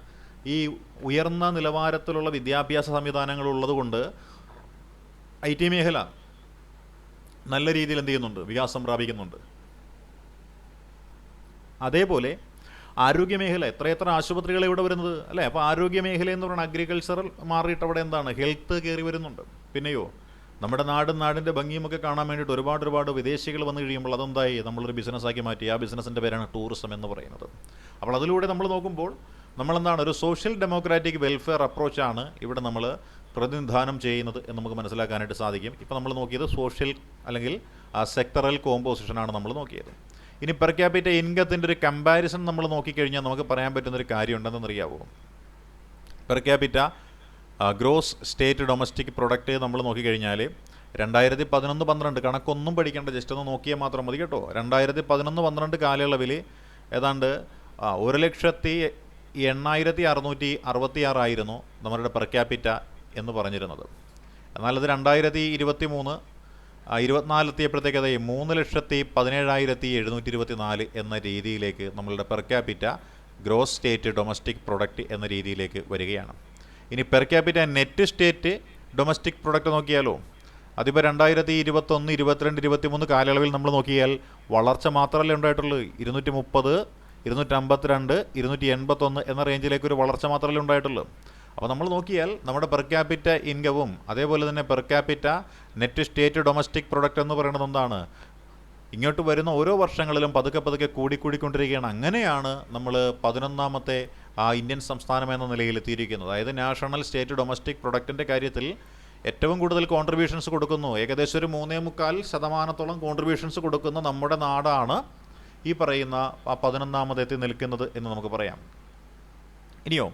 ഈ ഉയർന്ന നിലവാരത്തിലുള്ള വിദ്യാഭ്യാസ സംവിധാനങ്ങളുള്ളത് കൊണ്ട് IT മേഖല നല്ല രീതിയിൽ എന്ത് ചെയ്യുന്നുണ്ട്? വികാസം പ്രാപിക്കുന്നുണ്ട്. അതേപോലെ ആരോഗ്യമേഖല, എത്രയെത്ര ആശുപത്രികൾ ഇവിടെ വരുന്നത് അല്ലേ? അപ്പോൾ ആരോഗ്യമേഖല എന്ന് പറയുന്നത് അഗ്രികൾച്ചറൽ മാറിയിട്ട് അവിടെ എന്താണ്? ഹെൽത്ത് കയറി വരുന്നുണ്ട്. പിന്നെയോ നമ്മുടെ നാടിൻ്റെ ഭംഗിയുമൊക്കെ കാണാൻ വേണ്ടിയിട്ട് ഒരുപാട് വിദേശികൾ വന്നു കഴിയുമ്പോൾ അതെന്തായി? നമ്മളൊരു ബിസിനസ്സാക്കി മാറ്റി. ആ ബിസിനസ്സിൻ്റെ പേരാണ് ടൂറിസം എന്ന് പറയുന്നത്. അപ്പോൾ അതിലൂടെ നമ്മൾ നോക്കുമ്പോൾ നമ്മളെന്താണ്? ഒരു സോഷ്യൽ ഡെമോക്രാറ്റിക് വെൽഫെയർ അപ്രോച്ചാണ് ഇവിടെ നമ്മൾ പ്രതിനിധാനം ചെയ്യുന്നത് എന്ന് നമുക്ക് മനസ്സിലാക്കാനായിട്ട് സാധിക്കും. ഇപ്പോൾ നമ്മൾ നോക്കിയത് സോഷ്യൽ അല്ലെങ്കിൽ സെക്ടറൽ കോമ്പോസിഷനാണ് നമ്മൾ നോക്കിയത്. ഇനി പെർ ക്യാപിറ്റ ഇൻകത്തിൻ്റെ ഒരു കമ്പാരിസൺ നമ്മൾ നോക്കിക്കഴിഞ്ഞാൽ നമുക്ക് പറയാൻ പറ്റുന്നൊരു കാര്യം ഉണ്ടെന്നറിയാവോ? Per capita gross state domestic product നമ്മൾ നോക്കിക്കഴിഞ്ഞാൽ 2011-12 കണക്കൊന്നും പഠിക്കേണ്ട, ജസ്റ്റ് ഒന്ന് നോക്കിയാൽ മാത്രം മതി കേട്ടോ. 2011-12 കാലയളവിൽ ഏതാണ്ട് 1,08,666 ആയിരുന്നു നമ്മുടെ പെർ ക്യാപിറ്റ എന്ന് പറഞ്ഞിരുന്നത്. എന്നാൽ അത് 2023-24 എത്തിയപ്പോഴത്തേക്ക് അത് 3,17,724 എന്ന രീതിയിലേക്ക് നമ്മളുടെ per capita gross state domestic product എന്ന രീതിയിലേക്ക് വരികയാണ്. ഇനി per capita net state domestic product നോക്കിയാലോ, അതിപ്പോൾ 2021, 22, 23 കാലയളവിൽ നമ്മൾ നോക്കിയാൽ വളർച്ച മാത്രമല്ലേ ഉണ്ടായിട്ടുള്ളൂ. 230, 252, 281 എന്ന റേഞ്ചിലേക്ക് ഒരു വളർച്ച മാത്രമല്ലേ ഉണ്ടായിട്ടുള്ളൂ. അപ്പോൾ നമ്മൾ നോക്കിയാൽ നമ്മുടെ പെർ ക്യാപിറ്റ ഇൻകവും അതേപോലെ തന്നെ per capita net state domestic product എന്ന് പറയുന്നത് എന്താണ്? ഇങ്ങോട്ട് വരുന്ന ഓരോ വർഷങ്ങളിലും പതുക്കെ കൂടിക്കൊണ്ടിരിക്കുകയാണ്. അങ്ങനെയാണ് നമ്മൾ 11ാമത്തെ ഇന്ത്യൻ സംസ്ഥാനം എന്ന നിലയിൽ എത്തിയിരിക്കുന്നത്. അതായത് നാഷണൽ സ്റ്റേറ്റ് ഡൊമസ്റ്റിക് പ്രൊഡക്റ്റിൻ്റെ കാര്യത്തിൽ ഏറ്റവും കൂടുതൽ കോൺട്രിബ്യൂഷൻസ് കൊടുക്കുന്നു. ഏകദേശം ഒരു 3.25% കോൺട്രിബ്യൂഷൻസ് കൊടുക്കുന്ന നമ്മുടെ നാടാണ് ഈ പറയുന്ന 11ാമതെത്തി നിൽക്കുന്നത് എന്ന് നമുക്ക് പറയാം. ഇനിയോ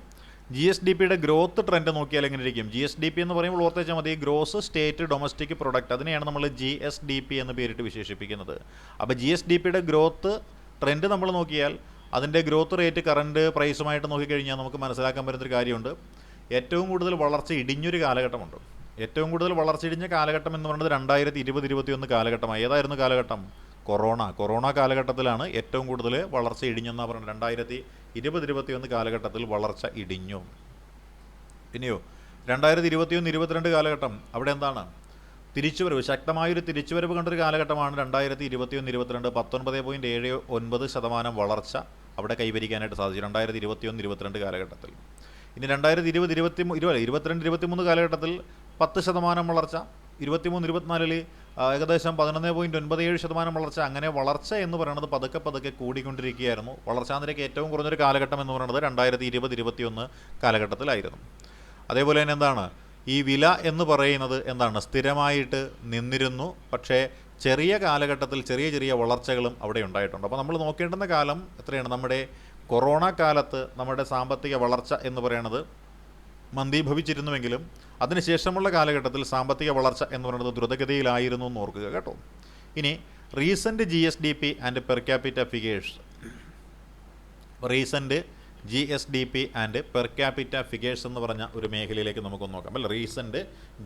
GSDPയുടെ ഗ്രോത്ത് ട്രെൻഡ് നോക്കിയാൽ എങ്ങനെ ഇരിക്കും? GSDP എന്ന് പറയുമ്പോൾ ഓർത്തേച്ചാൽ മതി, ഗ്രോസ് സ്റ്റേറ്റ് ഡൊമസ്റ്റിക് പ്രൊഡക്റ്റ്. അതിനെയാണ് നമ്മൾ GSDP എന്ന് പേരിട്ട് വിശേഷിപ്പിക്കുന്നത്. അപ്പോൾ GSDPയുടെ ഗ്രോത്ത് ട്രെൻഡ് നമ്മൾ നോക്കിയാൽ അതിൻ്റെ ഗ്രോത്ത് റേറ്റ് കറണ്ട് പ്രൈസുമായിട്ട് നോക്കിക്കഴിഞ്ഞാൽ നമുക്ക് മനസ്സിലാക്കാൻ പറ്റുന്നൊരു കാര്യമുണ്ട്. ഏറ്റവും കൂടുതൽ വളർച്ച ഇടിഞ്ഞൊരു കാലഘട്ടമുണ്ട്. ഏറ്റവും കൂടുതൽ വളർച്ച ഇടിഞ്ഞ കാലഘട്ടം എന്ന് പറയുന്നത് 2020-21 കാലഘട്ടമായി. ഏതായിരുന്നു കാലഘട്ടം? കൊറോണ കാലഘട്ടത്തിലാണ് ഏറ്റവും കൂടുതൽ വളർച്ച ഇടിഞ്ഞെന്നാണ് പറയുന്നത്. 2020-21 കാലഘട്ടത്തിൽ വളർച്ച ഇടിഞ്ഞു. പിന്നെയോ 2021-22 കാലഘട്ടം അവിടെ എന്താണ്? തിരിച്ചുവരവ്, ശക്തമായൊരു തിരിച്ചുവരവ് കണ്ടൊരു കാലഘട്ടമാണ് 2021-22. 19.79% വളർച്ച അവിടെ കൈവരിക്കാനായിട്ട് സാധിച്ചു 2021-22 കാലഘട്ടത്തിൽ. ഇനി 2022-23 കാലഘട്ടത്തിൽ 10% വളർച്ച, 23-24 ഏകദേശം 11.97% വളർച്ച. അങ്ങനെ വളർച്ച എന്ന് പറയുന്നത് പതുക്കെ കൂടിക്കൊണ്ടിരിക്കുകയായിരുന്നു. വളർച്ചാ നിരക്ക് ഏറ്റവും കുറഞ്ഞൊരു കാലഘട്ടം എന്ന് പറയുന്നത് 2020-21 കാലഘട്ടത്തിലായിരുന്നു. അതേപോലെ തന്നെ എന്താണ്? ഈ വില എന്ന് പറയുന്നത് എന്താണ്? സ്ഥിരമായിട്ട് നിന്നിരുന്നു. പക്ഷേ ചെറിയ കാലഘട്ടത്തിൽ ചെറിയ വളർച്ചകളും അവിടെ ഉണ്ടായിട്ടുണ്ട്. അപ്പോൾ നമ്മൾ നോക്കേണ്ടുന്ന കാലം എത്രയാണ്? നമ്മുടെ കൊറോണ കാലത്ത് നമ്മുടെ സാമ്പത്തിക വളർച്ച എന്ന് പറയുന്നത് മന്ദീഭവിച്ചിരുന്നുവെങ്കിലും അതിനുശേഷമുള്ള കാലഘട്ടത്തിൽ സാമ്പത്തിക വളർച്ച എന്ന് പറയുന്നത് ദ്രുതഗതിയിലായിരുന്നു എന്ന് ഓർക്കുക കേട്ടോ. ഇനി recent GSDP and per capita figures. Recent GSDP and per capita figures എന്ന് പറഞ്ഞ ഒരു മേഖലയിലേക്ക് നമുക്കൊന്ന് നോക്കാം. അല്ല, recent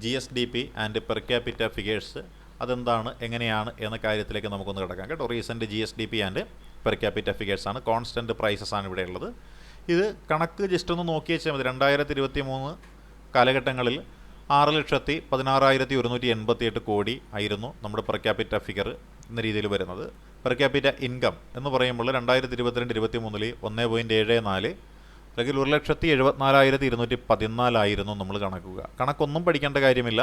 GSDP and per capita figures അതെന്താണ്, എങ്ങനെയാണ് എന്ന കാര്യത്തിലേക്ക് നമുക്കൊന്ന് കിടക്കാം കേട്ടോ. Recent GSDP and per capita ഫിഗേഴ്സാണ്, കോൺസ്റ്റൻറ്റ് പ്രൈസസ് ആണ് ഇവിടെ ഉള്ളത്. ഇത് കണക്ക് ജസ്റ്റ് ഒന്ന് നോക്കി വെച്ചാൽ മതി. 2023 കാലഘട്ടങ്ങളിൽ 6,16,188 കോടി ആയിരുന്നു നമ്മുടെ പെർ ക്യാപിറ്റ ഫിഗർ എന്ന രീതിയിൽ വരുന്നത്. പെർ ക്യാപിറ്റ ഇൻകം എന്ന് പറയുമ്പോൾ 2022-23 1.74 അല്ലെങ്കിൽ 1,74,214 ആയിരുന്നു നമ്മൾ കണക്കൊന്നും പഠിക്കേണ്ട കാര്യമില്ല.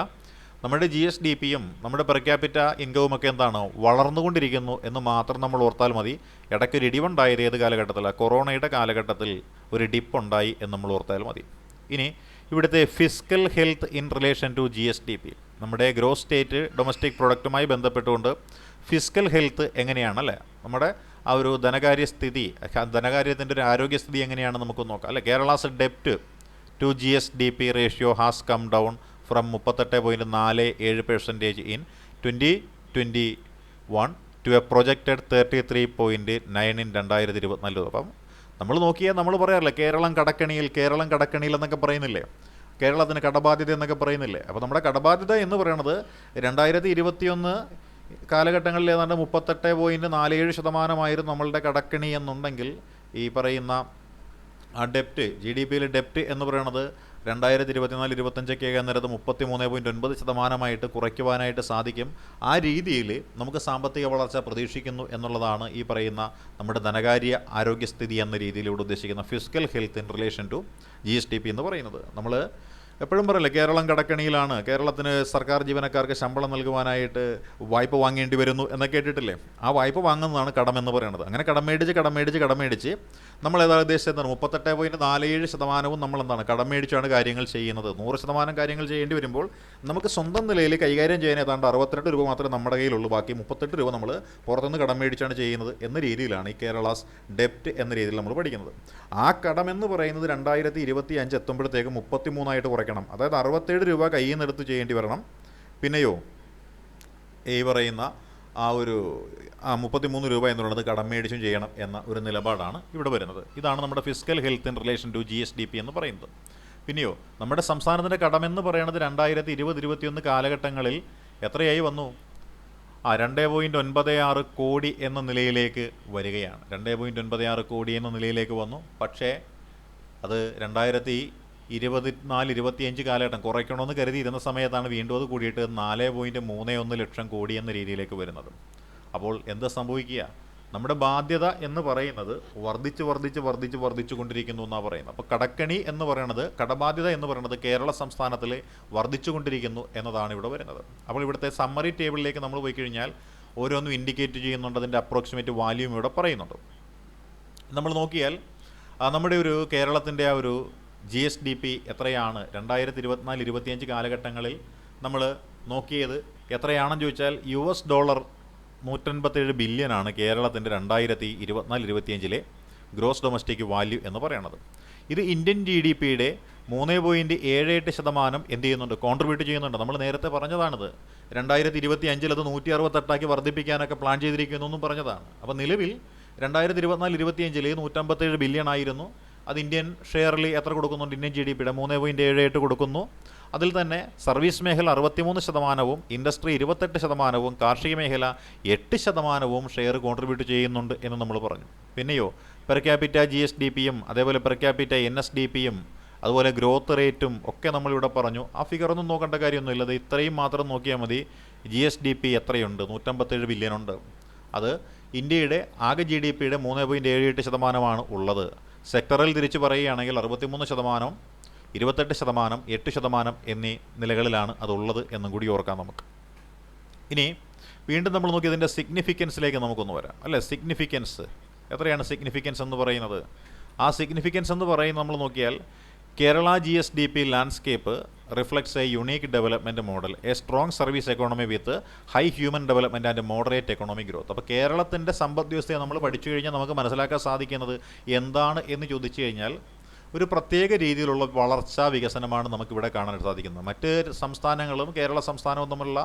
നമ്മുടെ GSDPയും നമ്മുടെ പെർ ക്യാപിറ്റ ഇൻകവുമൊക്കെ എന്താണ്? വളർന്നുകൊണ്ടിരിക്കുന്നു എന്ന് മാത്രം നമ്മൾ ഓർത്താൽ മതി. ഇടയ്ക്കൊരു ഇടിവുണ്ടായത് ഏത് കാലഘട്ടത്തിലാണ്? കൊറോണയുടെ കാലഘട്ടത്തിൽ ഒരു ഡിപ്പ് ഉണ്ടായി എന്ന് നമ്മൾ ഓർത്താൽ മതി. ഇനി ഇവിടുത്തെ fiscal health in relation to GSDP, നമ്മുടെ ഗ്രോസ് സ്റ്റേറ്റ് ഡൊമസ്റ്റിക് പ്രൊഡക്റ്റുമായി ബന്ധപ്പെട്ടുകൊണ്ട് ഫിസിക്കൽ ഹെൽത്ത് എങ്ങനെയാണ് അല്ലേ, നമ്മുടെ ആ ഒരു ധനകാര്യസ്ഥിതി, ധനകാര്യത്തിൻ്റെ ഒരു ആരോഗ്യസ്ഥിതി എങ്ങനെയാണ് നമുക്ക് നോക്കാം അല്ലേ. കേരളാസ് ഡെപ്റ്റ് to GSDP ratio has come down from 38.47% in 2021 to a projected 33.9 in 2024. അപ്പം നമ്മൾ നോക്കിയാൽ നമ്മൾ പറയാറില്ലേ കേരളം കടക്കണിയിൽ എന്നൊക്കെ പറയുന്നില്ലേ, കേരളത്തിന് കടബാധ്യത എന്നൊക്കെ പറയുന്നില്ലേ. അപ്പോൾ നമ്മുടെ കടബാധ്യത എന്ന് പറയുന്നത് 2021 കാലഘട്ടങ്ങളിൽ ഏതാണ്ട് 38.47% നമ്മളുടെ കടക്കണി എന്നുണ്ടെങ്കിൽ ഈ പറയുന്ന ആ ഡെപ്റ്റ് GDPയിലെ ഡെപ്റ്റ് എന്ന് പറയുന്നത് 2024-25 നേരത്ത് 33.9% കുറയ്ക്കുവാനായിട്ട് സാധിക്കും. ആ രീതിയിൽ നമുക്ക് സാമ്പത്തിക വളർച്ച പ്രതീക്ഷിക്കുന്നു എന്നുള്ളതാണ് ഈ പറയുന്ന നമ്മുടെ ധനകാര്യ ആരോഗ്യസ്ഥിതി എന്ന രീതിയിലൂടെ ഉദ്ദേശിക്കുന്ന physical health in relation to GSDP എന്ന് പറയുന്നത്. നമ്മൾ എപ്പോഴും പറയില്ലേ കേരളം കടക്കണിയിലാണ്, കേരളത്തിന് സർക്കാർ ജീവനക്കാർക്ക് ശമ്പളം നൽകുവാനായിട്ട് വായ്പ വാങ്ങേണ്ടി വരുന്നു എന്നൊക്കെ കേട്ടിട്ടില്ലേ. ആ വായ്പ വാങ്ങുന്നതാണ് കടം എന്ന് പറയുന്നത്. അങ്ങനെ കടം മേടിച്ച് നമ്മൾ ഏതാണ് ഉദ്ദേശിച്ചത് 38.47% നമ്മളെന്താണ് കടം മേടിച്ചാണ് കാര്യങ്ങൾ ചെയ്യുന്നത്. 100% കാര്യങ്ങൾ ചെയ്യേണ്ടി വരുമ്പോൾ നമുക്ക് സ്വന്തം നിലയിൽ കൈകാര്യം ചെയ്യാൻ ഏതാണ്ട് 62 രൂപ മാത്രമേ നമ്മുടെ കയ്യിലുള്ളൂ, ബാക്കി 38 രൂപ നമ്മൾ പുറത്തുനിന്ന് കടം മേടിച്ചാണ് ചെയ്യുന്നത് എന്ന രീതിയിലാണ് ഈ കേരളാസ് ഡെപ്റ്റ് എന്ന രീതിയിൽ നമ്മൾ പഠിക്കുന്നത്. ആ കടം എന്ന് പറയുന്നത് 2025 എത്തുമ്പോഴത്തേക്ക് 33 കുറയ്ക്കണം. അതായത് 67 രൂപ കയ്യിൽ നിന്ന് എടുത്ത് ചെയ്യേണ്ടി വരണം. പിന്നെയോ ഈ പറയുന്ന ആ ഒരു 33 രൂപ എന്നുള്ളത് കടം മേടിച്ചും ചെയ്യണം എന്ന ഒരു നിലപാടാണ് ഇവിടെ വരുന്നത്. ഇതാണ് നമ്മുടെ physical health in relation to GSDP എന്ന് പറയുന്നത്. പിന്നെയോ നമ്മുടെ സംസ്ഥാനത്തിൻ്റെ കടമെന്ന് പറയുന്നത് 2020-21 കാലഘട്ടങ്ങളിൽ എത്രയായി വന്നു? 2.96 കോടി എന്ന നിലയിലേക്ക് വരികയാണ്. 2.96 കോടി എന്ന നിലയിലേക്ക് വന്നു. പക്ഷേ അത് 2024-25 കാലഘട്ടം കുറയ്ക്കണമെന്ന് കരുതിയിരുന്ന സമയത്താണ് വീണ്ടും അത് കൂടിയിട്ട് 4.31 ലക്ഷം കോടി എന്ന രീതിയിലേക്ക് വരുന്നത്. അപ്പോൾ എന്താ സംഭവിക്കുക? നമ്മുടെ ബാധ്യത എന്ന് പറയുന്നത് വർദ്ധിച്ചു കൊണ്ടിരിക്കുന്നു എന്നാണ് പറയുന്നത്. അപ്പോൾ കടക്കണി എന്ന് പറയുന്നത്, കടബാധ്യത എന്ന് പറയുന്നത് കേരള സംസ്ഥാനത്തിൽ വർദ്ധിച്ചു കൊണ്ടിരിക്കുന്നു എന്നതാണ് ഇവിടെ വരുന്നത്. അപ്പോൾ ഇവിടുത്തെ സമ്മറി ടേബിളിലേക്ക് നമ്മൾ പോയി കഴിഞ്ഞാൽ ഓരോന്നും ഇൻഡിക്കേറ്റ് ചെയ്യുന്നുണ്ട്, അതിൻ്റെ അപ്രോക്സിമേറ്റ് വാല്യൂം ഇവിടെ പറയുന്നുണ്ട്. നമ്മൾ നോക്കിയാൽ നമ്മുടെ ഒരു കേരളത്തിൻ്റെ ആ ഒരു GSDP എത്രയാണ് 2024-25 കാലഘട്ടങ്ങളിൽ നമ്മൾ നോക്കിയത് എത്രയാണെന്ന് ചോദിച്ചാൽ $187 ബില്യനാണ് കേരളത്തിൻ്റെ 2024-25 ഗ്രോസ് ഡൊമസ്റ്റിക് വാല്യൂ എന്ന് പറയുന്നത്. ഇത് ഇന്ത്യൻ GDPയുടെ 3.78% എന്ത് ചെയ്യുന്നുണ്ട്, കോൺട്രിബ്യൂട്ട് ചെയ്യുന്നുണ്ട്. നമ്മൾ നേരത്തെ പറഞ്ഞതാണിത്. 2025 അത് 168 വർദ്ധിപ്പിക്കാനൊക്കെ പ്ലാൻ ചെയ്തിരിക്കുന്നു എന്നും പറഞ്ഞതാണ്. അപ്പോൾ നിലവിൽ 2024-25 157 ബില്യൺ ആയിരുന്നു. അത് ഇന്ത്യൻ ഷെയറിൽ എത്ര കൊടുക്കുന്നുണ്ട്? ഇന്ത്യൻ GDPയുടെ 3.78 കൊടുക്കുന്നു. അതിൽ തന്നെ സർവീസ് മേഖല 63%, ഇൻഡസ്ട്രി 28%, കാർഷിക മേഖല 8% ഷെയർ കോൺട്രിബ്യൂട്ട് ചെയ്യുന്നുണ്ട് എന്ന് നമ്മൾ പറഞ്ഞു. പിന്നെയോ പെർ ക്യാപിറ്റ GSDPയും അതേപോലെ പെർ ക്യാപിറ്റ NSDPയും അതുപോലെ ഗ്രോത്ത് റേറ്റും ഒക്കെ നമ്മളിവിടെ പറഞ്ഞു. ആ ഫിഗറൊന്നും നോക്കേണ്ട കാര്യമൊന്നുമില്ല, അത് ഇത്രയും മാത്രം നോക്കിയാൽ മതി. GSDP എത്രയുണ്ട്? 157 ബില്യൺ ഉണ്ട്. അത് ഇന്ത്യയുടെ ആകെ GDPയുടെ 3.78% ഉള്ളത്. സെക്ടറിൽ തിരിച്ച് പറയുകയാണെങ്കിൽ 63%, 28%, 8% എന്നീ നിലകളിലാണ് അതുള്ളത് എന്നും കൂടി ഓർക്കാം നമുക്ക്. ഇനി വീണ്ടും നമ്മൾ നോക്കി ഇതിൻ്റെ സിഗ്നിഫിക്കൻസിലേക്ക് നമുക്കൊന്ന് വരാം അല്ലേ. സിഗ്നിഫിക്കൻസ് എത്രയാണ്? സിഗ്നിഫിക്കൻസ് എന്ന് പറയുന്നത്, ആ സിഗ്നിഫിക്കൻസ് എന്ന് പറയുന്നത് നമ്മൾ നോക്കിയാൽ Kerala GSDP landscape reflects A unique development model, A strong service economy with high human development and moderate economic growth. അപ്പോൾ കേരളത്തിൻ്റെ സമ്പദ് വ്യവസ്ഥയെ നമ്മൾ പഠിച്ചു കഴിഞ്ഞാൽ നമുക്ക് മനസ്സിലാക്കാൻ സാധിക്കുന്നത് എന്താണ് എന്ന് ചോദിച്ചു കഴിഞ്ഞാൽ ഒരു പ്രത്യേക രീതിയിലുള്ള വളർച്ചാ വികസനമാണ് നമുക്കിവിടെ കാണാനായിട്ട് സാധിക്കുന്നത്. മറ്റ് സംസ്ഥാനങ്ങളും കേരള സംസ്ഥാനവും തമ്മിലുള്ള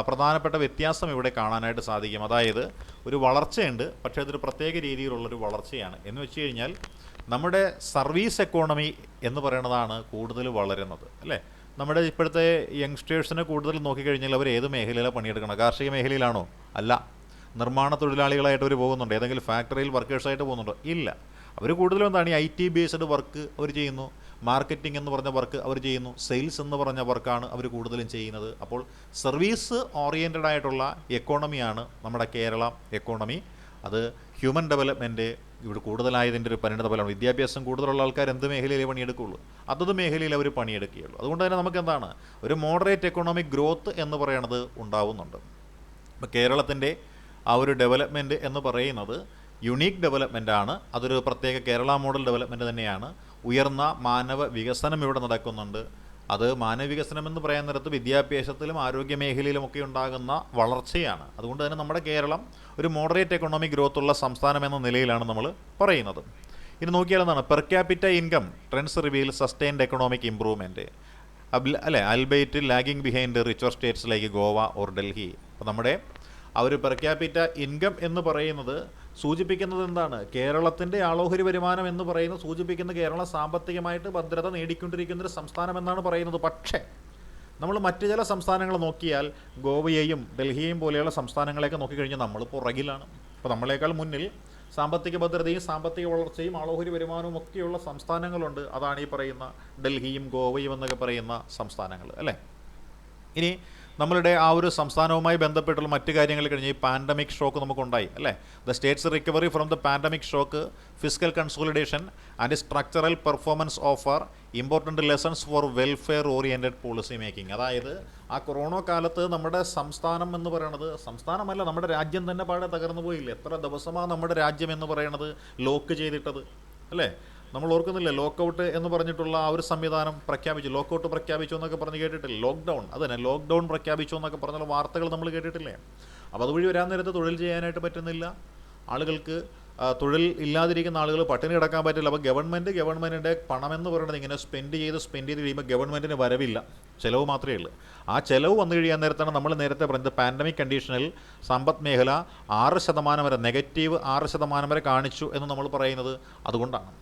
പ്രധാനപ്പെട്ട വ്യത്യാസം ഇവിടെ കാണാനായിട്ട് സാധിക്കും. അതായത് ഒരു വളർച്ചയുണ്ട്, പക്ഷേ അതൊരു പ്രത്യേക രീതിയിലുള്ളൊരു വളർച്ചയാണ്. എന്ന് വെച്ച് കഴിഞ്ഞാൽ നമ്മുടെ സർവീസ് എക്കോണമി എന്ന് പറയുന്നതാണ് കൂടുതൽ വളരുന്നത് അല്ലേ. നമ്മുടെ ഇപ്പോഴത്തെ യങ്സ്റ്റേഴ്സിനെ കൂടുതൽ നോക്കിക്കഴിഞ്ഞാൽ അവർ ഏത് മേഖലയിലാണ് പണിയെടുക്കണം? കാർഷിക മേഖലയിലാണോ? അല്ല. നിർമ്മാണ തൊഴിലാളികളായിട്ട് അവർ പോകുന്നുണ്ട്, ഏതെങ്കിലും ഫാക്ടറിയിൽ വർക്കേഴ്സായിട്ട് പോകുന്നുണ്ടോ? ഇല്ല. അവർ കൂടുതലും എന്താണ് ഈ IT ബേസ്ഡ് വർക്ക് അവർ ചെയ്യുന്നു, മാർക്കറ്റിംഗ് എന്ന് പറഞ്ഞ വർക്ക് അവർ ചെയ്യുന്നു, സെയിൽസ് എന്ന് പറഞ്ഞ വർക്കാണ് അവർ കൂടുതലും ചെയ്യുന്നത്. അപ്പോൾ സർവീസ് ഓറിയൻറ്റഡ് ആയിട്ടുള്ള എക്കോണമിയാണ് നമ്മുടെ കേരള എക്കോണമി. അത് ഹ്യൂമൻ ഡെവലപ്മെൻറ്റ് ഇവിടെ കൂടുതലായതിൻ്റെ ഒരു പരിണിത ഫലമാണ്. വിദ്യാഭ്യാസം കൂടുതലുള്ള ആൾക്കാർ എന്ത് മേഖലയിലേ പണിയെടുക്കുകയുള്ളൂ, അതത് മേഖലയിൽ അവർ പണിയെടുക്കുകയുള്ളൂ. അതുകൊണ്ട് തന്നെ നമുക്ക് എന്താണ് ഒരു മോഡറേറ്റ് എക്കണോമിക് ഗ്രോത്ത് എന്ന് പറയുന്നത് ഉണ്ടാവുന്നുണ്ട്. ഇപ്പോൾ കേരളത്തിൻ്റെ ആ ഒരു ഡെവലപ്മെൻറ്റ് എന്ന് പറയുന്നത് യുണീക്ക് ഡെവലപ്മെൻറ്റാണ്. അതൊരു പ്രത്യേക കേരള മോഡൽ ഡെവലപ്മെൻറ്റ് തന്നെയാണ്. ഉയർന്ന മാനവ വികസനം ഇവിടെ നടക്കുന്നുണ്ട്. അത് മാനവികസനം എന്ന് പറയാൻ നേരത്ത് വിദ്യാഭ്യാസത്തിലും ആരോഗ്യ മേഖലയിലുമൊക്കെ ഉണ്ടാകുന്ന വളർച്ചയാണ്. അതുകൊണ്ട് തന്നെ നമ്മുടെ കേരളം ഒരു മോഡറേറ്റ് എക്കണോമിക് ഗ്രോത്ത് ഉള്ള സംസ്ഥാനം എന്ന നിലയിലാണ് നമ്മൾ പറയുന്നത്. ഇനി നോക്കിയാൽ എന്താണ് per capita income trends reveal sustained economic improvement അല്ലേ, albeit lagging behind richer states like Goa or Delhi. അപ്പോൾ നമ്മുടെ ആ ഒരു പെർ ക്യാപിറ്റ ഇൻകം എന്ന് പറയുന്നത് സൂചിപ്പിക്കുന്നത് എന്താണ്? കേരളത്തിൻ്റെ ആളോഹരി വരുമാനം എന്ന് പറയുന്നത് സൂചിപ്പിക്കുന്ന കേരളം സാമ്പത്തികമായിട്ട് ഭദ്രത നേടിക്കൊണ്ടിരിക്കുന്നൊരു സംസ്ഥാനം എന്നാണ് പറയുന്നത്. പക്ഷേ നമ്മൾ മറ്റു ചില സംസ്ഥാനങ്ങൾ നോക്കിയാൽ ഗോവയെയും ഡൽഹിയെയും പോലെയുള്ള സംസ്ഥാനങ്ങളെയൊക്കെ നോക്കിക്കഴിഞ്ഞാൽ നമ്മൾ പുറകിലാണ്. അപ്പോൾ നമ്മളെക്കാൾ മുന്നിൽ സാമ്പത്തിക ഭദ്രതയും സാമ്പത്തിക വളർച്ചയും ആളോഹരി വരുമാനവും ഒക്കെയുള്ള സംസ്ഥാനങ്ങളുണ്ട്. അതാണ് ഈ പറയുന്ന ഡൽഹിയും ഗോവയും എന്നൊക്കെ പറയുന്ന സംസ്ഥാനങ്ങൾ അല്ലേ. ഇനി നമ്മളുടെ ആ ഒരു സംസ്ഥാനവുമായി ബന്ധപ്പെട്ടുള്ള മറ്റു കാര്യങ്ങൾ കഴിഞ്ഞ് ഈ പാൻഡമിക് ഷോക്ക് നമുക്കുണ്ടായി അല്ലേ. The States recovery from the pandemic shock, physical consolidation and structural performance offer important lessons for welfare oriented policy making. അതായത് ആ കൊറോണ കാലത്ത് നമ്മുടെ സംസ്ഥാനം എന്ന് പറയുന്നത്, സംസ്ഥാനമല്ല നമ്മുടെ രാജ്യം തന്നെ പാടെ തകർന്നു പോയില്ല. എത്ര ദിവസമാണ് നമ്മുടെ രാജ്യം എന്ന് പറയുന്നത് ലോക്ക് ചെയ്തിട്ടത് അല്ലേ. നമ്മൾ ഓർക്കുന്നില്ലേ, ലോക്കൗട്ട് എന്ന് പറഞ്ഞിട്ടുള്ള ആ ഒരു സംവിധാനം പ്രഖ്യാപിച്ചു, ലോക്കൗട്ട് പ്രഖ്യാപിച്ചു എന്നൊക്കെ പറഞ്ഞ് കേട്ടിട്ടില്ലേ. ലോക്ക്ഡൗൺ, അത് തന്നെ ലോക്ക്ഡൗൺ പ്രഖ്യാപിച്ചു എന്നൊക്കെ പറഞ്ഞുള്ള വാർത്തകൾ നമ്മൾ കേട്ടിട്ടില്ലേ. അപ്പോൾ അതുവഴി വരാൻ നേരത്ത് തൊഴിൽ ചെയ്യാനായിട്ട് പറ്റുന്നില്ല, ആളുകൾക്ക് തൊഴിൽ ഇല്ലാതിരിക്കുന്ന ആളുകൾ പട്ടിണി കിടക്കാൻ പറ്റില്ല. അപ്പോൾ ഗവൺമെൻറ്റിൻ്റെ പണമെന്ന് പറയുന്നത് ഇങ്ങനെ സ്പെൻഡ് ചെയ്ത് കഴിയുമ്പോൾ ഗവൺമെൻറ്റിന് വരവില്ല, ചിലവ് മാത്രമേ ഉള്ളൂ. ആ ചിലവ് വന്നു കഴിയാൻ നേരത്താണ് നമ്മൾ നേരത്തെ പറഞ്ഞത് പാൻഡമിക് കണ്ടീഷനിൽ സമ്പദ് മേഖല 6% വരെ -6% വരെ കാണിച്ചു എന്ന് നമ്മൾ പറയുന്നത് അതുകൊണ്ടാണ്.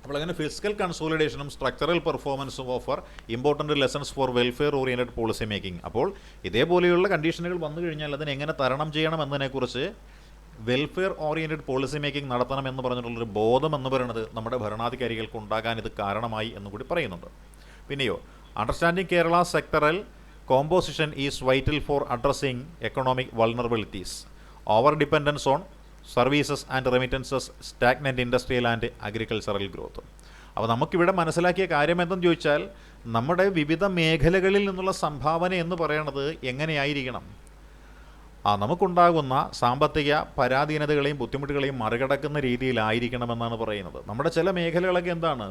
അപ്പോൾ അങ്ങനെ ഫിസിക്കൽ കൺസോളിഡേഷനും സ്ട്രക്ചറൽ പെർഫോമൻസും offer important lessons for welfare oriented policy making. അപ്പോൾ ഇതേപോലെയുള്ള കണ്ടീഷനുകൾ വന്നു കഴിഞ്ഞാൽ അതിനെ എങ്ങനെ തരണം ചെയ്യണം എന്നതിനെക്കുറിച്ച് വെൽഫെയർ ഓറിയൻറ്റഡ് പോളിസി മേക്കിംഗ് നടത്തണം എന്ന് പറഞ്ഞിട്ടുള്ളൊരു ബോധം എന്ന് പറയുന്നത് നമ്മുടെ ഭരണാധികാരികൾക്ക് ഉണ്ടാകാൻ ഇത് കാരണമായി എന്ന് കൂടി പറയുന്നുണ്ട്. പിന്നെയോ understanding Kerala sectoral composition is vital for addressing economic vulnerabilities, over dependence on services and remittances, stagnant industrial and agricultural growth. അപ്പോൾ നമുക്കിവിടെ മനസ്സിലാക്കിയ കാര്യം എന്തെന്ന് ചോദിച്ചാൽ നമ്മുടെ വിവിധ മേഖലകളിൽ നിന്നുള്ള സംഭാവന എന്ന് പറയുന്നത് എങ്ങനെയായിരിക്കണം, നമുക്കുണ്ടാകുന്ന സാമ്പത്തിക പരാധീനതകളെയും ബുദ്ധിമുട്ടുകളെയും മറികടക്കുന്ന രീതിയിലായിരിക്കണമെന്നാണ് പറയുന്നത്. നമ്മുടെ ചില മേഖലകളൊക്കെ എന്താണ്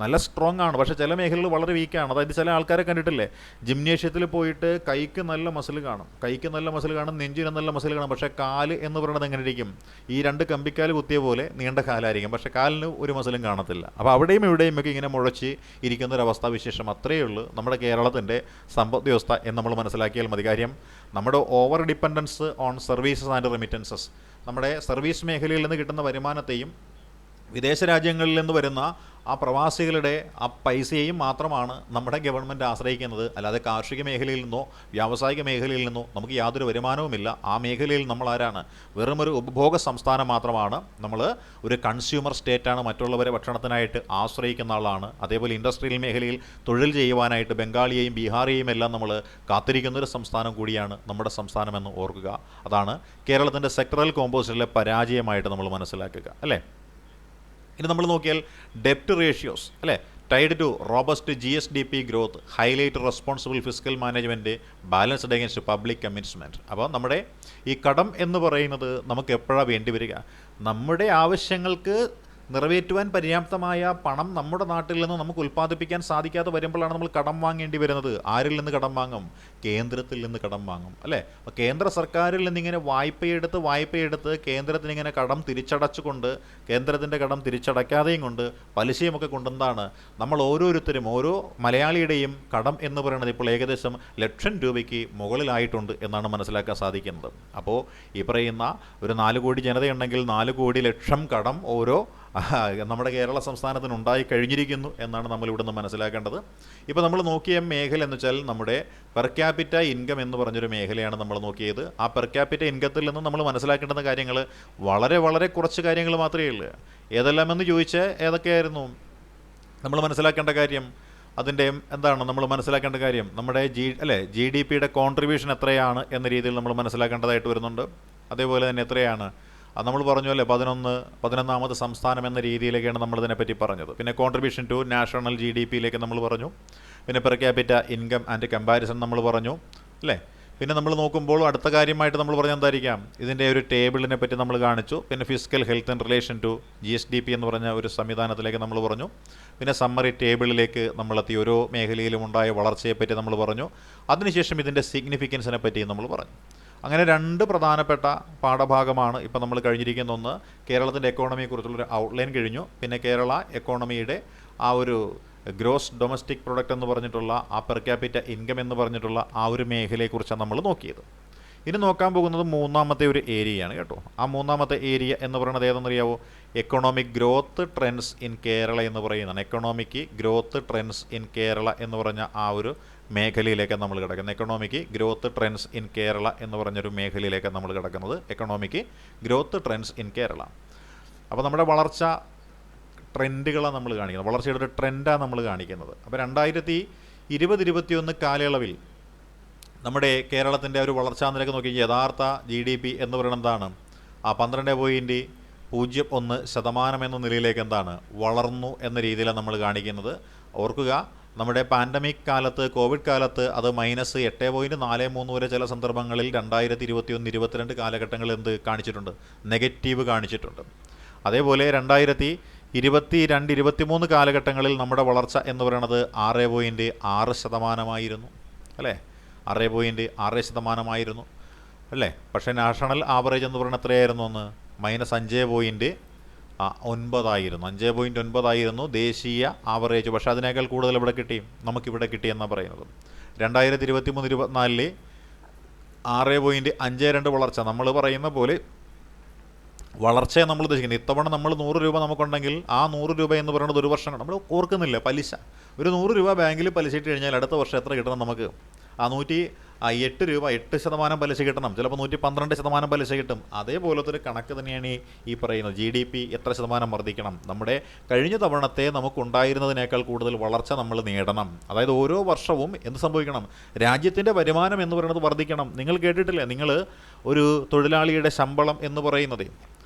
നല്ല സ്ട്രോങ് ആണ്, പക്ഷേ ചില മേഖലകൾ വളരെ വീക്കാണ്. അതായത് ചില ആൾക്കാരെ കണ്ടിട്ടില്ലേ, ജിംനേഷ്യത്തിൽ പോയിട്ട് കൈക്ക് നല്ല മസിൽ കാണും, നെഞ്ചിന് നല്ല മസിൽ കാണും, പക്ഷേ കാല് എന്ന് പറയുന്നത് എങ്ങനെ ഇരിക്കും, ഈ 2 കമ്പിക്കാല് കുത്തിയ പോലെ നീണ്ട കാലായിരിക്കും, പക്ഷേ കാലിന് ഒരു മസിലും കാണത്തില്ല. അപ്പോൾ അവിടെയും ഇവിടെയും ഒക്കെ ഇങ്ങനെ മുഴച്ച് ഇരിക്കുന്നൊരവസ്ഥാവിശേഷം അത്രയേ ഉള്ളൂ നമ്മുടെ കേരളത്തിൻ്റെ സമ്പദ് വ്യവസ്ഥ എന്ന് നമ്മൾ മനസ്സിലാക്കിയാൽ മതി. കാര്യം നമ്മുടെ over dependence on services and remittances, നമ്മുടെ സർവീസ് മേഖലയിൽ നിന്ന് കിട്ടുന്ന വരുമാനത്തെയും വിദേശ രാജ്യങ്ങളിൽ നിന്ന് വരുന്ന ആ പ്രവാസികളുടെ ആ പൈസയെയും മാത്രമാണ് നമ്മുടെ ഗവൺമെൻറ് ആശ്രയിക്കുന്നത്. അല്ലാതെ കാർഷിക മേഖലയിൽ നിന്നോ വ്യാവസായിക മേഖലയിൽ നിന്നോ നമുക്ക് യാതൊരു വരുമാനവുമില്ല. ആ മേഖലയിൽ നമ്മൾ ആരാണ്, വെറും ഒരു ഉപഭോഗ സംസ്ഥാനം മാത്രമാണ്. നമ്മൾ ഒരു കൺസ്യൂമർ സ്റ്റേറ്റാണ്, മറ്റുള്ളവരെ ഭക്ഷണത്തിനായിട്ട് ആശ്രയിക്കുന്ന ആളാണ്. അതേപോലെ ഇൻഡസ്ട്രിയൽ മേഖലയിൽ തൊഴിൽ ചെയ്യുവാനായിട്ട് ബംഗാളിയെയും ബീഹാറിയെയും എല്ലാം നമ്മൾ കാത്തിരിക്കുന്നൊരു സംസ്ഥാനം കൂടിയാണ് നമ്മുടെ സംസ്ഥാനമെന്ന് ഓർക്കുക. അതാണ് കേരളത്തിൻ്റെ സെക്ടറൽ കോമ്പോസിഷനിലെ പരാജയമായിട്ട് നമ്മൾ മനസ്സിലാക്കുക അല്ലേ. ഇനി നമ്മൾ നോക്കിയാൽ ഡെപ്റ്റ് റേഷ്യോസ് അല്ലേ, tied to robust GSDP growth, highlight responsible physical management, balanced against public commitment. അപ്പോൾ നമ്മുടെ ഈ കടം എന്ന് പറയുന്നത് നമുക്ക് എപ്പോഴാണ് വേണ്ടി വരിക, നമ്മുടെ ആവശ്യങ്ങൾക്ക് നിറവേറ്റുവാൻ പര്യാപ്തമായ പണം നമ്മുടെ നാട്ടിൽ നിന്ന് നമുക്ക് ഉൽപ്പാദിപ്പിക്കാൻ സാധിക്കാതെ വരുമ്പോഴാണ് നമ്മൾ കടം വാങ്ങേണ്ടി വരുന്നത്. ആരിൽ നിന്ന് കടം വാങ്ങും, കേന്ദ്രത്തിൽ നിന്ന് കടം വാങ്ങും അല്ലേ. അപ്പോൾ കേന്ദ്ര സർക്കാരിൽ നിന്നിങ്ങനെ വായ്പയെടുത്ത് കേന്ദ്രത്തിനിങ്ങനെ കടം തിരിച്ചടച്ചുകൊണ്ട്, കേന്ദ്രത്തിൻ്റെ കടം തിരിച്ചടയ്ക്കാതെയും കൊണ്ട് പലിശയുമൊക്കെ കൊണ്ടെന്താണ് നമ്മൾ ഓരോരുത്തരും, ഓരോ മലയാളിയുടെയും കടം എന്ന് പറയുന്നത് ഇപ്പോൾ ഏകദേശം ₹1,00,000 മുകളിലായിട്ടുണ്ട് എന്നാണ് മനസ്സിലാക്കാൻ സാധിക്കുന്നത്. അപ്പോൾ ഈ പറയുന്ന ഒരു 4 കോടി ജനതയുണ്ടെങ്കിൽ 4 കോടി ലക്ഷം കടം ഓരോ നമ്മുടെ കേരള സംസ്ഥാനത്തിന് ഉണ്ടായി കഴിഞ്ഞിരിക്കുന്നു എന്നാണ് നമ്മളിവിടെ നിന്ന് മനസ്സിലാക്കേണ്ടത്. ഇപ്പോൾ നമ്മൾ നോക്കിയ മേഖല എന്ന് വെച്ചാൽ നമ്മുടെ പെർ ക്യാപിറ്റ ഇൻകം എന്ന് പറഞ്ഞൊരു മേഖലയാണ് നമ്മൾ നോക്കിയത്. ആ പെർ ക്യാപിറ്റ ഇൻകത്തിൽ നിന്ന് നമ്മൾ മനസ്സിലാക്കേണ്ടുന്ന കാര്യങ്ങൾ വളരെ വളരെ കുറച്ച് കാര്യങ്ങൾ മാത്രമേ ഉള്ളൂ. ഏതെല്ലാമെന്ന് ചോദിച്ചാൽ ഏതൊക്കെയായിരുന്നു നമ്മൾ മനസ്സിലാക്കേണ്ട കാര്യം, അതിൻ്റെ എന്താണ് നമ്മൾ മനസ്സിലാക്കേണ്ട കാര്യം, നമ്മുടെ GDPയുടെ കോൺട്രിബ്യൂഷൻ എത്രയാണ് എന്ന രീതിയിൽ നമ്മൾ മനസ്സിലാക്കേണ്ടതായിട്ട് വരുന്നുണ്ട്. അതേപോലെ തന്നെ എത്രയാണ് നമ്മൾ പറഞ്ഞു അല്ലേ, 11ാമത് സംസ്ഥാനം എന്ന രീതിയിലേക്കാണ് നമ്മളിതിനെപ്പറ്റി പറഞ്ഞത്. പിന്നെ കോൺട്രിബ്യൂഷൻ ടു നാഷണൽ GDPയിലേക്ക് നമ്മൾ പറഞ്ഞു. പിന്നെ per capita income and comparison നമ്മൾ പറഞ്ഞു അല്ലേ. പിന്നെ നമ്മൾ നോക്കുമ്പോൾ അടുത്ത കാര്യമായിട്ട് നമ്മൾ പറഞ്ഞ എന്തായിരിക്കാം, ഇതിൻ്റെ ഒരു ടേബിളിനെ പറ്റി നമ്മൾ കാണിച്ചു. പിന്നെ physical health in relation to GSDP എന്ന് പറഞ്ഞ ഒരു സംവിധാനത്തിലേക്ക് നമ്മൾ പറഞ്ഞു. പിന്നെ സമ്മറി ടേബിളിലേക്ക് നമ്മളെത്തി ഓരോ മേഖലയിലും ഉണ്ടായ വളർച്ചയെപ്പറ്റി നമ്മൾ പറഞ്ഞു. അതിനുശേഷം ഇതിൻ്റെ സിഗ്നിഫിക്കൻസിനെ പറ്റി നമ്മൾ പറഞ്ഞു. അങ്ങനെ 2 പ്രധാനപ്പെട്ട പാഠഭാഗമാണ് ഇപ്പോൾ നമ്മൾ കഴിഞ്ഞിരിക്കുന്ന. ഒന്ന്, കേരളത്തിൻ്റെ എക്കോണമിയെക്കുറിച്ചുള്ളൊരു ഔട്ട്ലൈൻ കഴിഞ്ഞു. പിന്നെ കേരള എക്കോണമിയുടെ ആ ഒരു ഗ്രോസ് ഡൊമസ്റ്റിക് പ്രൊഡക്റ്റ് എന്ന് പറഞ്ഞിട്ടുള്ള ആ പെർ ക്യാപിറ്റ ഇൻകം എന്ന് പറഞ്ഞിട്ടുള്ള ആ ഒരു മേഖലയെക്കുറിച്ചാണ് നമ്മൾ നോക്കിയത്. ഇനി നോക്കാൻ പോകുന്നത് മൂന്നാമത്തെ ഒരു ഏരിയയാണ് കേട്ടോ. ആ മൂന്നാമത്തെ ഏരിയ എന്ന് പറയുന്നത് ഏതെന്നറിയാവോ? Economic growth trends in Kerala എന്ന് പറയുന്നതാണ്. Economic growth trends in Kerala എന്ന് പറഞ്ഞ ആ ഒരു മേഖലയിലേക്ക് നമ്മൾ കിടക്കുന്നത്. Economic growth trends in Kerala എന്ന് പറഞ്ഞൊരു മേഖലയിലേക്ക് നമ്മൾ കിടക്കുന്നത്. Economic growth trends in Kerala. അപ്പോൾ നമ്മുടെ വളർച്ച ട്രെൻഡുകളാണ് നമ്മൾ കാണിക്കുന്നത്. വളർച്ചയുടെ ഒരു ട്രെൻഡാണ് നമ്മൾ കാണിക്കുന്നത്. അപ്പോൾ 2020-21 കാലയളവിൽ നമ്മുടെ കേരളത്തിൻ്റെ ഒരു വളർച്ചാ നിരക്ക് നോക്കി യഥാർത്ഥ GDP എന്ന് പറയുന്നത് എന്താണ്? ആ 12.01% എന്ന നിലയിലേക്ക് എന്താണ് വളർന്നു എന്ന രീതിയിലാണ് നമ്മൾ കാണിക്കുന്നത്. ഓർക്കുക, നമ്മുടെ പാൻഡമിക് കാലത്ത്, കോവിഡ് കാലത്ത് അത് -8.43 വരെ ചില സന്ദർഭങ്ങളിൽ 2021-22 കാലഘട്ടങ്ങളിൽ എന്ത് കാണിച്ചിട്ടുണ്ട്? നെഗറ്റീവ് കാണിച്ചിട്ടുണ്ട്. അതേപോലെ 2022-23 കാലഘട്ടങ്ങളിൽ നമ്മുടെ വളർച്ച എന്ന് പറയുന്നത് 6.6% അല്ലേ? 6.6% അല്ലേ? പക്ഷേ നാഷണൽ ആവറേജ് എന്ന് പറയുന്നത് എത്രയായിരുന്നു? ഒന്ന് -5.9 5.9 ദേശീയ ആവറേജ്. പക്ഷേ അതിനേക്കാൾ കൂടുതൽ ഇവിടെ കിട്ടി, നമുക്കിവിടെ കിട്ടിയെന്നാണ് പറയുന്നത്. 2023-24 6.52 വളർച്ച. നമ്മൾ പറയുന്ന പോലെ വളർച്ചയെ നമ്മൾ ഉദ്ദേശിക്കുന്നത്. ഇത്തവണ നമ്മൾ 100 രൂപ നമുക്കുണ്ടെങ്കിൽ ആ 100 രൂപ എന്ന് പറയുന്നത് ഒരു വർഷം നമ്മൾ ഓർക്കുന്നില്ല. പലിശ ഒരു 100 രൂപ ബാങ്കിൽ പലിശ ഇട്ട് കഴിഞ്ഞാൽ അടുത്ത വർഷം എത്ര കിട്ടണം നമുക്ക്? ആ 108 രൂപ 8% പലിശ കിട്ടണം. ചിലപ്പോൾ 112% പലിശ കിട്ടും. അതേപോലത്തെ ഒരു കണക്ക് തന്നെയാണ് ഈ പറയുന്നത്. GDP എത്ര ശതമാനം വർദ്ധിക്കണം? നമ്മുടെ കഴിഞ്ഞ തവണത്തെ നമുക്കുണ്ടായിരുന്നതിനേക്കാൾ കൂടുതൽ വളർച്ച നമ്മൾ നേടണം. അതായത് ഓരോ വർഷവും എന്ത് സംഭവിക്കണം? രാജ്യത്തിൻ്റെ വരുമാനം എന്ന് പറയുന്നത് വർദ്ധിക്കണം. നിങ്ങൾ കേട്ടിട്ടില്ലേ? നിങ്ങൾ ഒരു തൊഴിലാളിയുടെ ശമ്പളം എന്ന് പറയുന്നത്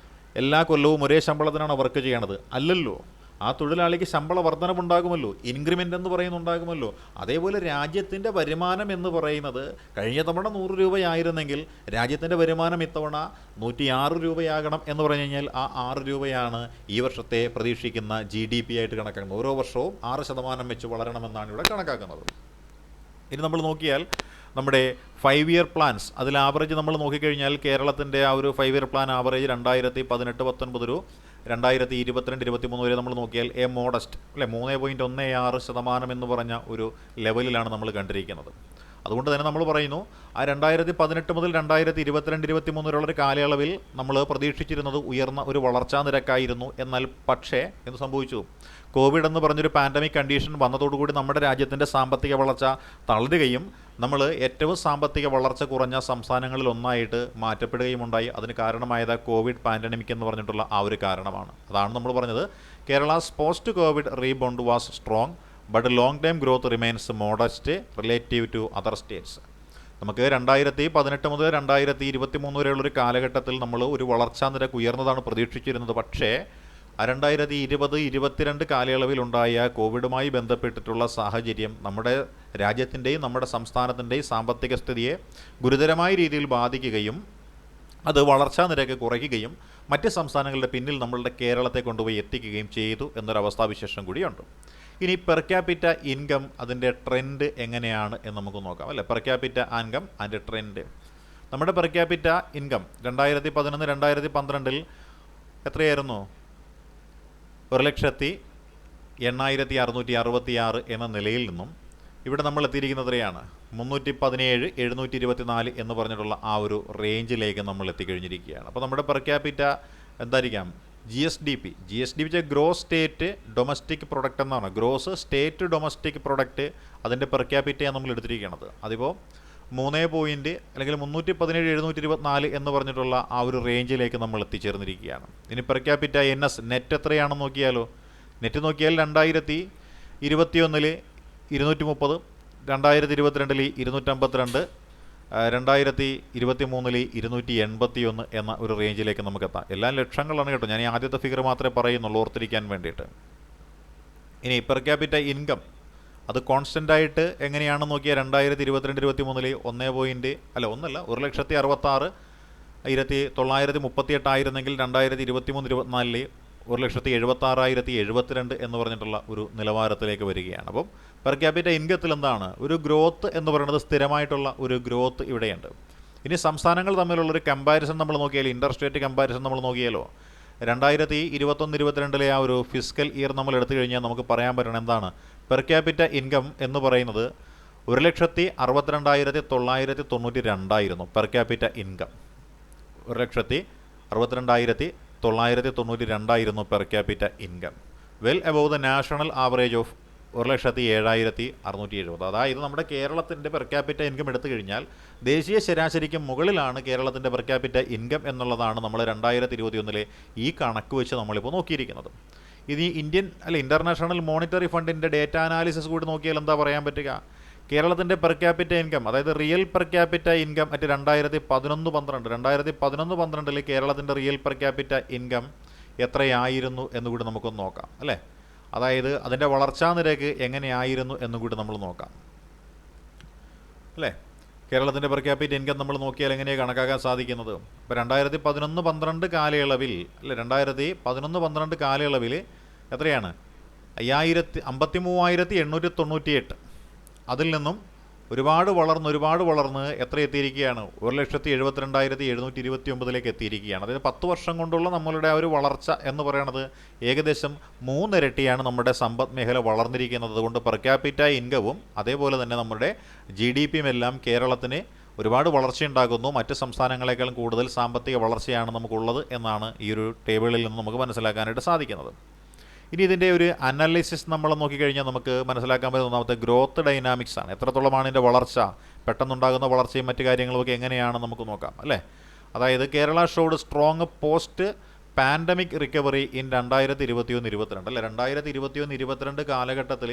എല്ലാ കൊല്ലവും ഒരേ ശമ്പളത്തിനാണ് വർക്ക് ചെയ്യണത്? അല്ലല്ലോ. ആ തൊഴിലാളിക്ക് ശമ്പള വർധനവുണ്ടാകുമല്ലോ, ഇൻക്രിമെൻ്റ് എന്ന് പറയുന്നുണ്ടാകുമല്ലോ. അതേപോലെ രാജ്യത്തിൻ്റെ വരുമാനം എന്ന് പറയുന്നത് കഴിഞ്ഞ തവണ 100 രൂപയായിരുന്നെങ്കിൽ രാജ്യത്തിൻ്റെ വരുമാനം ഇത്തവണ 106 രൂപയാകണം എന്ന് പറഞ്ഞു കഴിഞ്ഞാൽ ആ 6 രൂപയാണ് ഈ വർഷത്തെ പ്രതീക്ഷിക്കുന്ന GDP ആയിട്ട് കണക്കാക്കുന്നത്. ഓരോ വർഷവും 6% വെച്ച് വളരണമെന്നാണ് ഇവിടെ കണക്കാക്കുന്നത്. ഇനി നമ്മൾ നോക്കിയാൽ നമ്മുടെ 5 ഇയർ പ്ലാൻസ്, അതിൽ ആവറേജ് നമ്മൾ നോക്കിക്കഴിഞ്ഞാൽ കേരളത്തിൻ്റെ ആ ഒരു 5 ഇയർ പ്ലാൻ ആവറേജ് 2018-19 ഒരു 2022-23 വരെ നമ്മൾ നോക്കിയാൽ മോഡസ്റ്റ് അല്ലേ 3.16% എന്ന് പറഞ്ഞ ഒരു ലെവലിലാണ് നമ്മൾ കണ്ടിരിക്കുന്നത്. അതുകൊണ്ട് തന്നെ നമ്മൾ പറയുന്നു ആ 2018 മുതൽ 2022-23 വരെയുള്ളൊരു കാലയളവിൽ നമ്മൾ പ്രതീക്ഷിച്ചിരുന്നത് ഉയർന്ന ഒരു വളർച്ചാ നിരക്കായിരുന്നു. എന്നാൽ പക്ഷേ എന്ത് സംഭവിച്ചു? കോവിഡ് എന്ന് പറഞ്ഞൊരു പാൻഡമിക് കണ്ടീഷൻ വന്നതോടുകൂടി നമ്മുടെ രാജ്യത്തിൻ്റെ സാമ്പത്തിക വളർച്ച തളരുകയും നമ്മൾ ഏറ്റവും സാമ്പത്തിക വളർച്ച കുറഞ്ഞ സംസ്ഥാനങ്ങളിൽ ഒന്നായിട്ട് മാറ്റപ്പെടുകയും ഉണ്ടായി. അതിന് കാരണമായത് കോവിഡ് പാൻഡമിക് എന്ന് പറഞ്ഞിട്ടുള്ള ആ ഒരു കാരണമാണ്. അതാണ് നമ്മൾ പറഞ്ഞത് Kerala's post Covid rebound was strong but long time growth remains modest relative to other states. നമുക്ക് 2018 മുതൽ 2023 വരെയുള്ളൊരു കാലഘട്ടത്തിൽ നമ്മൾ ഒരു വളർച്ചാ നിരക്ക് ഉയർന്നതാണ് പ്രതീക്ഷിച്ചിരുന്നത്. പക്ഷേ 2020-22 കാലയളവിലുണ്ടായ കോവിഡുമായി ബന്ധപ്പെട്ടിട്ടുള്ള സാഹചര്യം നമ്മുടെ രാജ്യത്തിൻ്റെയും നമ്മുടെ സംസ്ഥാനത്തിൻ്റെയും സാമ്പത്തിക സ്ഥിതിയെ ഗുരുതരമായ രീതിയിൽ ബാധിക്കുകയും അത് വളർച്ചാ നിരക്ക് കുറയ്ക്കുകയും മറ്റ് സംസ്ഥാനങ്ങളുടെ പിന്നിൽ നമ്മളുടെ കേരളത്തെ കൊണ്ടുപോയി എത്തിക്കുകയും ചെയ്തു എന്നൊരവസ്ഥാവിശേഷം കൂടിയുണ്ട്. ഇനി പെർ ക്യാപിറ്റ ഇൻകം അതിൻ്റെ ട്രെൻഡ് എങ്ങനെയാണ് എന്ന് നമുക്ക് നോക്കാം അല്ലേ? പെർ ക്യാപിറ്റ ഇൻകം അതിൻ്റെ ട്രെൻഡ്. നമ്മുടെ പെർ ക്യാപിറ്റ ഇൻകം 2011-2012 എത്രയായിരുന്നു? 1,08,666 എന്ന നിലയിൽ നിന്നും ഇവിടെ നമ്മൾ എത്തിയിരിക്കുന്നത് എത്രയാണ്? 317,724 എന്ന് പറഞ്ഞിട്ടുള്ള ആ ഒരു റേഞ്ചിലേക്ക് നമ്മൾ എത്തിക്കഴിഞ്ഞിരിക്കുകയാണ്. അപ്പോൾ നമ്മുടെ പെർ ക്യാപിറ്റ എന്തായിരിക്കാം? GSDP gross state domestic product എന്നാണ്. ഗ്രോസ് സ്റ്റേറ്റ് ഡൊമസ്റ്റിക് പ്രൊഡക്റ്റ് അതിൻ്റെ പെർ ക്യാപിറ്റയാണ് നമ്മൾ എടുത്തിരിക്കുന്നത്. അതിപ്പോൾ 317,724 എന്ന് പറഞ്ഞിട്ടുള്ള ആ ഒരു റേഞ്ചിലേക്ക് നമ്മൾ എത്തിച്ചേർന്നിരിക്കുകയാണ്. ഇനി പെർ ക്യാപിറ്റ NS നെറ്റ് എത്രയാണെന്ന് നോക്കിയാലോ? നെറ്റ് നോക്കിയാൽ 2021 230, 2022 252, 2023 281 എന്ന ഒരു റേഞ്ചിലേക്ക് നമുക്ക് എത്താം. എല്ലാം ലക്ഷങ്ങളാണ് കേട്ടോ. ഞാൻ ഈ ആദ്യത്തെ ഫിഗർ മാത്രമേ പറയുന്നുള്ളൂ ഓർത്തിരിക്കാൻ വേണ്ടിയിട്ട്. ഇനി പെർ ക്യാപിറ്റ ഇൻകം അത് കോൺസ്റ്റൻ്റ് ആയിട്ട് എങ്ങനെയാണെന്ന് നോക്കിയാൽ 2022-23 1,66,938 ആയിരുന്നെങ്കിൽ 2023-24 1,76,072 എന്ന് പറഞ്ഞിട്ടുള്ള ഒരു നിലവാരത്തിലേക്ക് വരികയാണ്. അപ്പം പെർ ക്യാപിറ്റ ഇൻകത്തിൽ എന്താണ് ഒരു ഗ്രോത്ത് എന്ന് പറയുന്നത്, സ്ഥിരമായിട്ടുള്ള ഒരു ഗ്രോത്ത് ഇവിടെയുണ്ട്. ഇനി സംസ്ഥാനങ്ങൾ തമ്മിലുള്ളൊരു കമ്പാരിസൺ നമ്മൾ നോക്കിയാൽ, ഇൻ്റർ സ്റ്റേറ്റ് കമ്പാരിസൺ നമ്മൾ നോക്കിയാലോ, 2021-22 ആ ഒരു ഫിസ്ക്കൽ ഇയർ നമ്മൾ എടുത്തു കഴിഞ്ഞാൽ നമുക്ക് പറയാൻ പറ്റണം എന്താണ് പെർ ക്യാപിറ്റ ഇൻകം എന്ന് പറയുന്നത് 1,62,992 ആയിരുന്നു പെർ ക്യാപിറ്റ ഇൻകം. 1,62,992 ആയിരുന്നു per capita income, well above the national average of 1,07,670. അതായത് നമ്മുടെ കേരളത്തിൻ്റെ പെർ ക്യാപിറ്റ ഇൻകം എടുത്തു കഴിഞ്ഞാൽ ദേശീയ ശരാശരിക്ക് മുകളിലാണ് കേരളത്തിൻ്റെ പെർ ക്യാപിറ്റ ഇൻകം എന്നുള്ളതാണ് നമ്മൾ 2021 ഈ കണക്ക് വെച്ച് നമ്മളിപ്പോൾ നോക്കിയിരിക്കുന്നത്. ഇനി ഇൻ്റർനാഷണൽ മോണിറ്ററി ഫണ്ടിൻ്റെ ഡേറ്റ അനാലിസിസ് കൂടി നോക്കിയാൽ എന്താ പറയാൻ പറ്റുക, കേരളത്തിൻ്റെ പെർ ക്യാപിറ്റ ഇൻകം, അതായത് real per capita income at 2011-12 കേരളത്തിൻ്റെ റിയൽ പെർ ക്യാപിറ്റ ഇൻകം എത്രയായിരുന്നു എന്നുകൂടി നമുക്കൊന്ന് നോക്കാം അല്ലേ. അതായത് അതിൻ്റെ വളർച്ചാ നിരക്ക് എങ്ങനെയായിരുന്നു എന്നുകൂടി നമ്മൾ നോക്കാം അല്ലേ. കേരളത്തിൻ്റെ പെർ ക്യാപിറ്റ ഇൻകം നമ്മൾ നോക്കിയാൽ എങ്ങനെയാണ് കണക്കാക്കാൻ സാധിക്കുന്നത്? ഇപ്പോൾ 2011-12 കാലയളവിൽ അല്ലേ, 2011-12 കാലയളവിൽ എത്രയാണ് 53,898. അതിൽ നിന്നും ഒരുപാട് വളർന്ന് എത്ര എത്തിയിരിക്കുകയാണ്, 1,72,729 എത്തിയിരിക്കുകയാണ്. അതായത് 10 വർഷം കൊണ്ടുള്ള നമ്മളുടെ ആ ഒരു വളർച്ച എന്ന് പറയുന്നത് ഏകദേശം 3 ഇരട്ടിയാണ് നമ്മുടെ സമ്പദ് മേഖല വളർന്നിരിക്കുന്നത്. അതുകൊണ്ട് പെർ ക്യാപിറ്റ ഇൻകവും അതേപോലെ തന്നെ നമ്മുടെ GDPയും എല്ലാം കേരളത്തിന് ഒരുപാട് വളർച്ചയുണ്ടാകുന്നു. മറ്റ് സംസ്ഥാനങ്ങളെക്കാളും കൂടുതൽ സാമ്പത്തിക വളർച്ചയാണ് നമുക്കുള്ളത് എന്നാണ് ഈ ഒരു ടേബിളിൽ നിന്ന് നമുക്ക് മനസ്സിലാക്കാനായിട്ട് സാധിക്കുന്നത്. ഇനി ഇതിൻ്റെ ഒരു അനാലിസിസ് നമ്മൾ നോക്കിക്കഴിഞ്ഞാൽ നമുക്ക് മനസ്സിലാക്കാൻ പറ്റുന്ന ഒന്നാമത്തെ ഗ്രോത്ത് ഡൈനാമിക്സ് ആണ്. എത്രത്തോളമാണ് ഇതിൻ്റെ വളർച്ച, പെട്ടെന്നുണ്ടാകുന്ന വളർച്ചയും മറ്റു കാര്യങ്ങളുമൊക്കെ എങ്ങനെയാണ് നമുക്ക് നോക്കാം അല്ലേ. അതായത് Kerala showed strong post pandemic recovery in 2021-22 അല്ലേ. 2021-22 കാലഘട്ടത്തിൽ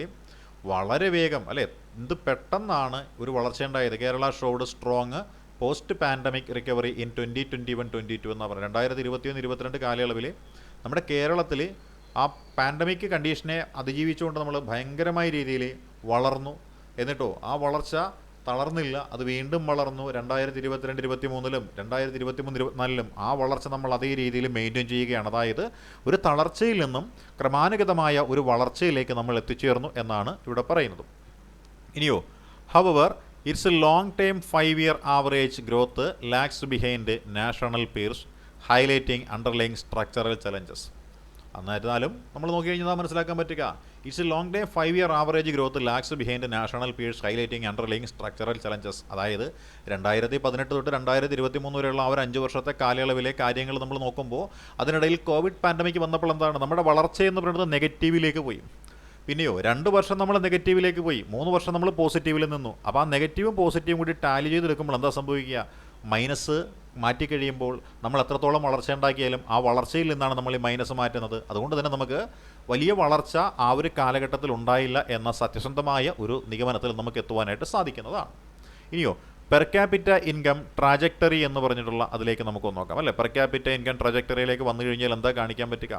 വളരെ വേഗം അല്ലേ, എന്ത് പെട്ടെന്നാണ് ഒരു വളർച്ചയുണ്ടായത്. Kerala showed strong post pandemic recovery in 2021-22 എന്ന് പറഞ്ഞാൽ 2021-22 കാലയളവിൽ നമ്മുടെ കേരളത്തിൽ ആ പാൻഡമിക് കണ്ടീഷനെ അതിജീവിച്ചുകൊണ്ട് നമ്മൾ ഭയങ്കരമായ രീതിയിൽ വളർന്നു. എന്നിട്ടോ ആ വളർച്ച തളർന്നില്ല, അത് വീണ്ടും വളർന്നു. 2022-23 2023-24 ആ വളർച്ച നമ്മൾ അതേ രീതിയിൽ മെയിൻറ്റെയിൻ ചെയ്യുകയാണ്. അതായത് ഒരു തളർച്ചയിൽ നിന്നും ക്രമാനുഗതമായ ഒരു വളർച്ചയിലേക്ക് നമ്മൾ എത്തിച്ചേർന്നു എന്നാണ് ഇവിടെ പറയുന്നത്. ഇനിയോ however it's a long time 5-year average growth lags behind national peers highlighting underlying structural challenges. എന്നിരുന്നാലും നമ്മൾ നോക്കി കഴിഞ്ഞാൽ മനസ്സിലാക്കാൻ പറ്റുക it's a long time 5-year average growth lags behind national peers highlighting underlying structural challenges. അതായത് 2018 തൊട്ട് 2023 വരെയുള്ള ആ ഒരു 5 വർഷത്തെ കാലയളവിലെ കാര്യങ്ങൾ നമ്മൾ നോക്കുമ്പോൾ അതിനിടയിൽ കോവിഡ് പാൻഡമിക് വന്നപ്പോൾ എന്താണ് നമ്മുടെ വളർച്ചയെന്ന് പറയുന്നത് നെഗറ്റീവിലേക്ക് പോയി. പിന്നെയോ 2 വർഷം നമ്മൾ നെഗറ്റീവിലേക്ക് പോയി, 3 വർഷം നമ്മൾ പോസിറ്റീവിൽ നിന്നു. അപ്പോൾ ആ നെഗറ്റീവും പോസിറ്റീവും കൂടി ടാലി ചെയ്തെടുക്കുമ്പോൾ എന്താ സംഭവിക്കുക, മൈനസ് മാറ്റിക്കഴിയുമ്പോൾ നമ്മൾ എത്രത്തോളം വളർച്ച ഉണ്ടാക്കിയാലും ആ വളർച്ചയിൽ നിന്നാണ് നമ്മൾ ഈ മൈനസ് മാറ്റുന്നത്. അതുകൊണ്ട് തന്നെ നമുക്ക് വലിയ വളർച്ച ആ ഒരു കാലഘട്ടത്തിൽ ഉണ്ടായില്ല എന്ന സത്യസന്ധമായ ഒരു നിഗമനത്തിൽ നമുക്ക് എത്തുവാനായിട്ട് സാധിക്കുന്നതാണ്. ഇനിയോ പെർ ക്യാപിറ്റ ഇൻകം ട്രാജക്ടറി എന്ന് പറഞ്ഞിട്ടുള്ള അതിലേക്ക് നമുക്കൊന്ന് നോക്കാം അല്ലേ. പെർ ക്യാപിറ്റ ഇൻകം ട്രാജക്ടറിയിലേക്ക് വന്നു കഴിഞ്ഞാൽ എന്താ കാണിക്കാൻ പറ്റുക,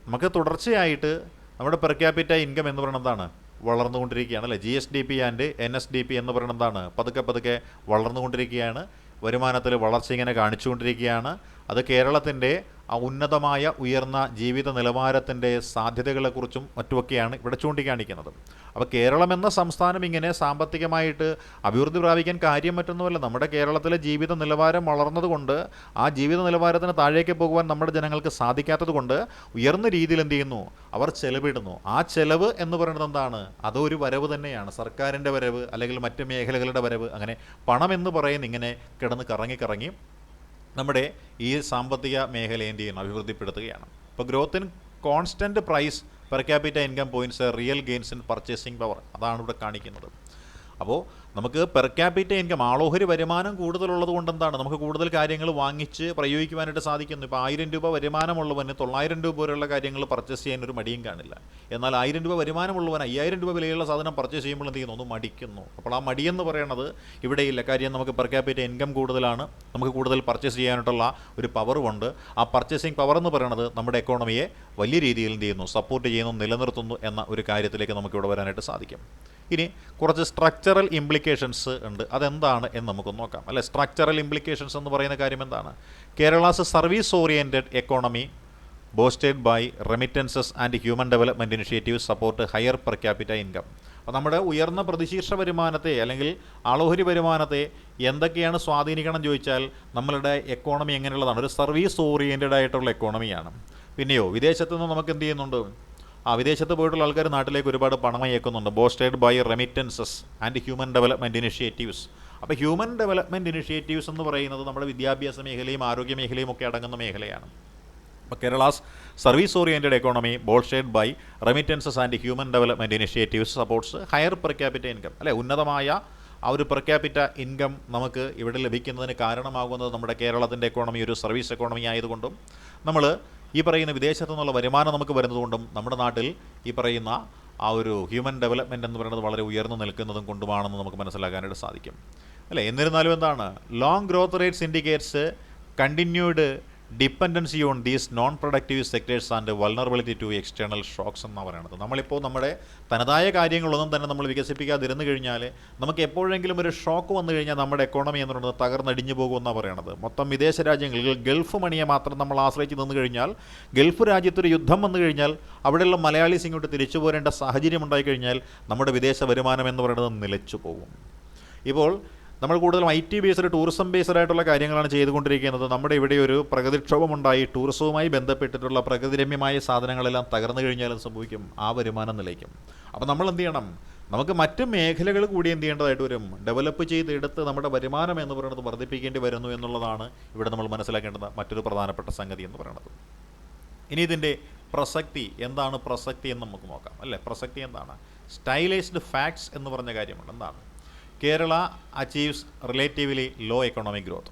നമുക്ക് തുടർച്ചയായിട്ട് നമ്മുടെ പെർ ക്യാപിറ്റ ഇൻകം എന്ന് പറയുന്നത് എന്താണ്, വളർന്നുകൊണ്ടിരിക്കുകയാണ് അല്ലേ. GSDP ആൻഡ് NSDP എന്ന് പറയുന്നത് എന്താണ്, പതുക്കെ വളർന്നുകൊണ്ടിരിക്കുകയാണ്. വരുമാനത്തിൽ വളർച്ച ഇങ്ങനെ കാണിച്ചുകൊണ്ടിരിക്കുകയാണ്. അത് കേരളത്തിൻ്റെ ആ ഉന്നതമായ ഉയർന്ന ജീവിത നിലവാരത്തിൻ്റെ സാധ്യതകളെക്കുറിച്ചും മറ്റുമൊക്കെയാണ് ഇവിടെ ചൂണ്ടിക്കാണിക്കുന്നത്. അപ്പോൾ കേരളം എന്ന സംസ്ഥാനം ഇങ്ങനെ സാമ്പത്തികമായിട്ട് അഭിവൃദ്ധി പ്രാപിക്കാൻ കാര്യം മറ്റൊന്നുമല്ല, നമ്മുടെ കേരളത്തിലെ ജീവിത നിലവാരം വളർന്നതുകൊണ്ട് ആ ജീവിത നിലവാരത്തിന് താഴേക്ക് പോകുവാൻ നമ്മുടെ ജനങ്ങൾക്ക് സാധിക്കാത്തത് കൊണ്ട് ഉയർന്ന രീതിയിൽ എന്ത് ചെയ്യുന്നു, അവർ ചെലവിടുന്നു. ആ ചെലവ് എന്ന് പറയുന്നത് എന്താണ്, അതൊരു വരവ് തന്നെയാണ്, സർക്കാരിൻ്റെ വരവ് അല്ലെങ്കിൽ മറ്റ് മേഖലകളുടെ വരവ്. അങ്ങനെ പണം എന്ന് പറയുന്ന ഇങ്ങനെ കിടന്ന് കറങ്ങി നമ്മുടെ ഈ സാമ്പത്തിക മേഖല എന്ത് ചെയ്യുന്നു, അഭിവൃദ്ധിപ്പെടുത്തുകയാണ്. ഇപ്പോൾ growth in constant price per capita income points real gains in purchasing power, അതാണ് ഇവിടെ കാണിക്കുന്നത്. അപ്പോൾ നമുക്ക് പെർ ക്യാപിറ്റ ഇൻകം ആളോഹരി വരുമാനം കൂടുതലുള്ളത് കൊണ്ട് എന്താണ് നമുക്ക് കൂടുതൽ കാര്യങ്ങൾ വാങ്ങിച്ച് പ്രയോഗിക്കുവാനായിട്ട് സാധിക്കുന്നു. ഇപ്പോൾ 1000 രൂപ വരുമാനമുള്ളവന് 900 രൂപ വരെയുള്ള കാര്യങ്ങൾ പർച്ചേസ് ചെയ്യാൻ ഒരു മടിയും കാണില്ല. എന്നാൽ 1000 രൂപ വരുമാനമുള്ളവൻ 5000 രൂപ വിലയുള്ള സാധനം പർച്ചേസ് ചെയ്യുമ്പോൾ എന്ത് ചെയ്യുന്നു? ഒന്ന് മടിക്കുന്നു. അപ്പോൾ ആ മടിയെന്ന് പറയുന്നത് ഇവിടെയില്ല. കാര്യം നമുക്ക് പെർ ക്യാപിറ്റ ഇൻകം കൂടുതലാണ്, നമുക്ക് കൂടുതൽ പർച്ചേസ് ചെയ്യാനായിട്ടുള്ള ഒരു പവറുമുണ്ട്. ആ പർച്ചേസിങ് പവർ എന്ന് പറയുന്നത് നമ്മുടെ എക്കോണമിയെ വലിയ രീതിയിൽ എന്ത് ചെയ്യുന്നു? സപ്പോർട്ട് ചെയ്യുന്നു, നിലനിർത്തുന്നു എന്ന ഒരു കാര്യത്തിലേക്ക് നമുക്കിവിടെ വരാനായിട്ട് സാധിക്കും. ഇനി കുറച്ച് സ്ട്രക്ചറൽ ഇംപ്ലിക്കേഷൻസ് ഉണ്ട്. അതെന്താണ് എന്ന് നമുക്കൊന്ന് നോക്കാം. അല്ലെ, സ്ട്രക്ചറൽ ഇംപ്ലിക്കേഷൻസ് എന്ന് പറയുന്ന കാര്യം എന്താണ്? Kerala's service oriented economy boosted by remittances and human development initiative support higher per capita income. അപ്പോൾ നമ്മുടെ ഉയർന്ന പ്രതിശീർഷ വരുമാനത്തെ അല്ലെങ്കിൽ ആളോഹരി വരുമാനത്തെ എന്തൊക്കെയാണ് സ്വാധീനിക്കണം ചോദിച്ചാൽ നമ്മളുടെ എക്കോണമി എങ്ങനെയുള്ളതാണ്? ഒരു സർവീസ് ഓറിയൻറ്റഡ് ആയിട്ടുള്ള എക്കോണമിയാണ്. പിന്നെയോ വിദേശത്തു നിന്ന് നമുക്ക് എന്ത് ചെയ്യുന്നുണ്ട്? വിദേശത്ത് പോയിട്ടുള്ള ആൾക്കാർ നാട്ടിലേക്ക് ഒരുപാട് പണം അയക്കുന്നുണ്ട്. Boosted by remittances and human development initiatives. അപ്പോൾ ഹ്യൂമൻ ഡെവലപ്മെൻറ്റ് ഇനിഷ്യേറ്റീവ്സ് എന്ന് പറയുന്നത് നമ്മുടെ വിദ്യാഭ്യാസ മേഖലയും ആരോഗ്യ മേഖലയും ഒക്കെ അടങ്ങുന്ന മേഖലയാണ്. അപ്പോൾ Kerala's service oriented economy boosted by remittances and human development initiatives supports higher per capita income. അല്ലെ, ഉന്നതമായ ആ ഒരു പെർ ക്യാപിറ്റ ഇൻകം നമുക്ക് ഇവിടെ ലഭിക്കുന്നതിന് കാരണമാകുന്നത് നമ്മുടെ കേരളത്തിൻ്റെ എക്കോണമി ഒരു സർവീസ് എക്കോണമി ആയതുകൊണ്ടും നമ്മൾ ഈ പറയുന്ന വിദേശത്തു നിന്നുള്ള വരുമാനം നമുക്ക് വരുന്നതുകൊണ്ടും നമ്മുടെ നാട്ടിൽ ഈ പറയുന്ന ആ ഒരു ഹ്യൂമൻ ഡെവലപ്മെൻറ്റ് എന്ന് പറയുന്നത് വളരെ ഉയർന്നു നിൽക്കുന്നതും കൊണ്ടുമാണെന്ന് നമുക്ക് മനസ്സിലാക്കാനായിട്ട് സാധിക്കും. അല്ലേ, എന്നിരുന്നാലും എന്താണ്? Long growth rates indicates continued dependency on these non productive sectors and vulnerability to external shocks എന്നാണ് പറയുന്നത്. നമ്മളിപ്പോൾ നമ്മുടെ തനതായ കാര്യങ്ങളൊന്നും തന്നെ നമ്മൾ വികസിപ്പിക്കാതിരുന്നു കഴിഞ്ഞാൽ നമുക്ക് എപ്പോഴെങ്കിലും ഒരു ഷോക്ക് വന്നു കഴിഞ്ഞാൽ നമ്മുടെ എക്കോണമി എന്ന് പറയുന്നത് തകർന്നടിഞ്ഞു പോകുമെന്നാണ് പറയുന്നത്. മൊത്തം വിദേശ രാജ്യങ്ങളിൽ ഗൾഫ് മണിയെ മാത്രം നമ്മൾ ആശ്രയിച്ച് നിന്ന് കഴിഞ്ഞാൽ, ഗൾഫ് രാജ്യത്തൊരു യുദ്ധം വന്നു കഴിഞ്ഞാൽ അവിടെയുള്ള മലയാളീസ് ഇങ്ങോട്ട് തിരിച്ചു പോരേണ്ട സാഹചര്യം ഉണ്ടായിക്കഴിഞ്ഞാൽ നമ്മുടെ വിദേശ വരുമാനം എന്ന് പറയുന്നത് നിലച്ചു പോകും. ഇപ്പോൾ നമ്മൾ കൂടുതലും IT ബേസ്ഡ് ടൂറിസം ബേസ്ഡ് ആയിട്ടുള്ള കാര്യങ്ങളാണ് ചെയ്തുകൊണ്ടിരിക്കുന്നത്. നമ്മുടെ ഇവിടെ ഒരു പ്രകൃതിക്ഷോഭമുണ്ടായി, ടൂറിസവുമായി ബന്ധപ്പെട്ടിട്ടുള്ള പ്രകൃതിരമ്യമായ സാധനങ്ങളെല്ലാം തകർന്നു കഴിഞ്ഞാലും സംഭവിക്കും, ആ വരുമാനം നിലയ്ക്കും. അപ്പോൾ നമ്മൾ എന്ത് ചെയ്യണം? നമുക്ക് മറ്റ് മേഖലകൾ കൂടി എന്ത് ചെയ്യേണ്ടതായിട്ട് വരും? ഡെവലപ്പ് ചെയ്തെടുത്ത് നമ്മുടെ വരുമാനം എന്ന് പറയുന്നത് വർദ്ധിപ്പിക്കേണ്ടി വരുന്നു എന്നുള്ളതാണ് ഇവിടെ നമ്മൾ മനസ്സിലാക്കേണ്ടത് മറ്റൊരു പ്രധാനപ്പെട്ട സംഗതി എന്ന് പറയുന്നത്. ഇനി ഇതിൻ്റെ പ്രസക്തി എന്താണ്? പ്രസക്തി എന്ന് നമുക്ക് നോക്കാം. അല്ലേ, പ്രസക്തി എന്താണ്? സ്റ്റൈലൈസ്ഡ് ഫാക്ട്സ് എന്ന് പറഞ്ഞ കാര്യമുണ്ട്. എന്താണ്? Kerala achieves relatively low economic growth.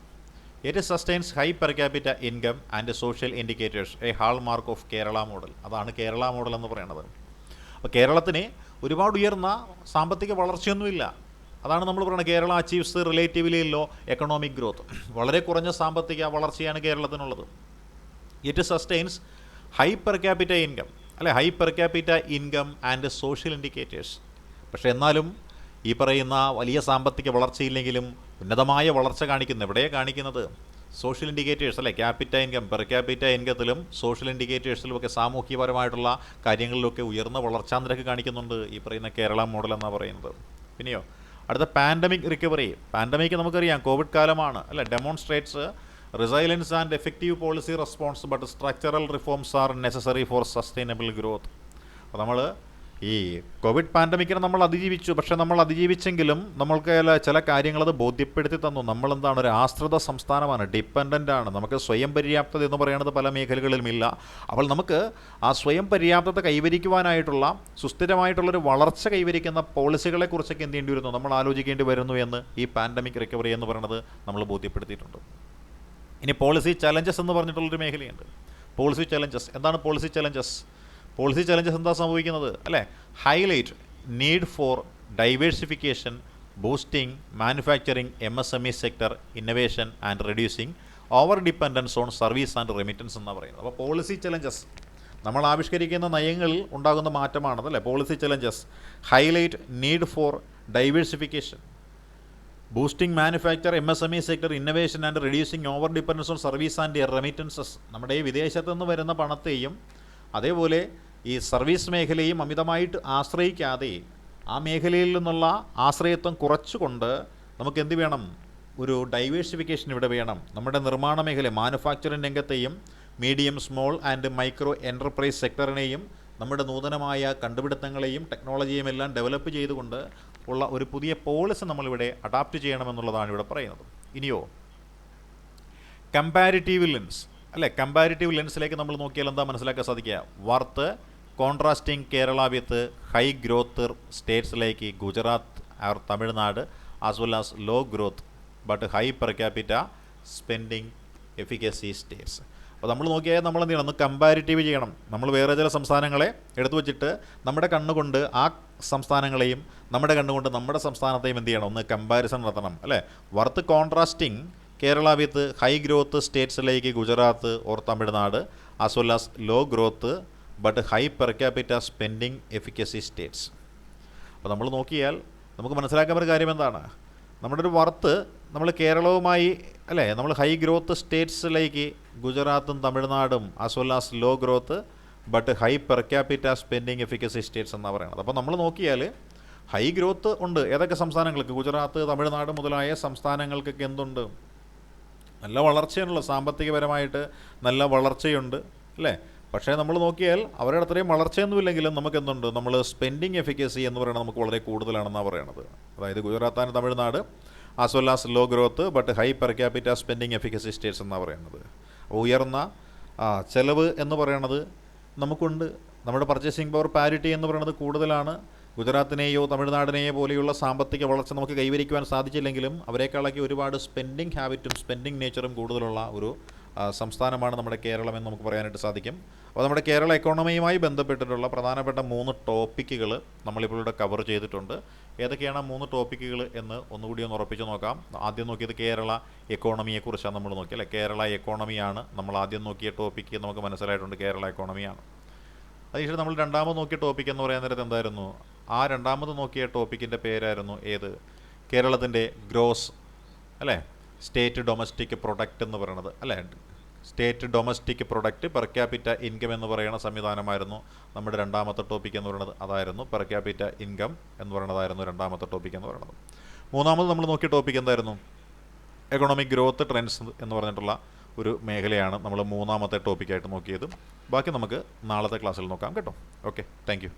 It sustains high per capita income and social indicators a hallmark of Kerala model. അതാണ് കേരള മോഡൽ എന്ന് പറയുന്നത്. അപ്പോൾ കേരളത്തിന് ഒരുപാട് ഉയർന്ന സാമ്പത്തിക വളർച്ചയൊന്നുമില്ല. അതാണ് നമ്മൾ പറയുന്നത് Kerala achieves relatively low economic growth. വളരെ കുറഞ്ഞ സാമ്പത്തിക വളർച്ചയാണ് കേരളത്തിനുള്ളത്. It sustains high per capita income, അല്ലെ, high per capita income and social indicators. പക്ഷേ എന്നാലും ഈ പറയുന്ന വലിയ സാമ്പത്തിക വളർച്ചയില്ലെങ്കിലും ഉന്നതമായ വളർച്ച കാണിക്കുന്നത് എവിടെയാണ് കാണിക്കുന്നത്? സോഷ്യൽ ഇൻഡിക്കേറ്റേഴ്സ്, അല്ലേ, ക്യാപിറ്റ ഇൻകം, പെർ ക്യാപിറ്റ ഇൻകത്തിലും സോഷ്യൽ ഇൻഡിക്കേറ്റേഴ്സിലുമൊക്കെ സാമൂഹ്യപരമായിട്ടുള്ള കാര്യങ്ങളിലൊക്കെ ഉയർന്ന വളർച്ചാ നിരക്ക് കാണിക്കുന്നുണ്ട് ഈ പറയുന്ന കേരള മോഡൽ എന്നാണ് പറയുന്നത്. പിന്നെയോ അടുത്ത പാൻഡമിക് റിക്കവറി. പാൻഡമിക് നമുക്കറിയാം കോവിഡ് കാലമാണ്, അല്ലേ, demonstrates resilience and effective policy response but structural reforms R necessary four sustainable growth. അപ്പോൾ നമ്മൾ ഈ കോവിഡ് പാൻഡമിക്കിനെ നമ്മൾ അതിജീവിച്ചു. പക്ഷേ നമ്മൾ അതിജീവിച്ചെങ്കിലും നമ്മൾക്ക് ചില കാര്യങ്ങളത് ബോധ്യപ്പെടുത്തി തന്നു. നമ്മളെന്താണ്? ഒരു ആശ്രിത സംസ്ഥാനമാണ്, ഡിപ്പെൻഡൻ്റ് ആണ്. നമുക്ക് സ്വയം പര്യാപ്തത എന്ന് പറയുന്നത് പല മേഖലകളിലും ഇല്ല. അപ്പോൾ നമുക്ക് ആ സ്വയം പര്യാപ്തത കൈവരിക്കുവാനായിട്ടുള്ള സുസ്ഥിരമായിട്ടുള്ളൊരു വളർച്ച കൈവരിക്കുന്ന പോളിസികളെക്കുറിച്ചൊക്കെ എന്ത് ചെയ്യേണ്ടി വരുന്നു? നമ്മൾ ആലോചിക്കേണ്ടി വരുന്നു എന്ന് ഈ പാൻഡമിക് റിക്കവറി എന്ന് പറയുന്നത് നമ്മൾ ബോധ്യപ്പെടുത്തിയിട്ടുണ്ട്. ഇനി പോളിസി ചലഞ്ചസ് എന്ന് പറഞ്ഞിട്ടുള്ളൊരു മേഖലയുണ്ട്. പോളിസി ചലഞ്ചസ് എന്താണ്? പോളിസി ചലഞ്ചസ് എന്താ സംഭവിക്കുന്നത്? അല്ലേ, highlight need for diversification, boosting manufacturing, MSME sector innovation and reducing over dependence on service and remittance എന്നാണ് പറയുന്നത്. അപ്പോൾ പോളിസി ചലഞ്ചസ് നമ്മൾ ആവിഷ്കരിക്കുന്ന നയങ്ങളിൽ ഉണ്ടാകുന്ന മാറ്റമാണത്. അല്ലേ, policy challenges highlight need for diversification, boosting manufacture, MSME sector innovation and reducing over dependence on service and remittances. നമ്മുടെ ഈ വിദേശത്തു നിന്ന് വരുന്ന പണത്തെയും അതേപോലെ ഈ സർവീസ് മേഖലയും അമിതമായിട്ട് ആശ്രയിക്കാതെ ആ മേഖലയിൽ നിന്നുള്ള ആശ്രയത്വം കുറച്ചുകൊണ്ട് നമുക്ക് എന്ത് വേണം? ഒരു ഡൈവേഴ്സിഫിക്കേഷൻ ഇവിടെ വേണം. നമ്മുടെ നിർമ്മാണ മേഖല, മാനുഫാക്ചറിംഗ് രംഗത്തെയും medium, small and micro enterprise സെക്ടറിനെയും നമ്മുടെ നൂതനമായ കണ്ടുപിടുത്തങ്ങളെയും ടെക്നോളജിയും എല്ലാം ഡെവലപ്പ് ചെയ്തുകൊണ്ട് ഉള്ള ഒരു പുതിയ പോളിസി നമ്മളിവിടെ അഡാപ്റ്റ് ചെയ്യണമെന്നുള്ളതാണ് ഇവിടെ പറയുന്നത്. ഇനിയോ കമ്പാരിറ്റീവ് ലെൻസ്, അല്ലേ, കമ്പാരിറ്റീവ് ലെൻസിലേക്ക് നമ്മൾ നോക്കിയാൽ എന്താ മനസ്സിലാക്കാൻ സാധിക്കുക? Worth contrasting Kerala with high growth states like Gujarat our Tamil Nadu as well as low growth but high per capita spending efficacy states. അപ്പോൾ നമ്മൾ നോക്കിയാൽ നമ്മൾ എന്ത് ചെയ്യണം, ഒന്ന് കമ്പാരിറ്റീവ് ചെയ്യണം. നമ്മൾ വേറെ ചില സംസ്ഥാനങ്ങളെ എടുത്തു വച്ചിട്ട് നമ്മുടെ കണ്ണുകൊണ്ട് ആ സംസ്ഥാനങ്ങളെയും നമ്മുടെ കണ്ണുകൊണ്ട് നമ്മുടെ സംസ്ഥാനത്തെയും എന്ത് ചെയ്യണം, ഒന്ന് കമ്പാരിസൺ നടത്തണം അല്ലേ. Worth contrasting Kerala with high growth states like Gujarat or Tamil Nadu as well as low growth but high per capita spending efficacy states. അപ്പോൾ നമ്മൾ നോക്കിയാൽ നമുക്ക് മനസ്സിലാക്കാൻ ഒരു കാര്യം എന്താണ്, നമ്മുടെ ഒരു വർത്ത് നമ്മൾ കേരളവുമായി അല്ലേ, നമ്മൾ ഹൈ ഗ്രോത്ത് സ്റ്റേറ്റ്സിലേക്ക് ഗുജറാത്തും തമിഴ്നാടും as well as low growth but high per capita spending efficacy states എന്നാണ് പറയുന്നത്. അപ്പോൾ നമ്മൾ നോക്കിയാൽ ഹൈ ഗ്രോത്ത് ഉണ്ട് ഏതൊക്കെ സംസ്ഥാനങ്ങൾക്ക്, ഗുജറാത്ത് തമിഴ്നാട് മുതലായ സംസ്ഥാനങ്ങൾക്കൊക്കെ എന്തുണ്ട്, നല്ല വളർച്ചയാണല്ലോ, സാമ്പത്തികപരമായിട്ട് നല്ല വളർച്ചയുണ്ട് അല്ലേ. പക്ഷേ നമ്മൾ നോക്കിയാൽ അവരുടെ അത്രയും വളർച്ചയൊന്നുമില്ലെങ്കിലും നമുക്ക് എന്തുണ്ട്, നമ്മൾ സ്പെൻഡിങ് എഫിക്കസി എന്ന് പറയുന്നത് നമുക്ക് വളരെ കൂടുതലാണെന്നാണ് പറയണത്. അതായത് Gujarat and Tamil Nadu as well as low growth but high per capita spending efficacy states എന്നാണ് പറയുന്നത്. ഉയർന്ന ചെലവ് എന്ന് പറയുന്നത് നമുക്കുണ്ട്, നമ്മുടെ പർച്ചേസിംഗ് പവർ പാരിറ്റി എന്ന് പറയുന്നത് കൂടുതലാണ്. ഗുജറാത്തിനെയോ തമിഴ്നാടിനെയോ പോലെയുള്ള സാമ്പത്തിക വളർച്ച നമുക്ക് കൈവരിക്കുവാൻ സാധിച്ചില്ലെങ്കിലും അവരെക്കാളൊക്കെ ഒരുപാട് സ്പെൻഡിങ് ഹാബിറ്റും സ്പെൻഡിങ് നേച്ചറും കൂടുതലുള്ള ഒരു സംസ്ഥാനമാണ് നമ്മുടെ കേരളം എന്ന് നമുക്ക് പറയാനായിട്ട് സാധിക്കും. അപ്പോൾ നമ്മുടെ കേരള എക്കോണമിയുമായി ബന്ധപ്പെട്ടിട്ടുള്ള പ്രധാനപ്പെട്ട 3 ടോപ്പിക്കുകൾ നമ്മളിപ്പോൾ ഇവിടെ കവർ ചെയ്തിട്ടുണ്ട്. ഏതൊക്കെയാണ് 3 ടോപ്പിക്കുകൾ എന്ന് ഒന്നുകൂടി ഒന്ന് ഉറപ്പിച്ച് നോക്കാം. ആദ്യം നോക്കിയത് കേരള എക്കോണമിയെക്കുറിച്ചാണ് നമ്മൾ നോക്കി അല്ലേ. കേരള എക്കോണമിയാണ് നമ്മൾ ആദ്യം നോക്കിയ ടോപ്പിക്ക്, നമുക്ക് മനസ്സിലായിട്ടുണ്ട് കേരള എക്കോണമിയാണ്. അതിനുശേഷം നമ്മൾ രണ്ടാമത് നോക്കിയ ടോപ്പിക് എന്ന് പറയാൻ നേരത്ത് എന്തായിരുന്നു, ആ രണ്ടാമത് നോക്കിയ ടോപ്പിക്കിൻ്റെ പേരായിരുന്നു ഏത്, കേരളത്തിൻ്റെ ഗ്രോസ് അല്ലേ, സ്റ്റേറ്റ് ഡൊമസ്റ്റിക് പ്രൊഡക്റ്റ് എന്ന് പറയുന്നത് അല്ലേ. State domestic product per capita income എന്ന് പറയുന്ന സംവിധാനമായിരുന്നു നമ്മുടെ രണ്ടാമത്തെ ടോപ്പിക് എന്ന് പറയുന്നത്. അതായിരുന്നു പെർ ക്യാപിറ്റ ഇൻകം എന്ന് പറയുന്നതായിരുന്നു രണ്ടാമത്തെ ടോപ്പിക് എന്ന് പറയുന്നത്. മൂന്നാമത് നമ്മൾ നോക്കിയ ടോപ്പിക് എന്തായിരുന്നു, എക്കണോമിക് ഗ്രോത്ത് ട്രെൻഡ്സ് എന്ന് പറഞ്ഞിട്ടുള്ള ഒരു മേഖലയാണ് നമ്മൾ മൂന്നാമത്തെ ടോപ്പിക്കായിട്ട് നോക്കിയത്. ബാക്കി നമുക്ക് നാളത്തെ ക്ലാസ്സിൽ നോക്കാം കേട്ടോ. Okay, thank you.